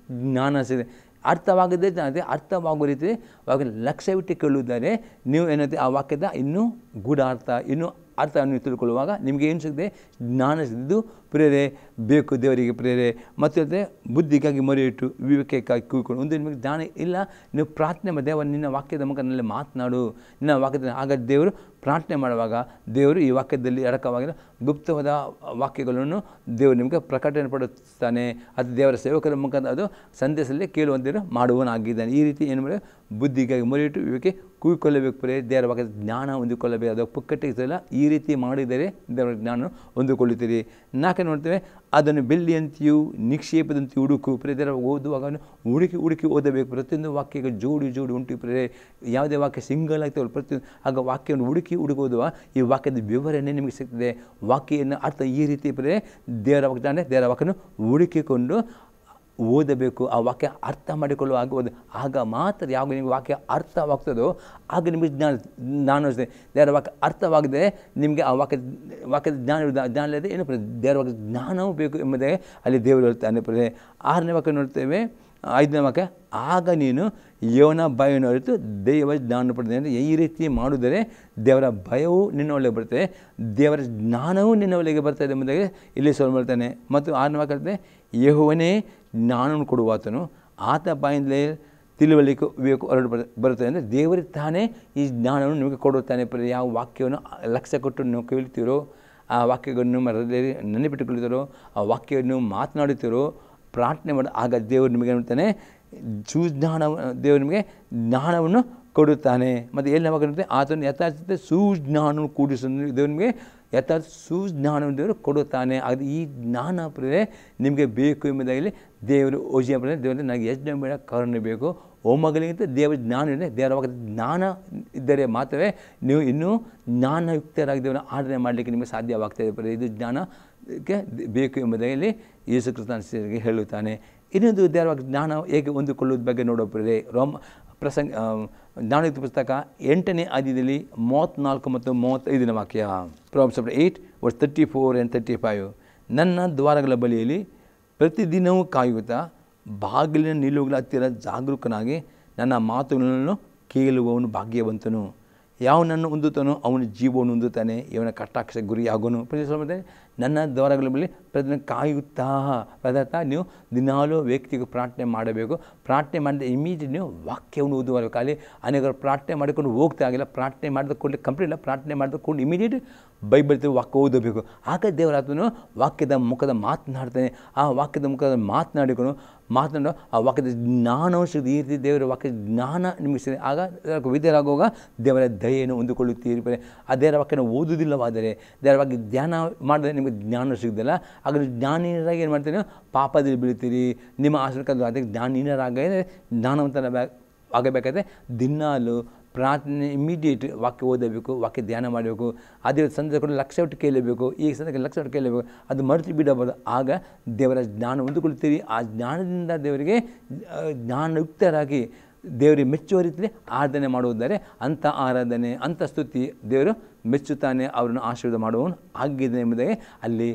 ಜ್ಞಾನ ಸಿಗುತ್ತೆ. ಅರ್ಥವಾಗದೇ ಅರ್ಥವಾಗುವ ರೀತಿ ವಾಕ್ಯ ಲಕ್ಷ್ಯವಿಟ್ಟು ಕೇಳುವುದಾದರೆ ನೀವು ಏನಂತೆ ಆ ವಾಕ್ಯದ ಇನ್ನೂ ಗೂಢಾರ್ಥ ಇನ್ನೂ ಅರ್ಥವನ್ನು ತಿಳ್ಕೊಳ್ಳುವಾಗ ನಿಮಗೆ ಏನು ಸಿಗುತ್ತೆ, ಜ್ಞಾನ ಸಿದ್ದು ಪ್ರೇರೆ ಬೇಕು ದೇವರಿಗೆ ಪ್ರೇರೆ. ಮತ್ತು ಬುದ್ಧಿಗಾಗಿ ಮೊರೆಯಿಟ್ಟು ವಿವೇಕಕ್ಕಾಗಿ ಕೂಗಿಕೊಂಡು ಒಂದು ನಿಮಗೆ ಜ್ಞಾನ ಇಲ್ಲ, ನೀವು ಪ್ರಾರ್ಥನೆ ಮಾಡಿ ದೇವರು ನಿನ್ನ ವಾಕ್ಯದ ಮುಖದಲ್ಲಿ ಮಾತನಾಡು. ನಿನ್ನ ವಾಕ್ಯದ ಆಗ ದೇವರು ಪ್ರಾರ್ಥನೆ ಮಾಡುವಾಗ ದೇವರು ಈ ವಾಕ್ಯದಲ್ಲಿ ಅಡಕವಾಗಿರೋ ಗುಪ್ತವಾದ ವಾಕ್ಯಗಳನ್ನು ದೇವರು ನಿಮಗೆ ಪ್ರಕಟಣೆ ಪಡಿಸ್ತಾನೆ. ಅದು ದೇವರ ಸೇವಕರ ಮುಖಾಂತರ ಅದು ಸಂದೇಶದಲ್ಲಿ ಕೇಳುವಂತೆ ಮಾಡುವನಾಗಿದ್ದಾನೆ. ಈ ರೀತಿ ಏನು ಮಾಡಿ ಬುದ್ಧಿಗಾಗಿ ಮೊರೆಯಿಟ್ಟು ವಿವೇಕೆ ಕೂಗಿಕೊಳ್ಳಬೇಕು. ಪ್ರೇ ದೇವರ ವಾಕ್ಯದ ಜ್ಞಾನ ಹೊಂದಿಕೊಳ್ಳಬೇಕು. ಅದು ಪುಕ್ಕಟ್ಟಿಲ್ಲ. ಈ ರೀತಿ ಮಾಡಿದರೆ ದೇವರ ಜ್ಞಾನ ಹೊಂದಿಕೊಳ್ಳುತ್ತೀರಿ. ನಾಲ್ಕು ನೋಡ್ತೇವೆ, ಅದನ್ನು ಬೆಳ್ಳಿಯಂತೆಯೂ ನಿಕ್ಷೇಪದಂತೆಯೂ ಹುಡುಕು. ಪ್ರೇ ದೇವರ ಓದುವಾಗ ಹುಡುಕಿ ಓದಬೇಕು. ಪ್ರತಿಯೊಂದು ವಾಕ್ಯಕ್ಕೆ ಜೋಡಿ ಉಂಟು. ಪ್ರೇ ಯಾವುದೇ ವಾಕ್ಯ ಸಿಂಗಲ್ ಆಗ್ತವೆ ಪ್ರತಿಯೊಂದು ಆಗ ವಾಕ್ಯವನ್ನು ಹುಡುಕಿ ಓದುವ ಈ ವಾಕ್ಯದ ವಿವರಣೆ ನಿಮಗೆ ಸಿಗ್ತದೆ. ವಾಕ್ಯವನ್ನು ಅರ್ಥ ಈ ರೀತಿ ಪ್ರೇ ದೇವರ ವಾಕ್ಯವನ್ನು ಹುಡುಕಿಕೊಂಡು ಓದಬೇಕು. ಆ ವಾಕ್ಯ ಅರ್ಥ ಮಾಡಿಕೊಳ್ಳುವಾಗ ಆಗ ಮಾತ್ರ ಯಾವ ನಿಮಗೆ ವಾಕ್ಯ ಅರ್ಥವಾಗ್ತದೋ ಆಗ ನಿಮಗೆ ಜ್ಞಾನ ದೇವರ ವಾಕ್ಯ ಅರ್ಥವಾಗದೆ ನಿಮಗೆ ಆ ವಾಕ್ಯದ ಜ್ಞಾನ ಇಲ್ಲದೆ ಏನು ದೇವರ ವಾಕ್ಯ ಜ್ಞಾನವೂ ಬೇಕು ಎಂಬುದೇ ಅಲ್ಲಿ ದೇವರು ಹೇಳ್ತಾನೆ. 6ನೇ ವಾಕ್ಯ ನೋಡ್ತೇವೆ. 5ನೇ ವಾಕ್ಯ, ಆಗ ನೀನು ಯೋನ ಭಯವನ್ನು ಅರಿತು ದೈವ ಜ್ಞಾನ ಪಡೆದ. ಅಂದರೆ ಈ ರೀತಿ ಮಾಡಿದರೆ ದೇವರ ಭಯವೂ ನಿನ್ನ ಒಳಗೆ ಬರ್ತದೆ, ದೇವರ ಜ್ಞಾನವೂ ನಿನ್ನ ಒಳಗೆ ಬರ್ತದೆ ಎಂಬುದಾಗಿ ಇಲ್ಲಿ ಸ್ವಲ್ಪ ಹೇಳ್ತಾನೆ. ಮತ್ತು 6ನೇ ವಾಕ್ಯ ಹೇಳ್ತದೆ, ಯೆಹೋವನೇ ಜ್ಞಾನವನ್ನು ಕೊಡುವಾತನು, ಆತ ಬಾಯಿಂದಲೇ ತಿಳುವಳಿಕೆ ವಿವೇಕ ಬರುತ್ತದೆ. ಅಂದರೆ ದೇವರಿಗೆ ತಾನೇ ಈ ಜ್ಞಾನವನ್ನು ನಿಮಗೆ ಕೊಡುತ್ತಾನೆ. ಯಾವ ವಾಕ್ಯವನ್ನು ಲಕ್ಷ್ಯ ಕೊಟ್ಟು ನೀವು ಕೇಳ್ತೀರೋ, ಆ ವಾಕ್ಯಗಳನ್ನು ಮರದಲ್ಲಿ ನೆನಪಿಟ್ಟುಕೊಳ್ಳುತ್ತೀರೋ, ಆ ವಾಕ್ಯವನ್ನು ಮಾತನಾಡುತ್ತೀರೋ, ಪ್ರಾರ್ಥನೆ ಮಾಡಿ ಆಗ ದೇವರು ನಿಮಗೆ ಹೇಳ್ತಾನೆ ದೇವರು ನಿಮಗೆ ಜ್ಞಾನವನ್ನು ಕೊಡುತ್ತಾನೆ. ಮತ್ತು ಏನಾಗುತ್ತೆ, ಆತನು ಯಥಾರ್ಥತೆ ಸುಜ್ಞಾನವನ್ನು ಕೂಡಿಸಲು ದೇವರು ನಿಮಗೆ ಯಥಾರ್ಥ ಸುಜ್ಞಾನವನ್ನು ದೇವರು ಕೊಡುತ್ತಾನೆ. ಅದು ಈ ಜ್ಞಾನ ಪ್ರೇರೆ ನಿಮಗೆ ಬೇಕು ಎಂಬುದಾಗಿ ದೇವರು ಓಜಿಯ ದೇವರಿಗೆ ನನಗೆ ಯಜ್ಞ ಬೇಡ ಕರುಣೆ ಬೇಕು. ಒಮ್ಮಗಳಿಗಿಂತ ದೇವರ ಜ್ಞಾನ ಇದೆ. ದೇವರ ವಾಕ್ಯದ ಜ್ಞಾನ ಇದ್ದರೆ ಮಾತ್ರವೇ ನೀವು ಇನ್ನೂ ಜ್ಞಾನಯುಕ್ತರಾಗಿ ದೇವರ ಆರಾಧನೆ ಮಾಡಲಿಕ್ಕೆ ನಿಮಗೆ ಸಾಧ್ಯವಾಗ್ತದೆ. ಪ್ರೇರೆ ಇದು ಜ್ಞಾನಕ್ಕೆ ಬೇಕು ಎಂಬುದಾಗಿ ಯೇಸು ಕ್ರಿಸ್ತನಿಗೆ ಹೇಳುತ್ತಾನೆ. ಇನ್ನೊಂದು ದೇವರ ಜ್ಞಾನ ಹೇಗೆ ಹೊಂದಿಕೊಳ್ಳುವುದ ಬಗ್ಗೆ ನೋಡೋಪ್ರೆ ಜ್ಞಾನಯುಕ್ತ ಪುಸ್ತಕ 8ನೇ ಅಧ್ಯಾಯದಲ್ಲಿ 34 ಮತ್ತು 35ನೇ ವಾಕ್ಯ. Proverbs 8:34 and 35. ನನ್ನ ದ್ವಾರಗಳ ಬಳಿಯಲ್ಲಿ ಪ್ರತಿದಿನವೂ ಕಾಯುತ್ತಾ ಬಾಗಿಲಿನ ನಿಲುವುಗಳ ಹತ್ತಿರ ಜಾಗರೂಕನಾಗಿ ನನ್ನ ಮಾತುಗಳನ್ನು ಕೇಳುವವನು ಭಾಗ್ಯವಂತನು. ಯಾವನನ್ನು ಹೊಂದುತ್ತಾನೋ ಅವನು ಜೀವವನ್ನು ಹೊಂದುತ್ತಾನೆ, ಇವನ ಕಟಾಕ್ಷ ಗುರಿಯಾಗೋನು. ನನ್ನ ದ್ವಾರಗಳ ಬಳಿ ಪ್ರತಿದಿನ ಕಾಯುತ್ತಾ ಪದಾರ್ಥ ನೀವು ದಿನಾಲೂ ವ್ಯಕ್ತಿಗೆ ಪ್ರಾರ್ಥನೆ ಮಾಡಬೇಕು. ಪ್ರಾರ್ಥನೆ ಮಾಡಿದ ಇಮಿಡಿಯೇಟ್ ನೀವು ವಾಕ್ಯವನ್ನು ಓದುವ ಖಾಲಿ ಅನೇಕರು ಪ್ರಾರ್ಥನೆ ಮಾಡಿಕೊಂಡು ಹೋಗ್ತಾ ಆಗಿಲ್ಲ. ಪ್ರಾರ್ಥನೆ ಮಾಡಿದ ಕೂಡಲೇ ಕಂಪ್ಲೀಟ್ ಇಲ್ಲ, ಪ್ರಾರ್ಥನೆ ಮಾಡಿದ ಕೂಡಲೇ ಇಮಿಡಿಯೇಟ್ ಬೈಬಲ್ ವಾಕ್ಯ ಓದಬೇಕು. ಆಗ ದೇವರಾತನು ವಾಕ್ಯದ ಮುಖದ ಮಾತನಾಡ್ತಾನೆ. ಆ ವಾಕ್ಯದ ಮುಖದ ಮಾತನಾಡಿಕೊಂಡು ಆ ವಾಕ್ಯದ ಜ್ಞಾನವೂ ಸಿಗುತ್ತೆ. ಈ ರೀತಿ ದೇವರ ವಾಕ್ಯದ ಜ್ಞಾನ ನಿಮಗೆ ಸಿಗುತ್ತೆ. ಆಗ ವಿದ್ಯರಾಗುವಾಗ ದೇವರ ದಯೆಯನ್ನು ಹೊಂದಿಕೊಳ್ಳುತ್ತೀರಿ. ಆ ದೇವರ ವಾಕ್ಯನ ಓದುವುದಿಲ್ಲವಾದರೆ, ದೇವರ ವಾಕ್ಯ ಧ್ಯಾನ ಮಾಡಿದ್ರೆ ನಿಮಗೆ ಜ್ಞಾನ ಸಿಗುವುದಿಲ್ಲ. ಆಗ ಜ್ಞಾನೀನರಾಗಿ ಏನು ಮಾಡ್ತೀರಿ, ಪಾಪದಲ್ಲಿ ಬೀಳ್ತೀರಿ. ನಿಮ್ಮ ಆಶ್ರಯಕ್ಕೆ ಅದಕ್ಕೆ ಜ್ಞಾನೀನರಾಗ ಜ್ಞಾನವಂತರ ಆಗಬೇಕಾದ್ರೆ ದಿನಾಲು ಪ್ರಾರ್ಥನೆ ಇಮಿಡಿಯೇಟ್ ವಾಕ್ಯ ಓದಬೇಕು, ವಾಕ್ಯ ಧ್ಯಾನ ಮಾಡಬೇಕು. ಅದೇ ಸಂದರ್ಭ ಲಕ್ಷ್ಯವಿಟ್ಟು ಕೇಳಬೇಕು. ಈ ಸಂದರ್ಭ ಲಕ್ಷ್ಯವಿಟ್ಟು ಕೇಳಬೇಕು. ಅದು ಮರೆತು ಬಿಡಬಹುದು. ಆಗ ದೇವರ ಜ್ಞಾನ ಹೊಂದಿಕೊಳ್ತೀರಿ. ಆ ಜ್ಞಾನದಿಂದ ದೇವರಿಗೆ ಜ್ಞಾನಯುಕ್ತರಾಗಿ ದೇವರಿಗೆ ಮೆಚ್ಚುವ ರೀತಿಯಲ್ಲಿ ಆರಾಧನೆ ಮಾಡುವುದಾದರೆ ಅಂಥ ಆರಾಧನೆ ಅಂಥ ಸ್ತುತಿ ದೇವರು ಮೆಚ್ಚುತ್ತಾನೆ, ಅವರನ್ನು ಆಶೀರ್ವಾದ ಮಾಡುವವನು ಆಗಿದೆ ಎಂಬುದಾಗಿ ಅಲ್ಲಿ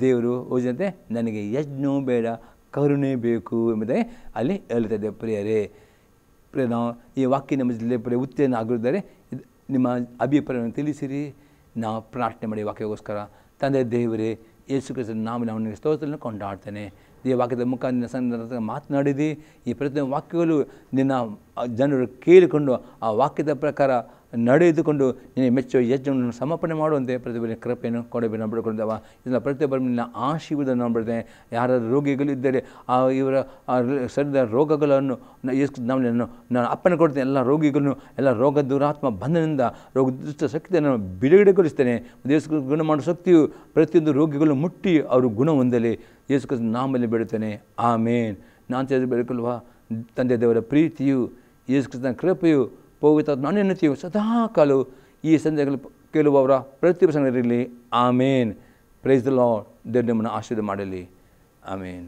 ದೇವರು ಓದಿದಂತೆ ನನಗೆ ಯಜ್ಞವೂ ಬೇಡ ಕರುಣೆ ಬೇಕು ಎಂಬುದಾಗಿ ಅಲ್ಲಿ ಹೇಳುತ್ತದೆ. ಪ್ರಿಯರೇ, ನಾವು ಈ ವಾಕ್ಯ ನಮ್ಮ ಜಿಲ್ಲೆ ಉತ್ತೇಜನ ಆಗಿದ್ದಾರೆ. ನಿಮ್ಮ ಅಭಿಪ್ರಾಯವನ್ನು ತಿಳಿಸಿರಿ. ನಾವು ಪ್ರಾರ್ಥನೆ ಮಾಡಿ ವಾಕ್ಯಕ್ಕೋಸ್ಕರ. ತಂದೆ ದೇವರೇ, ಯೇಸು ಕ್ರಿಸ್ತನ ನಾಮದಲ್ಲಿ ಅವನಿಗೆ ಸ್ತೋತ್ರವನ್ನು ಕೊಂಡಾಡ್ತೇನೆ. ಈ ವಾಕ್ಯದ ಮುಖಾಂತರ ಸಂದರ್ಭ ಮಾತನಾಡಿದಿ. ಈ ಪ್ರತಿಯೊಂದು ವಾಕ್ಯಗಳು ನಿನ್ನ ಜನರು ಕೇಳಿಕೊಂಡು ಆ ವಾಕ್ಯದ ಪ್ರಕಾರ ನಡೆದುಕೊಂಡು ನಿನ್ನ ಮೆಚ್ಚುವ ಯಜ್ಞವನ್ನು ಸಮರ್ಪಣೆ ಮಾಡುವಂತೆ ಪ್ರತಿಯೊಬ್ಬರ ಕೃಪೆಯನ್ನು ಕೊಡಬೇಕು ಬಿಡ್ಕೊಂಡವ. ಇದನ್ನು ಪ್ರತಿಯೊಬ್ಬರು ನಿನ್ನ ಆಶೀರ್ವಾದ ನೋಡ್ಬಿಡ್ತೇನೆ. ಯಾರಾದರೂ ರೋಗಿಗಳಿದ್ದರೆ ಇವರ ಸರಿದ ರೋಗಗಳನ್ನು ನಾನು ಅಪ್ಪಣೆ ಕೊಡ್ತೇನೆ. ಎಲ್ಲ ರೋಗಿಗಳನ್ನು, ಎಲ್ಲ ರೋಗ ದುರಾತ್ಮ ಬಂಧನದಿಂದ ರೋಗ ದುಷ್ಟ ಶಕ್ತಿಯನ್ನು ಬಿಡುಗಡೆಗೊಳಿಸ್ತೇನೆ. ಯೇಸು ಗುಣ ಮಾಡೋ ಶಕ್ತಿಯು ಪ್ರತಿಯೊಂದು ರೋಗಿಗಳು ಮುಟ್ಟಿ ಅವರು ಗುಣ ಹೊಂದಲಿ. ಯೇಸು ಕ್ರಿಸ್ತನ ನಾಮದಲ್ಲಿ ಬೇಡುತ್ತೇನೆ, ಆಮೇನ್. ನಾನು ತಿಳಿಸಬೇಕಲ್ವಾ, ತಂದೆ ದೇವರ ಪ್ರೀತಿಯು, ಯೇಸು ಕ್ರಿಸ್ತನ ಕೃಪೆಯು, ಪವಿತ್ರ ನಾಣ್ಯತೆಯು ಸದಾ ಕಾಲವು ಈ ಸಂದೇಹಗಳು ಕೇಳುವವರ ಪ್ರತಿಯೊಬ್ಬ ಸಂಘದಲ್ಲಿ ಆಮೇನ್. Praise the lord. ದೇವರು ನಿಮ್ಮನ್ನು ಆಶೀರ್ವಾದ ಮಾಡಲಿ. ಆಮೇನ್.